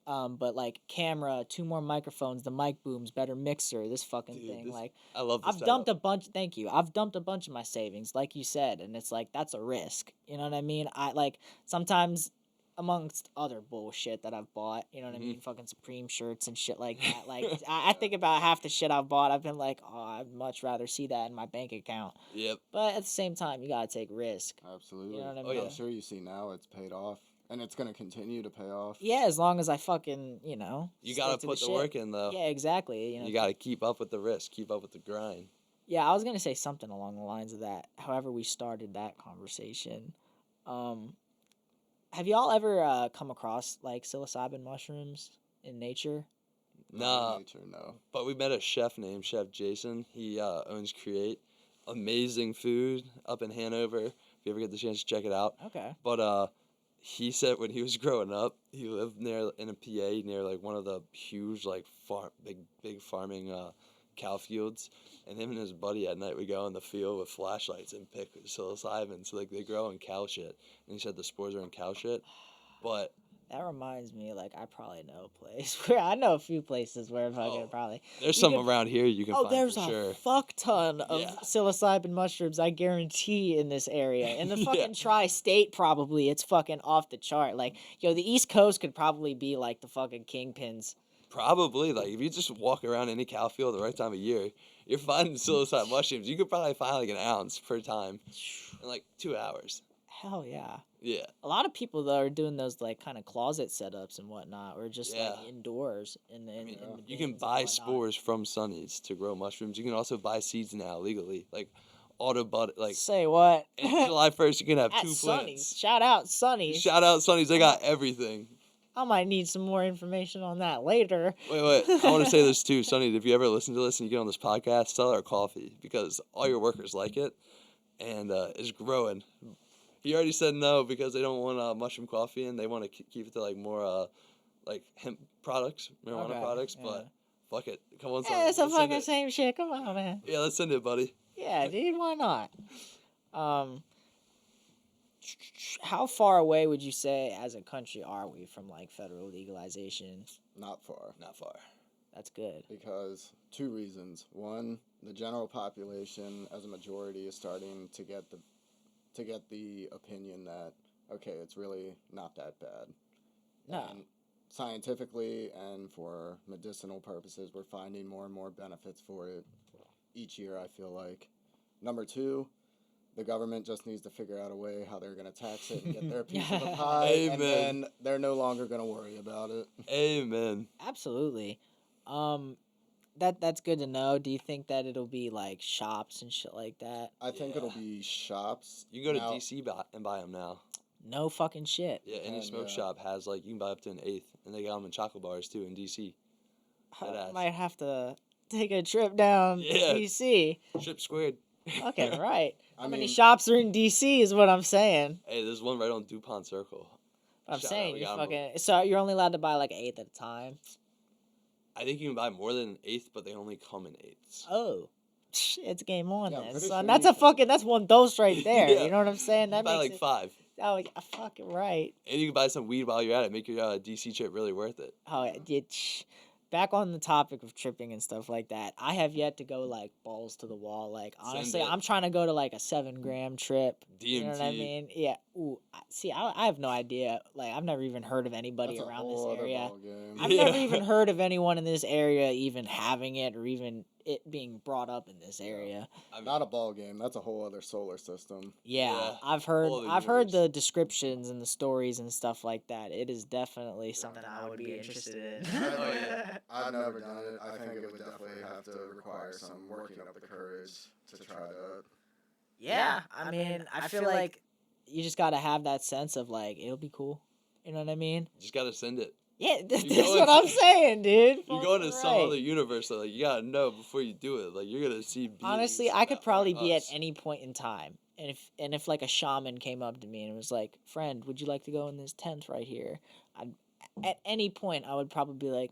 but like camera, 2 more microphones, the mic booms, better mixer, this fucking Dude, thing. this- Like I love this. I've dumped a bunch. Thank you. I've dumped a bunch of my savings, like you said, and it's like that's a risk. You know what I mean? I like sometimes amongst other bullshit that I've bought. You know what I Mhm. mean? Fucking Supreme shirts and shit like that. Like I think about half the shit I've bought. I've been like, oh, I'd much rather see that in my bank account. Yep. But at the same time, you gotta take risk. Absolutely. what I Oh, yeah. I'm sure you see now it's paid off, and it's gonna continue to pay off. Yeah, as long as I fucking You stick gotta to put the shit. work in though. Yeah, exactly. You gotta keep up with the risk. Keep up with the grind. Yeah, I was gonna say something along the lines of that. However, we started that conversation. Have y'all ever come across like psilocybin mushrooms in nature? Not in Nah, nature, no. but we met a chef named Chef Jason. He owns Create, amazing food up in Hanover. If you ever get the chance to check it out. Okay. But he said when he was growing up, he lived near in a PA near like one of the huge like big farming cow fields, and him and his buddy at night would go in the field with flashlights and pick psilocybin. So like they grow in cow shit, and he said the spores are in cow shit, but That reminds me, like I probably know a place where I know a few places where fucking Oh, probably. there's You some can- around here you can Oh, find there's for a sure. fuck ton of Yeah. psilocybin mushrooms, I guarantee, in this area. In the Yeah. fucking tri-state, probably it's fucking off the chart. Like, yo, the East Coast could probably be like the fucking kingpins. Probably, like, if you just walk around any cow field at the right time of year, you're finding psilocybin mushrooms. You could probably find like an ounce per time in like 2 hours. Hell yeah. Yeah. A lot of people though are doing those like kind of closet setups and whatnot, or just like Yeah. indoors in the. I mean, in the you can bins and buy whatnot. spores from Sunny's to grow mushrooms. You can also buy seeds now legally. Like, Autobud, like, Say what? and July 1st, you can have At 2 Sonny's. plants. Shout out Sonny's. Shout out Sunny's, they got everything. I might need some more information on that later. Wait, I want to say this too, Sonny. If you ever listen to this and you get on this podcast, sell our coffee because all your workers like it, and it's growing. He already said no because they don't want mushroom coffee and they want to keep it to like more like hemp products, marijuana Okay, products. yeah. But fuck it, come on, Sonny. Yeah, it's the let's send fucking it. same shit. Come on, man. Yeah, let's send it, buddy. Yeah, dude, why not? How far away would you say as a country are we from like federal legalization? Not far. Not far. That's good. Because 2 reasons. One, the general population as a majority is starting to get the opinion that okay, it's really not that bad. No. And scientifically and for medicinal purposes, we're finding more and more benefits for it each year, I feel like. Number two, the government just needs to figure out a way how they're going to tax it and get their piece of the pie, and Amen. then they're no longer going to worry about it. Amen. Absolutely. That's good to know. Do you think that it'll be like shops and shit like that? I think Yeah. it'll be shops. You can go to Now- DC and buy them now. No fucking shit. Yeah, any And, smoke yeah. shop has like you can buy up to an eighth, and they got them in chocolate bars too in DC. I Deadass. might have to take a trip down Yeah. to DC. Trip squared. Okay, right. I How many mean- shops are in DC is what I'm saying. Hey, there's one right on DuPont Circle. I'm Shout out, saying we you got 'em. fucking so you're only allowed to buy like an eighth at a time. I think you can buy more than an eighth, but they only come in eighths. Oh. It's game on Yeah, I'm then, pretty son. sure That's you a can. fucking that's one dose right there. Yeah. You know what I'm saying? You That buy makes like it, 5, oh yeah, fucking right. and you can buy some weed while you're at it. Make your DC trip really worth it. Oh, back on the topic of tripping and stuff like that. I have yet to go like balls to the wall. Like Send honestly, it. I'm trying to go to like a 7 gram trip. You know what I DMT. mean? Yeah. Ooh. See, I have no idea. Like I've never even heard of anybody That's a around this whole other area. ballgame. I've Yeah. never even heard of anyone in this area even having it or even it being brought up in this area. I mean, Not a ball game. That's a whole other solar system. Yeah, Yeah, I've heard whole other I've heard universe. the descriptions and the stories and stuff like that. It is definitely something I would be interested in. Oh, yeah. I've never done it. I think it would definitely have to require some working up the courage to try to. Yeah, I mean, I feel like you just got to have that sense of like it'll be cool. You know what I mean? just gotta send it. Yeah, that's go what I'm into- saying, dude. You go into Fucking some right. other universe, so like you gotta know before you do it. Like you're gonna see. Honestly, beings I could that probably aren't be at us. any point in time, and if like a shaman came up to me and was like, "Friend, would you like to go in this tent right here?" At any point I would probably be like,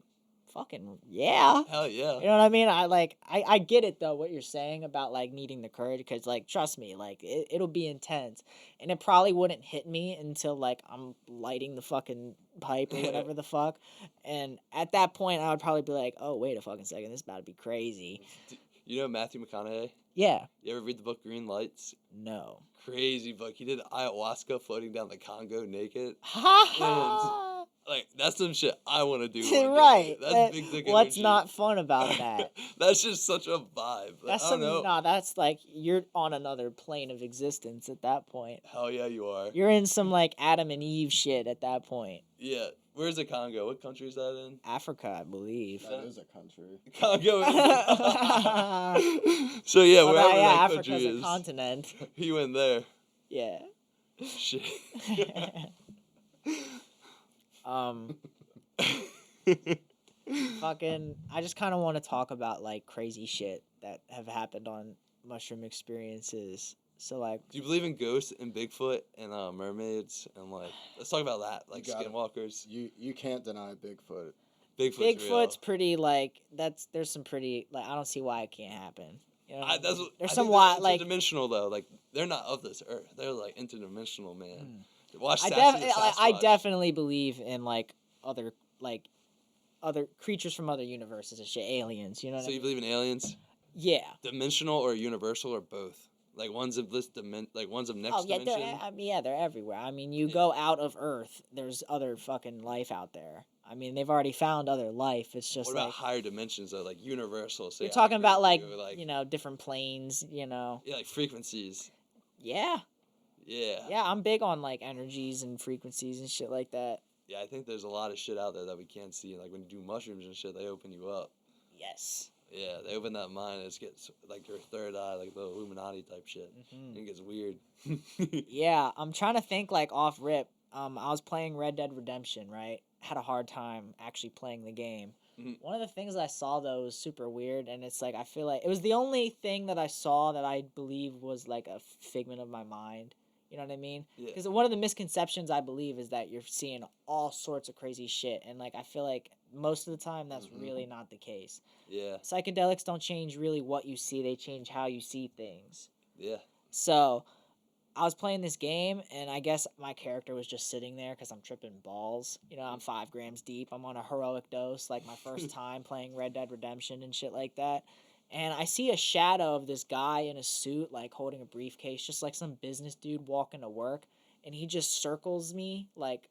"Fucking yeah." Hell yeah. You know what I mean? I get it though what you're saying about like needing the courage because like trust me like it'll be intense and it probably wouldn't hit me until like I'm lighting the fucking pipe or whatever the fuck, and at that point I would probably be like, oh wait a fucking second, this is about to be crazy. You know Matthew McConaughey? Yeah. You ever read the book Green Lights? No. Crazy book. He did ayahuasca floating down the Congo naked. Ha ha. Like that's some shit I want to do. one day. Right. That's big dick What's energy. not fun about that? That's just such a vibe. Like, That's I some don't know. no. That's like you're on another plane of existence at that point. Hell yeah, you are. You're in some like Adam and Eve shit at that point. Yeah. Where's the Congo? What country is that in? Africa, I believe. That is a country. Congo. So yeah, Well, wherever yeah, that Africa's country a is, continent. he went there. Yeah. Shit. um. Fucking. I just kind of want to talk about like crazy shit that have happened on mushroom experiences. So like, Do you believe in ghosts and Bigfoot and mermaids and like? Let's talk about that. Like got it. skinwalkers. You can't deny Bigfoot. Bigfoot's Bigfoot's real. pretty like that's. There's some pretty like I don't see why it can't happen. You know what I That's mean? what, There's I some think why they're like interdimensional though. Like they're not of this earth. They're like interdimensional, man. Watch I, Sassy the I Sasquatch. definitely believe in like other creatures from other universes and shit, aliens. You know what So I you mean? believe in aliens? Yeah. Dimensional or universal or both? Like one's of this like one's of next Oh yeah, dimension. I mean, yeah, they're everywhere. I mean, you go out of Earth, there's other fucking life out there. I mean, they've already found other life. It's just What about like higher dimensions though, like universal? Say you're talking about like, like you know, different planes. You know. yeah, like frequencies. Yeah. Yeah. Yeah, I'm big on like energies and frequencies and shit like that. Yeah, I think there's a lot of shit out there that we can't see. Like when you do mushrooms and shit, they open you up. Yes. Yeah, they open that mind. It gets like your third eye, like the Illuminati type shit. Mhm. It gets weird. Yeah, I'm trying to think like off rip. I was playing Red Dead Redemption, right? Had a hard time actually playing the game. Mhm. One of the things I saw though was super weird, and it's like I feel like it was the only thing that I saw that I believe was like a figment of my mind. You know what I mean? Yeah. Because one of the misconceptions I believe is that you're seeing all sorts of crazy shit, and like I feel like most of the time that's Mhm. really not the case. Yeah. Psychedelics don't change really what you see; they change how you see things. Yeah. So, I was playing this game, and I guess my character was just sitting there because I'm tripping balls. You know, I'm 5 grams deep. I'm on a heroic dose, like my first time playing Red Dead Redemption and shit like that. And I see a shadow of this guy in a suit, like holding a briefcase, just like some business dude walking to work. And he just circles me like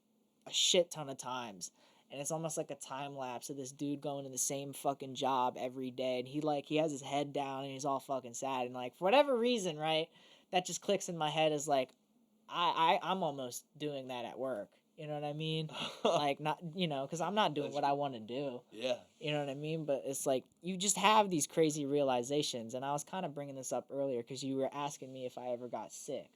a shit ton of times. and it's almost like a time lapse of this dude going to the same fucking job every day, and he has his head down and he's all fucking sad, and like for whatever reason, right, that just clicks in my head as like I'm almost doing that at work. You know what I mean? Like, not, because I'm not doing what I want to do. Yeah. You know what I mean? But it's like, you just have these crazy realizations. And I was kind of bringing this up earlier because you were asking me if I ever got sick.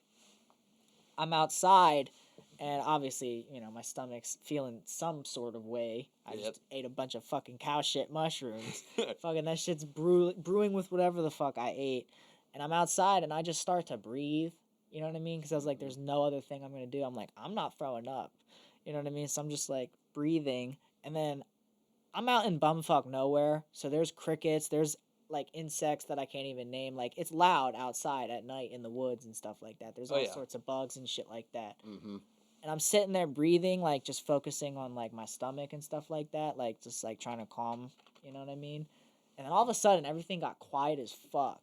I'm outside, and obviously, my stomach's feeling some sort of way. I just ate a bunch of fucking cow shit mushrooms. Fucking that shit's brewing with whatever the fuck I ate. And I'm outside, and I just start to breathe. You know what I mean? Because I was like, there's no other thing I'm going to do. I'm like, I'm not throwing up. You know what I mean? So I'm just like breathing. And then I'm out in bumfuck nowhere. So there's crickets. There's like insects that I can't even name. Like, it's loud outside at night in the woods and stuff like that. There's all sorts of bugs and shit like that. Mm-hmm. And I'm sitting there breathing, like just focusing on like my stomach and stuff like that. Like just like trying to calm, you know what I mean? And then all of a sudden everything got quiet as fuck.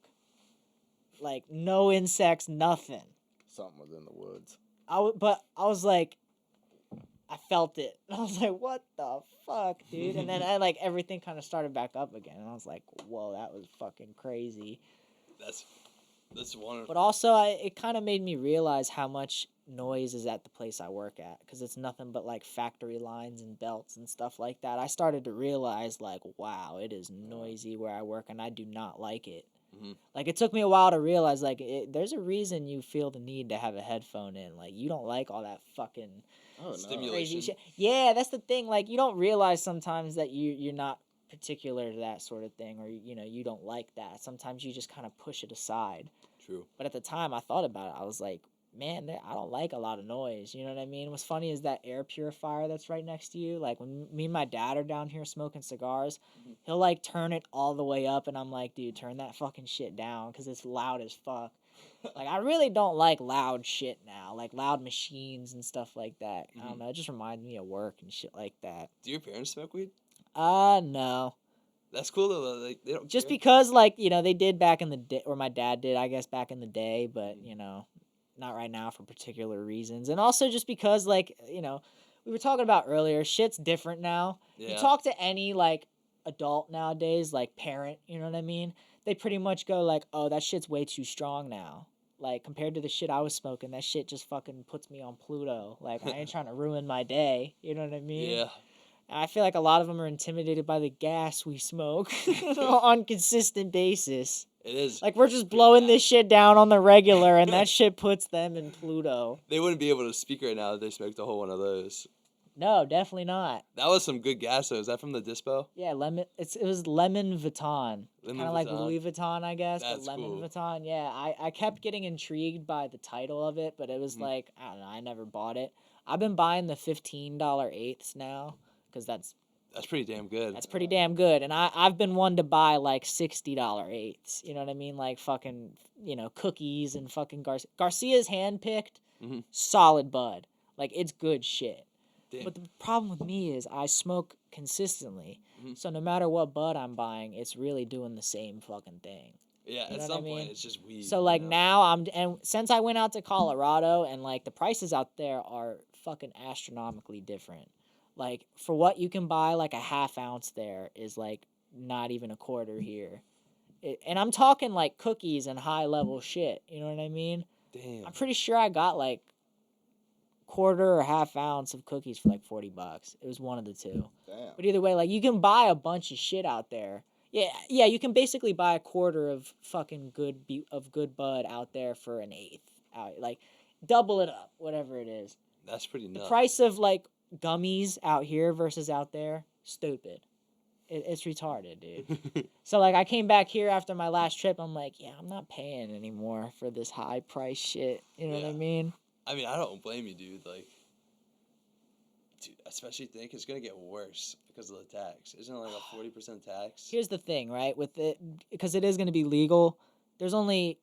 Like no insects, nothing. Something was in the woods. But I was like, I felt it. I was like, what the fuck, dude? And then everything kind of started back up again. And I was like, whoa, that was fucking crazy. That's wonderful. But also, it kind of made me realize how much noise is at the place I work at. Because it's nothing but like factory lines and belts and stuff like that. I started to realize like, wow, it is noisy where I work and I do not like it. Mm-hmm. Like, it took me a while to realize, like, there's a reason you feel the need to have a headphone in. Like, you don't like all that fucking Stimulation. crazy shit. Yeah, that's the thing. Like, you don't realize sometimes that you're not particular to that sort of thing, or, you don't like that. Sometimes you just kind of push it aside. True. But at the time, I thought about it. I was like, man, I don't like a lot of noise. You know what I mean? What's funny is that air purifier that's right next to you. Like, when me and my dad are down here smoking cigars, he'll, like, turn it all the way up, and I'm like, dude, turn that fucking shit down, because it's loud as fuck. Like, I really don't like loud shit now, like loud machines and stuff like that. I don't know, it just reminds me of work and shit like that. Do your parents smoke weed? No. That's cool, though. Like, they don't Just care. because, like, they did back in the day, or my dad did, I guess, back in the day, but, not right now for particular reasons. And also just because, like, we were talking about earlier, shit's different now. Yeah. You talk to any, like, adult nowadays, like, parent, you know what I mean? They pretty much go, like, oh, that shit's way too strong now. Like, compared to the shit I was smoking, that shit just fucking puts me on Pluto. Like, I ain't trying to ruin my day, you know what I mean? Yeah. And I feel like a lot of them are intimidated by the gas we smoke on a consistent basis. It is. Like, we're just blowing this shit down on the regular, and that shit puts them in Pluto. They wouldn't be able to speak right now if they smoked a whole one of those. No, definitely not. That was some good gas, though. Is that from the Dispo? Yeah, it was Lemon Vuitton. Lemon Kind of like Vuitton. Louis Vuitton, I guess, That's but Lemon cool. Vuitton. Yeah, I kept getting intrigued by the title of it, but it was like, I don't know, I never bought it. I've been buying the $15 eighths now, because that's pretty damn good. That's pretty damn good. And I've been one to buy like $60 eighths. You know what I mean? Like fucking, cookies and fucking Garcia's handpicked, solid bud. Like, it's good shit. Damn. But the problem with me is I smoke consistently. So no matter what bud I'm buying, it's really doing the same fucking thing. Yeah, You at know what some I mean? point, it's just weed. So like now and since I went out to Colorado, and like the prices out there are fucking astronomically different. Like, for what you can buy, like a half ounce there is like not even a quarter here. And I'm talking like cookies and high level shit. You know what I mean? Damn. I'm pretty sure I got like quarter or half ounce of cookies for like $40. It was one of the two. Damn. But either way, like, you can buy a bunch of shit out there. Yeah, you can basically buy a quarter of fucking good bud out there for an eighth. Like, double it up, whatever it is. That's pretty The nuts. price of like gummies out here versus out there, stupid. It's retarded, dude. So like, I came back here after my last trip. I'm like, yeah, I'm not paying anymore for this high price shit. You know what I Yeah. mean? I mean, I don't blame you, dude. Like, dude, I especially think it's gonna get worse because of the tax. Isn't it like a 40% tax? Here's the thing, right? With it, because it is going to be legal. There's only,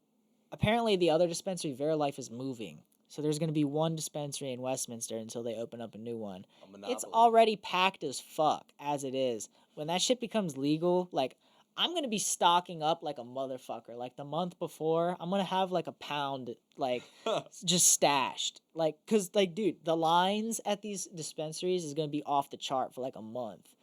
apparently, the other dispensary, Verilife, is moving. So there's going to be one dispensary in Westminster until they open up a new one. A monopoly. It's already packed as fuck as it is. When that shit becomes legal, like, I'm gonna be stocking up like a motherfucker. Like the month before, I'm gonna have like a pound like just stashed. Like, cause like, dude, the lines at these dispensaries is gonna be off the chart for like a month.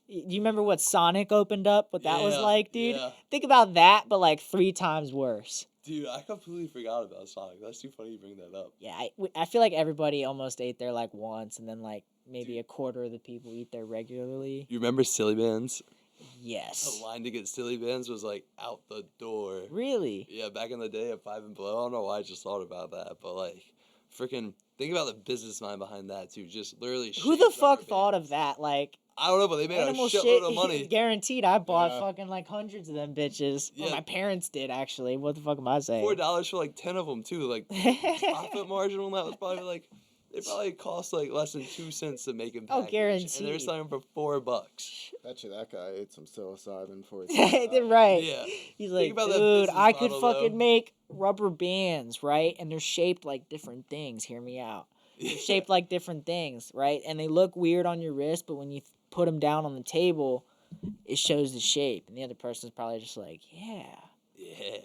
Do you remember what Sonic opened up? What that was Yeah, like, dude? yeah. Think about that, but like 3 times worse. Dude, I completely forgot about Sonic. That's too funny you bring that up. Yeah, I feel like everybody almost ate there like once, and then like maybe Dude. a quarter of the people eat there regularly. You remember Silly Bands? Yes. The line to get Silly Bands was like out the door. Really? Yeah, back in the day at Five and Below. I don't know why I just thought about that, but like, freaking think about the business mind behind that too. Just literally. Who the shaped rubber fuck thought bands. of that? Like, I don't know, but they made animal a shitload shit. of money. Guaranteed. I bought Yeah. fucking like hundreds of them bitches. Well, Yeah. my parents did actually. What the fuck am I saying? $4 for like 10 of them too. Like profit margin on that was probably like it probably cost like less than 2 cents to make them. Oh, And they guaranteed. were selling them for $4. Bet you that guy ate some psilocybin for his. Right. Yeah. He's like, about that dude, business I could model, fucking though." make rubber bands, right? And they're shaped like different things. Hear me out. They're shaped like different things, right? And they look weird on your wrist, but when you put them down on the table, it shows the shape. And the other person's probably just like, yeah. Yeah.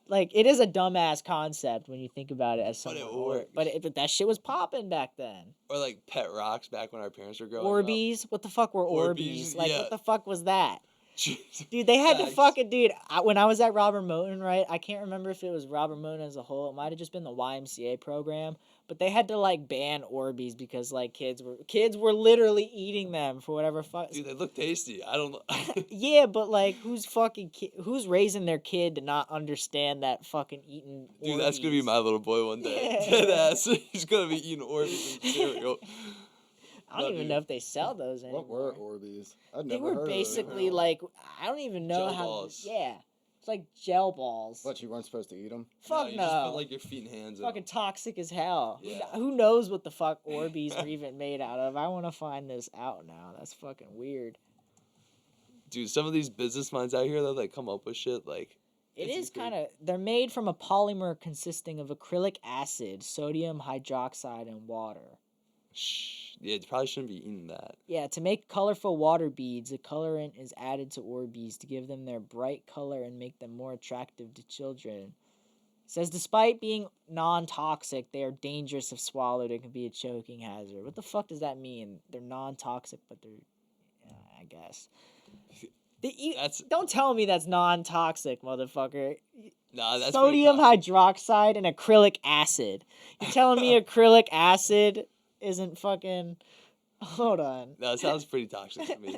Like, it is a dumbass concept when you think about it as But it someone. works. But that shit was popping back then. Or like pet rocks back when our parents were growing up. Orbeez? What the fuck were Orbeez? Orbeez, Like, yeah. what the fuck was that? Dude, they had to Facts. fucking, dude, when I was at Robert Moton, right, I can't remember if it was Robert Moton as a whole. It might have just been the YMCA program, but they had to, like, ban Orbeez because, like, kids were literally eating them for whatever fuck. Dude, they look tasty. I don't know. Yeah, but, like, who's raising their kid to not understand that fucking eating Dude, that's gonna be Orbeez? my little boy one day. Yeah. Deadass. He's gonna be eating Orbeez and cereal. I don't even know if they sell those anymore. What were Orbeez? I'd They never were heard basically of them. like, I don't even know Gel how. balls. Yeah, it's like gel balls. What, you weren't supposed to eat them? Fuck You no. just put like your feet and hands in. Fucking toxic as hell. Yeah. Who knows what the fuck Orbeez were even made out of? I want to find this out now. That's fucking weird. Dude, some of these business minds out here though, they come up with shit like. It it's is incredible. kind of. They're made from a polymer consisting of acrylic acid, sodium hydroxide, and water. Shh. Yeah, you probably shouldn't be eating that. Yeah, to make colorful water beads, a colorant is added to Orbeez to give them their bright color and make them more attractive to children. It says despite being non-toxic, they are dangerous if swallowed and can be a choking hazard. What the fuck does that mean? They're non-toxic, but they're, I guess. That's Don't tell me that's non-toxic, motherfucker. nah. That's Sodium pretty toxic. hydroxide and acrylic acid. You telling me acrylic acid isn't fucking? Hold on. No, it sounds pretty toxic to me.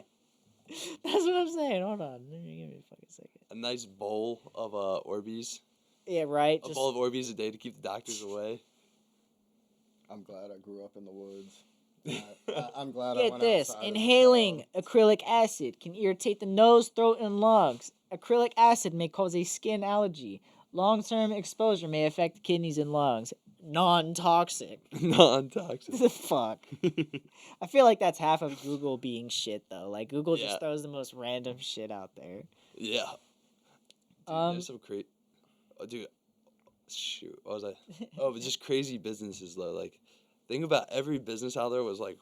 That's what I'm saying. Hold on. Give me a fucking second. A nice bowl of Orbeez. Yeah, right. A bowl of Orbeez a day to keep the doctors away. I'm glad I grew up in the woods. I'm glad I Get went this. outside as a Inhaling child. acrylic acid can irritate the nose, throat, and lungs. Acrylic acid may cause a skin allergy. Long-term exposure may affect the kidneys and lungs. Non-toxic. Non-toxic. The fuck? I feel like that's half of Google being shit, though. Like, Google Yeah. just throws the most random shit out there. Yeah. Dude, there's some crazy. Oh, dude. Shoot. What was I? Oh, but just crazy businesses though. Like, think about every business out there was like,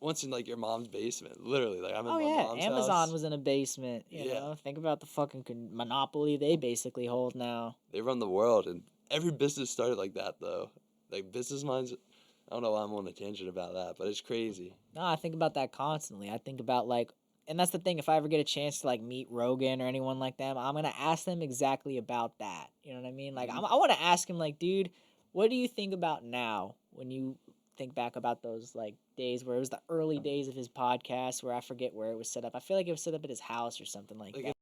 once in like your mom's basement. Literally, like I'm in Oh my yeah, mom's Amazon house. was in a basement. You Yeah. know, think about the fucking monopoly they basically hold now. They run the world, and every business started like that though. Like business minds. I don't know why I'm on a tangent about that, but it's crazy. No, I think about that constantly. I think about like, and that's the thing. If I ever get a chance to like meet Rogan or anyone like them, I'm gonna ask them exactly about that. You know what I mean? Like, I want to ask him like, dude, what do you think about now when you think back about those like days where it was the early days of his podcast where I forget where it was set up. I feel like it was set up at his house or something like Like that.